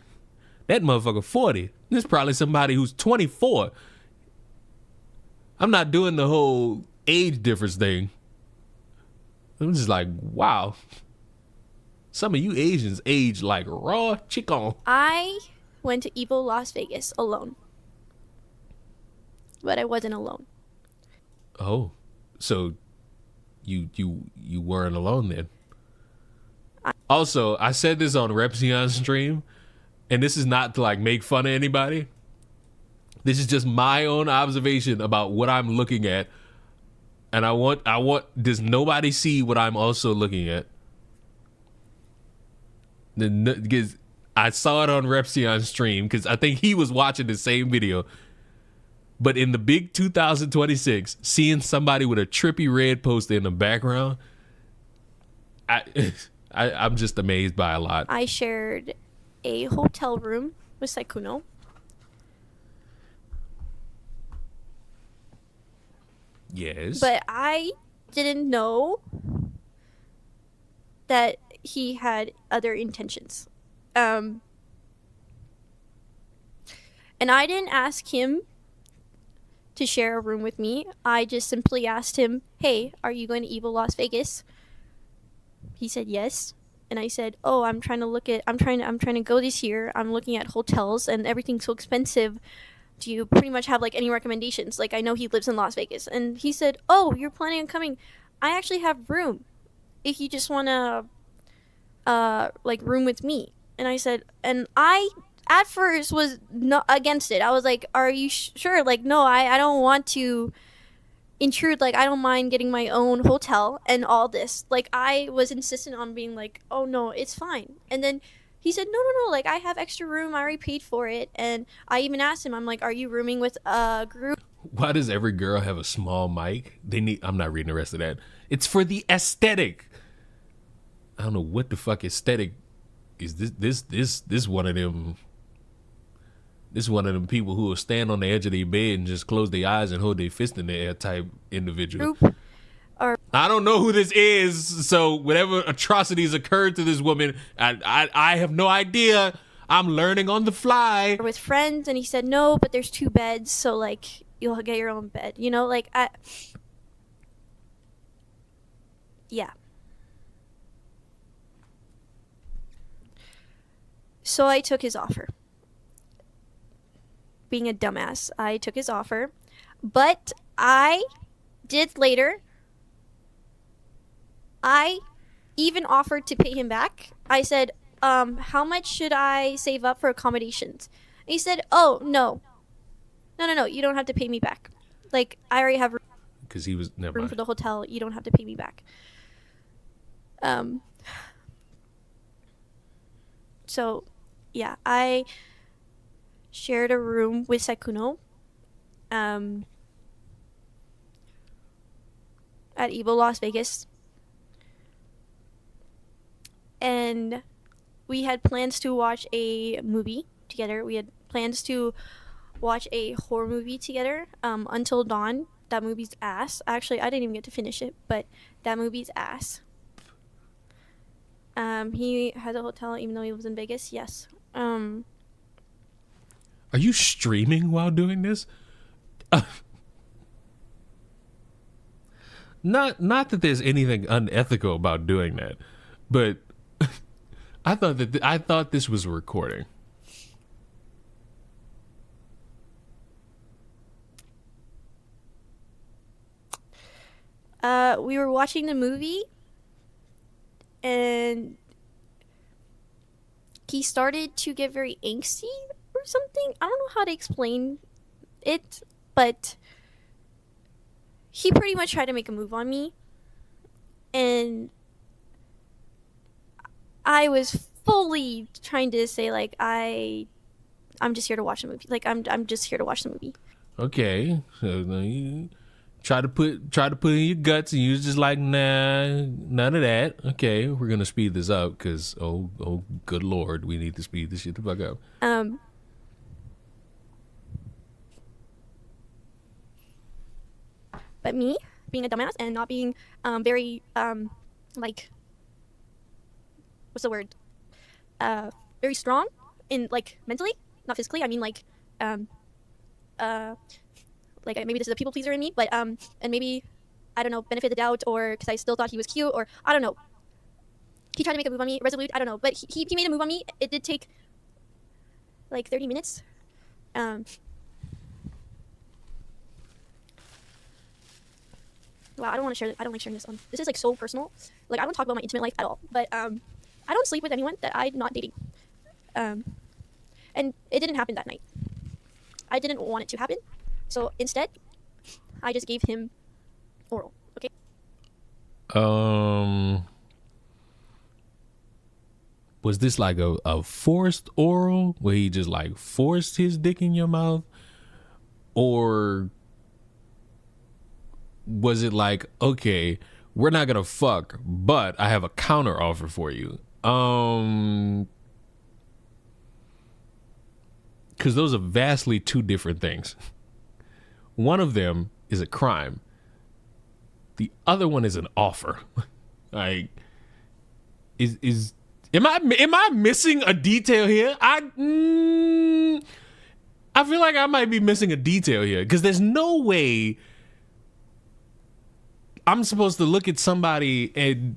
That motherfucker 40. This is probably somebody who's 24. I'm not doing the whole age difference thing. I'm just like, wow. Some of you Asians age like raw chicken. I went to Evo Las Vegas alone. But I wasn't alone. Oh, so you weren't alone then. Also, I said this on Repsion's stream, and this is not to like make fun of anybody. This is just my own observation about what I'm looking at. And I want does nobody see what I'm also looking at? Because I saw it on Repsion's stream because I think he was watching the same video. But in the big 2026, seeing somebody with a trippy red poster in the background, I'm just amazed by a lot. I shared a hotel room with Saikuno. Yes. But I didn't know that he had other intentions. And I didn't ask him to share a room with me. I just simply asked him, "Hey, are you going to Evo Las Vegas?" He said yes. And I said, "Oh, I'm trying to go this year. I'm looking at hotels and everything's so expensive. Do you pretty much have like any recommendations?" Like, I know he lives in Las Vegas. And he said, "Oh, you're planning on coming? I actually have room if you just want to like room with me." And I said, and I at first was not against it. I was like, "Are you sure?" Like, no, I don't want to intrude. Like, I don't mind getting my own hotel and all this. Like, I was insistent on being like, "Oh no, it's fine." And then he said, no, like, I have extra room. I already paid for it. And I even asked him, I'm like, "Are you rooming with a group?" Why does every girl have a small mic? I'm not reading the rest of that. It's for the aesthetic. I don't know what the fuck aesthetic is. This one of them. This is one of them people who will stand on the edge of their bed and just close their eyes and hold their fist in the air type individual. I don't know who this is, so whatever atrocities occurred to this woman, I have no idea. I'm learning on the fly. With friends, and he said, "No, but there's 2 beds, so like you'll get your own bed." You know, like yeah. So I took his offer. Being a dumbass, I took his offer, but I did later. I even offered to pay him back. I said, "How much should I save up for accommodations?" And he said, "Oh, no, you don't have to pay me back. Like, I already have room." Because he was never room for the hotel. You don't have to pay me back. So, yeah, I shared a room with Saikuno at Evo Las Vegas. And we had plans to watch a movie together. We had plans to watch a horror movie together, Until Dawn. That movie's ass. Actually, I didn't even get to finish it, but that movie's ass. He has a hotel even though he lives in Vegas. Yes. Are you streaming while doing this? Not that there's anything unethical about doing that, but I thought this was a recording. We were watching the movie, and he started to get very angsty or or something. I don't know how to explain it, but he pretty much tried to make a move on me, and I was fully trying to say like I'm just here to watch the movie. Like I'm just here to watch the movie. Okay, so you try to put in your guts, and you was just like, nah, none of that. Okay, we're gonna speed this up because oh good lord, we need to speed this shit the fuck up. But me being a dumbass and not being very like, what's the word? Very strong in like mentally, not physically. I mean like maybe this is a people pleaser in me, but and maybe I don't know, benefit the doubt, or because I still thought he was cute, or I don't know. He tried to make a move on me, resolute. I don't know, but he made a move on me. It did take like 30 minutes. Wow, I don't want to share. I don't like sharing this on. This is like so personal. Like I don't talk about my intimate life at all. But I don't sleep with anyone that I'm not dating. And it didn't happen that night. I didn't want it to happen. So instead, I just gave him oral. Okay. Was this like a forced oral where he just like forced his dick in your mouth, or was it like, okay, we're not gonna fuck, but I have a counter offer for you? Because those are vastly two different things. One of them is a crime. The other one is an offer. Like, am I missing a detail here? I feel like I might be missing a detail here, because there's no way I'm supposed to look at somebody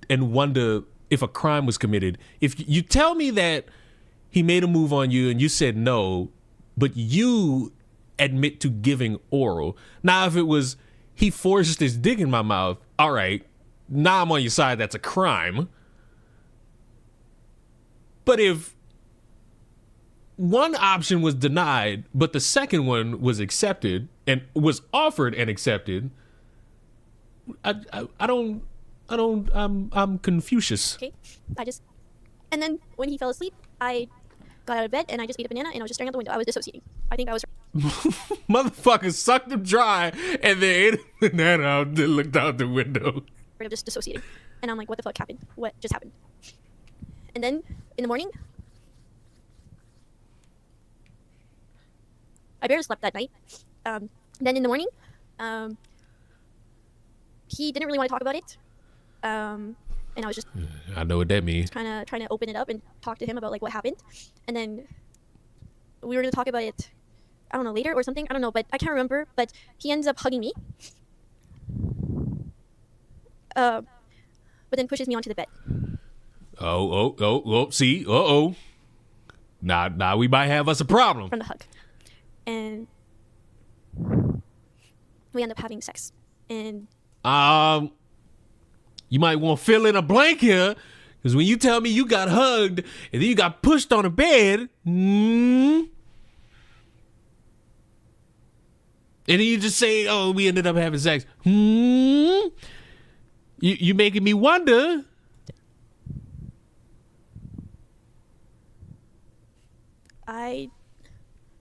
and wonder if a crime was committed. If you tell me that he made a move on you and you said no, but you admit to giving oral. Now, if it was he forced his dick in my mouth, all right, now I'm on your side, that's a crime. But if one option was denied, but the second one was accepted and was offered and accepted, I'm Confucius. Okay. And then when he fell asleep, I got out of bed and I just ate a banana and I was just staring out the window. I was dissociating. I think I was. Motherfucker sucked him dry and then ate a banana out and looked out the window. I'm just dissociating. And I'm like, what the fuck happened? What just happened? And then in the morning, I barely slept that night. Then in the morning, he didn't really want to talk about it. And I was just, I know what that means. Kind of trying to open it up and talk to him about like what happened. And then we were going to talk about it, I don't know, later or something. I don't know, but I can't remember. But he ends up hugging me. But then pushes me onto the bed. See, Now we might have us a problem. From the hug. And we end up having sex. And you might want to fill in a blank here, because when you tell me you got hugged and then you got pushed on a bed, and then you just say, oh, we ended up having sex. You making me wonder. I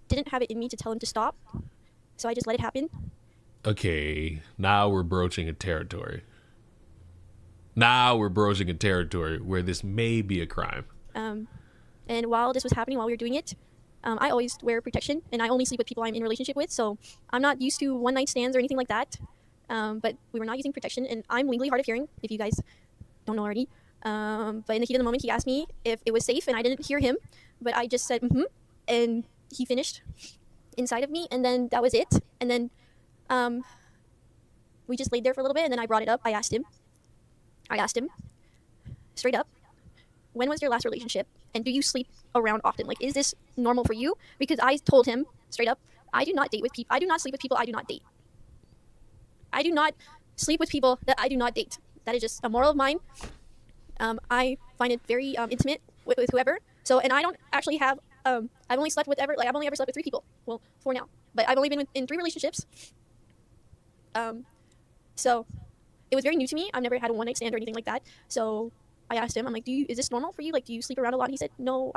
didn't have it in me to tell him to stop, so I just let it happen. Okay, now we're broaching a territory. Now we're broaching a territory where this may be a crime. And while this was happening, while we were doing it, I always wear protection, and I only sleep with people I'm in a relationship with, so I'm not used to one-night stands or anything like that. But we were not using protection, and I'm legally hard of hearing, if you guys don't know already. But in the heat of the moment, he asked me if it was safe, and I didn't hear him, but I just said, and he finished inside of me, and then that was it. And then we just laid there for a little bit, and then I brought it up. I asked him straight up, when was your last relationship, and do you sleep around often? Like, is this normal for you? Because I told him straight up, I do not date with people. I do not sleep with people I do not date. I do not sleep with people that I do not date. That is just a moral of mine. I find it very intimate with whoever. So, and I don't actually have I've only slept with I've only ever slept with 3 people. Well, 4 now, but I've only been in 3 relationships. So it was very new to me. I've never had a one night stand or anything like that. So I asked him, I'm like, is this normal for you? Like, do you sleep around a lot? And he said, no,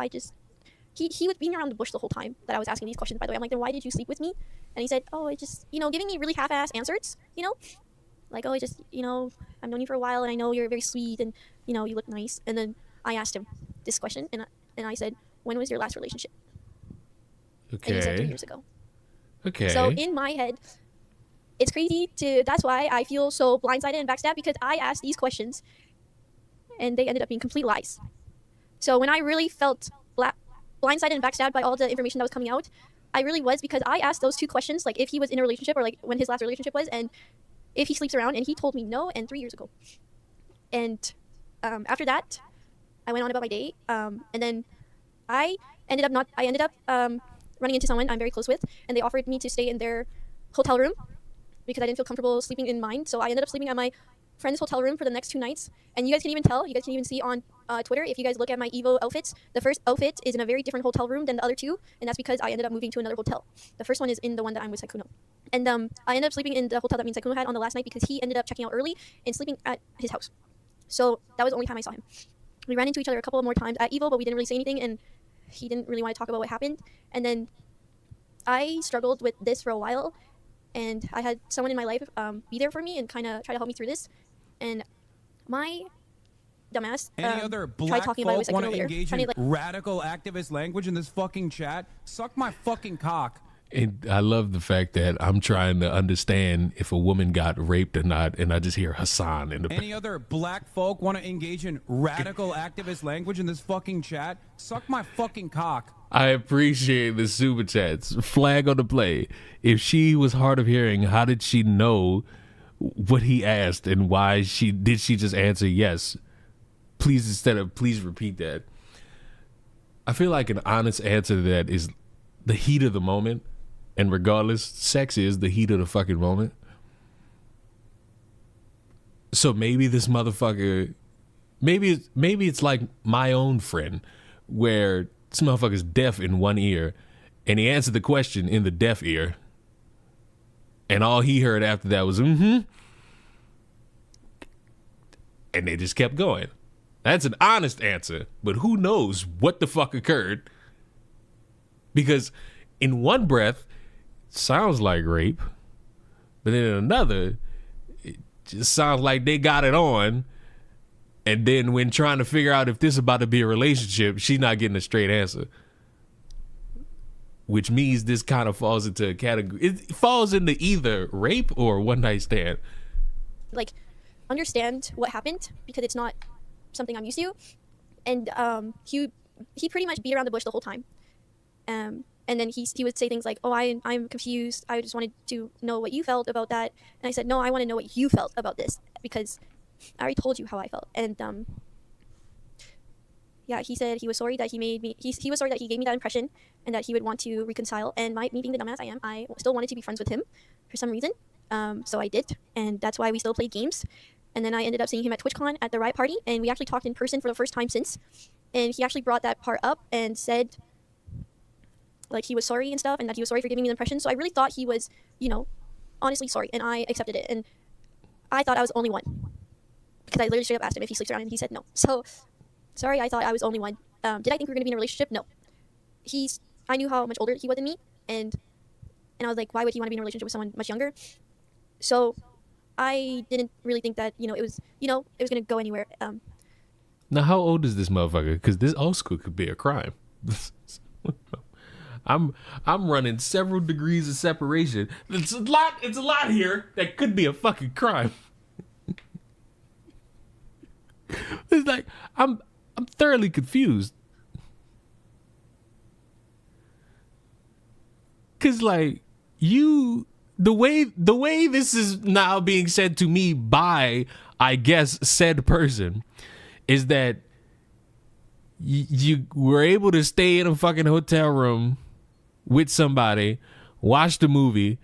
he was beating around the bush the whole time that I was asking these questions, by the way. I'm like, then why did you sleep with me? And he said, oh, it just, giving me really half-ass answers, like, oh, I've known you for a while, and I know you're very sweet, and, you look nice. And then I asked him this question, and I said, when was your last relationship? Okay. And he said 3 years ago. Okay. So in my head, it's crazy that's why I feel so blindsided and backstabbed, because I asked these questions, and they ended up being complete lies. So when I really felt blindsided and backstabbed by all the information that was coming out, I really was, because I asked those 2 questions, like if he was in a relationship or like when his last relationship was, and if he sleeps around, and he told me no, and 3 years ago. And after that, I went on about my day, and then I ended up running into someone I'm very close with, and they offered me to stay in their hotel room because I didn't feel comfortable sleeping in mine. So I ended up sleeping at my friend's hotel room for the next 2 nights. And you guys can even see on Twitter, if you guys look at my Evo outfits, the first outfit is in a very different hotel room than the other 2, and that's because I ended up moving to another hotel. The first one is in the one that I'm with Saikuno. And I ended up sleeping in the hotel that me and Saikuno had on the last night because he ended up checking out early and sleeping at his house. So that was the only time I saw him. We ran into each other a couple more times at Evo, but we didn't really say anything, and he didn't really want to talk about what happened. And then I struggled with this for a while, and I had someone in my life be there for me and kind of try to help me through this. And my dumbass Any other tried black talking about it with folk want Saikuno to later. engage in radical activist language in this fucking chat? Suck my fucking cock. And I love the fact that I'm trying to understand if a woman got raped or not, and I just hear Hassan in the Any other black folk want to engage in radical activist language in this fucking chat? Suck my fucking cock. I appreciate the super chats. Flag on the play. If she was hard of hearing, how did she know what he asked, and why did she just answer yes? Please, instead of please repeat that. I feel like an honest answer to that is the heat of the moment. And regardless, sex is the heat of the fucking moment. So maybe this motherfucker, maybe it's like my own friend, where this motherfucker's deaf in one ear, and he answered the question in the deaf ear, and all he heard after that was and they just kept going. That's an honest answer, but who knows what the fuck occurred? Because in one breath, sounds like rape, but then in another, it just sounds like they got it on. And then when trying to figure out if this is about to be a relationship, she's not getting a straight answer, which means this kind of falls into a category. It falls into either rape or one night stand. Like, understand what happened, because it's not something I'm used to. And he pretty much beat around the bush the whole time. And then he would say things like, oh, I'm confused. I just wanted to know what you felt about that. And I said, no, I want to know what you felt about this, because I already told you how I felt. And yeah, he said he was sorry that he made me. He was sorry that he gave me that impression, and that he would want to reconcile. And me being the dumbass I am, I still wanted to be friends with him for some reason. So I did, and that's why we still played games. And then I ended up seeing him at TwitchCon at the Riot Party, and we actually talked in person for the first time since. And he actually brought that part up and said, like, he was sorry and stuff, and that he was sorry for giving me the impression. So I really thought he was, honestly sorry, and I accepted it. And I thought I was the only one, because I literally straight up asked him if he sleeps around, and he said no. So, sorry, I thought I was the only one. Did I think we were going to be in a relationship? No. I knew how much older he was than me, and I was like, why would he want to be in a relationship with someone much younger? So, I didn't really think that, it was going to go anywhere. Now, how old is this motherfucker? Because this old school could be a crime. I'm running several degrees of separation. It's a lot here that could be a fucking crime. It's like I'm thoroughly confused. Cause like the way this is now being said to me by, I guess, said person, is that you were able to stay in a fucking hotel room with somebody, watch the movie,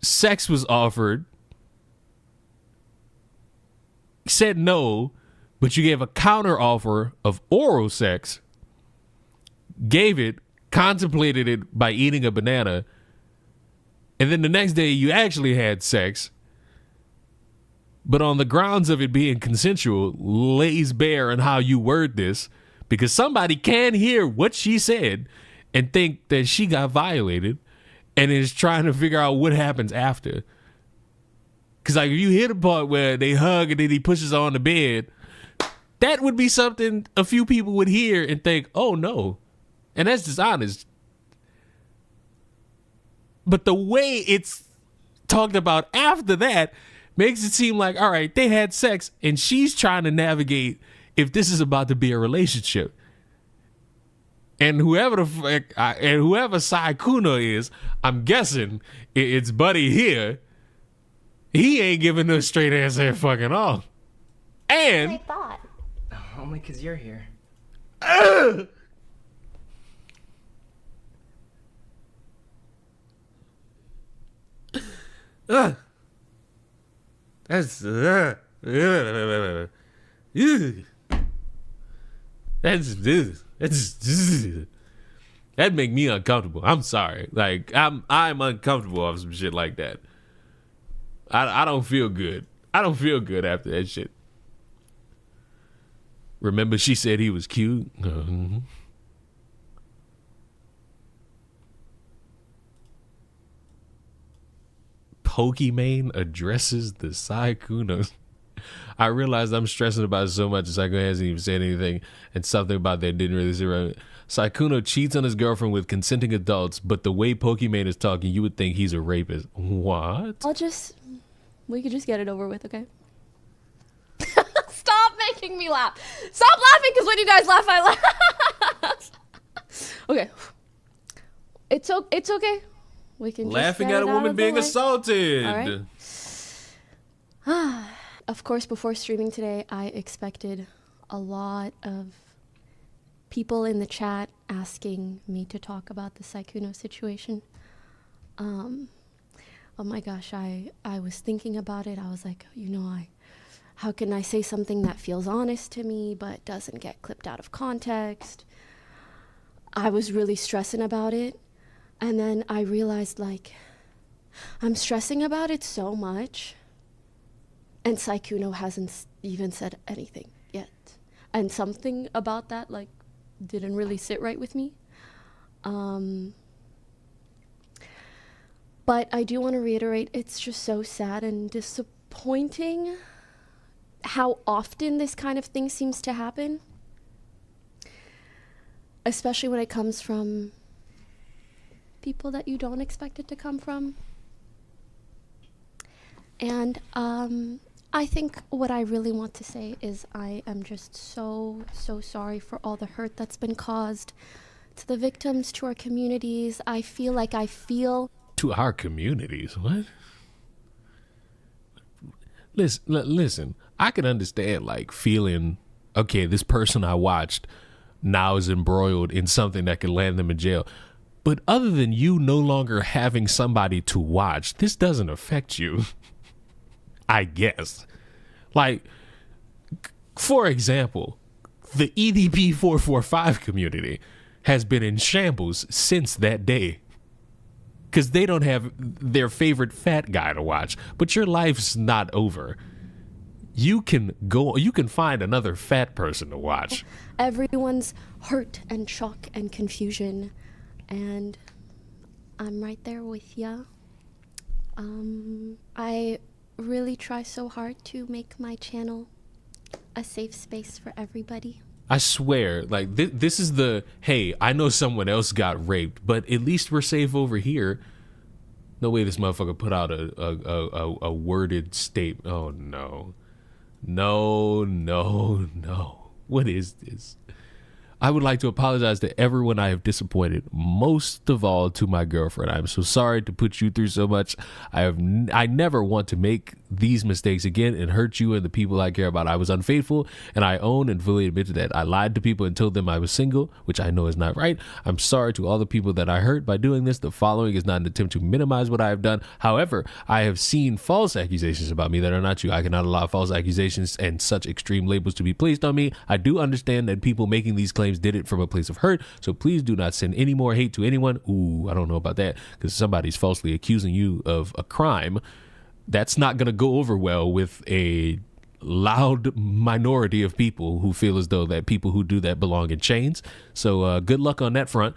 sex was offered, said no, but you gave a counter offer of oral sex. gave it, contemplated it by eating a banana, and then the next day you actually had sex, but on the grounds of it being consensual, lays bare on how you word this, because somebody can hear what she said and think that she got violated and is trying to figure out what happens after. Because like if you hear the part where they hug and then he pushes her on the bed, that would be something a few people would hear and think, oh no. And that's dishonest. But the way it's talked about after that makes it seem like, all right, they had sex and she's trying to navigate if this is about to be a relationship. And whoever the fuck, and whoever Sai Kuno is, I'm guessing it's Buddy here. He ain't giving no straight answer at fucking all. And I thought. Only because you're here. That's that make me uncomfortable. I'm sorry. Like I'm uncomfortable of some shit like that. I don't feel good. I don't feel good after that shit. Remember she said he was cute? Mm-hmm. Pokimane addresses the Sai Kunos. I realized I'm stressing about it so much that Sai Kuno hasn't even said anything, and something about that didn't really sit right. Sai Kuno cheats on his girlfriend with consenting adults, but the way Pokimane is talking, you would think he's a rapist. What? We could just get it over with, okay? Stop making me laugh. Stop laughing, because when you guys laugh, I laugh. Okay. It's okay. We can laughing just at a woman being assaulted. All right. Of course, before streaming today, I expected a lot of people in the chat asking me to talk about the Sai Kuno situation. Oh my gosh, I was thinking about it. I was like, how can I say something that feels honest to me but doesn't get clipped out of context? I was really stressing about it. And then I realized, I'm stressing about it so much, and Sai Kuno hasn't even said anything yet. And something about that, didn't really sit right with me. But I do want to reiterate, it's just so sad and disappointing how often this kind of thing seems to happen. Especially when it comes from people that you don't expect it to come from. And I think what I really want to say is I am just so sorry for all the hurt that's been caused to the victims, to our communities. I feel to our communities? What? Listen, I can understand feeling, okay, this person I watched now is embroiled in something that could land them in jail. But other than you no longer having somebody to watch, this doesn't affect you. I guess. For example, the EDP 445 community has been in shambles since that day. Because they don't have their favorite fat guy to watch. But your life's not over. You can find another fat person to watch. Everyone's hurt and shock and confusion. And I'm right there with ya. I really try so hard to make my channel a safe space for everybody. I swear, this is hey, I know someone else got raped, but at least we're safe over here. No way this motherfucker put out a worded statement. Oh, no. No. What is this? I would like to apologize to everyone I have disappointed, most of all to my girlfriend. I'm so sorry to put you through so much. I never want to make these mistakes again and hurt you and the people I care about. I was unfaithful, and I own and fully admit to that. I lied to people and told them I was single, which I know is not right. I'm sorry to all the people that I hurt by doing this. The following is not an attempt to minimize what I have done. However, I have seen false accusations about me that are not true. I cannot allow false accusations and such extreme labels to be placed on me. I do understand that people making these claims claims did it from a place of hurt. So please do not send any more hate to anyone. Ooh, I don't know about that, because somebody's falsely accusing you of a crime. That's not going to go over well with a loud minority of people who feel as though that people who do that belong in chains. So good luck on that front.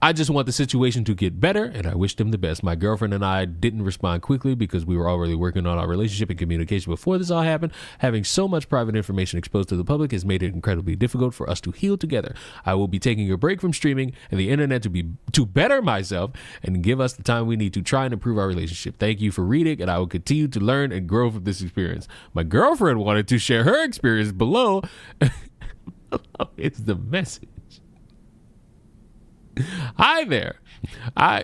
I just want the situation to get better, and I wish them the best. My girlfriend and I didn't respond quickly because we were already working on our relationship and communication before this all happened. Having so much private information exposed to the public has made it incredibly difficult for us to heal together. I will be taking a break from streaming and the internet to better myself and give us the time we need to try and improve our relationship. Thank you for reading, and I will continue to learn and grow from this experience. My girlfriend wanted to share her experience below. It's the message. Hi there.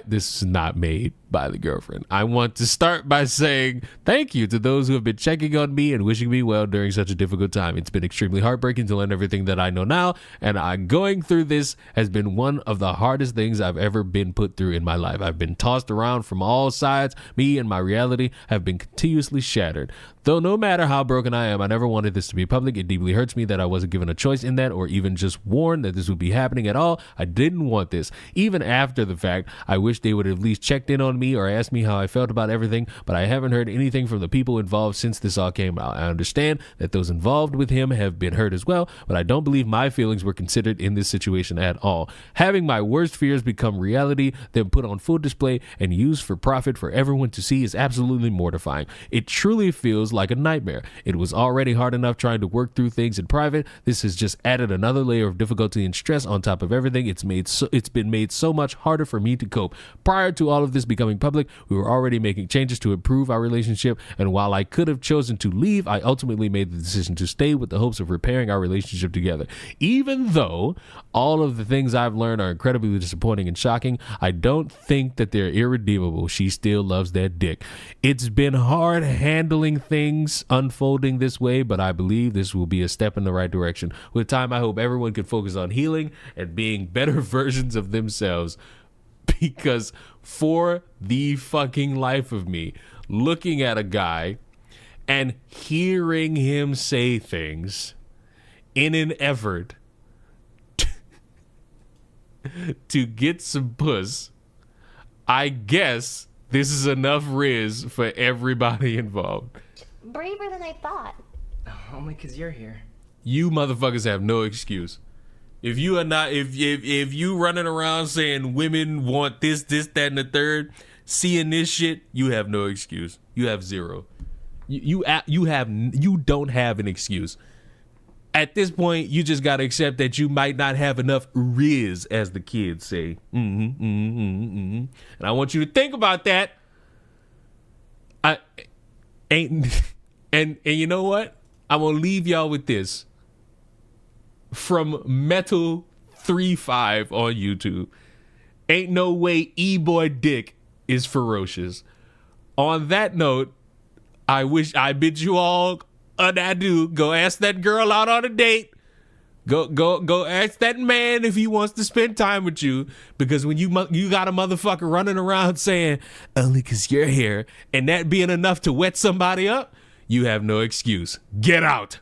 This is not made by the girlfriend. I want to start by saying thank you to those who have been checking on me and wishing me well during such a difficult time. It's been extremely heartbreaking to learn everything that I know now, and going through this has been one of the hardest things I've ever been put through in my life. I've been tossed around from all sides. Me and my reality have been continuously shattered. Though no matter how broken I am, I never wanted this to be public. It deeply hurts me that I wasn't given a choice in that, or even just warned that this would be happening at all. I didn't want this. Even after the fact, I wish they would have at least checked in on me or asked me how I felt about everything, but I haven't heard anything from the people involved since this all came out. I understand that those involved with him have been hurt as well, but I don't believe my feelings were considered in this situation at all. Having my worst fears become reality, then put on full display and used for profit for everyone to see is absolutely mortifying. It truly feels like a nightmare. It was already hard enough trying to work through things in private. This has just added another layer of difficulty and stress on top of everything. It's been made so much harder for me to cope. Prior to all of this becoming public, we were already making changes to improve our relationship, and while I could have chosen to leave, I ultimately made the decision to stay with the hopes of repairing our relationship together. Even though all of the things I've learned are incredibly disappointing and shocking, I don't think that they're irredeemable. She still loves that dick. It's been hard handling things unfolding this way, but I believe this will be a step in the right direction. With time, I hope everyone can focus on healing and being better versions of themselves, because for the fucking life of me, looking at a guy and hearing him say things in an effort to get some puss, I guess this is enough riz for everybody involved. Braver than I thought. Only because you're here. You motherfuckers have no excuse. If you are not, if you running around saying women want this, that, and the third, seeing this shit, you have no excuse. You have zero. You don't have an excuse. At this point, you just gotta accept that you might not have enough riz, as the kids say. And I want you to think about that. And you know what? I'm gonna leave y'all with this. From Metal35 on YouTube. Ain't no way E-boy dick is ferocious. On that note, I bid you all an adieu. Go ask that girl out on a date. Go ask that man if he wants to spend time with you. Because when you got a motherfucker running around saying, only because you're here, and that being enough to wet somebody up, you have no excuse. Get out.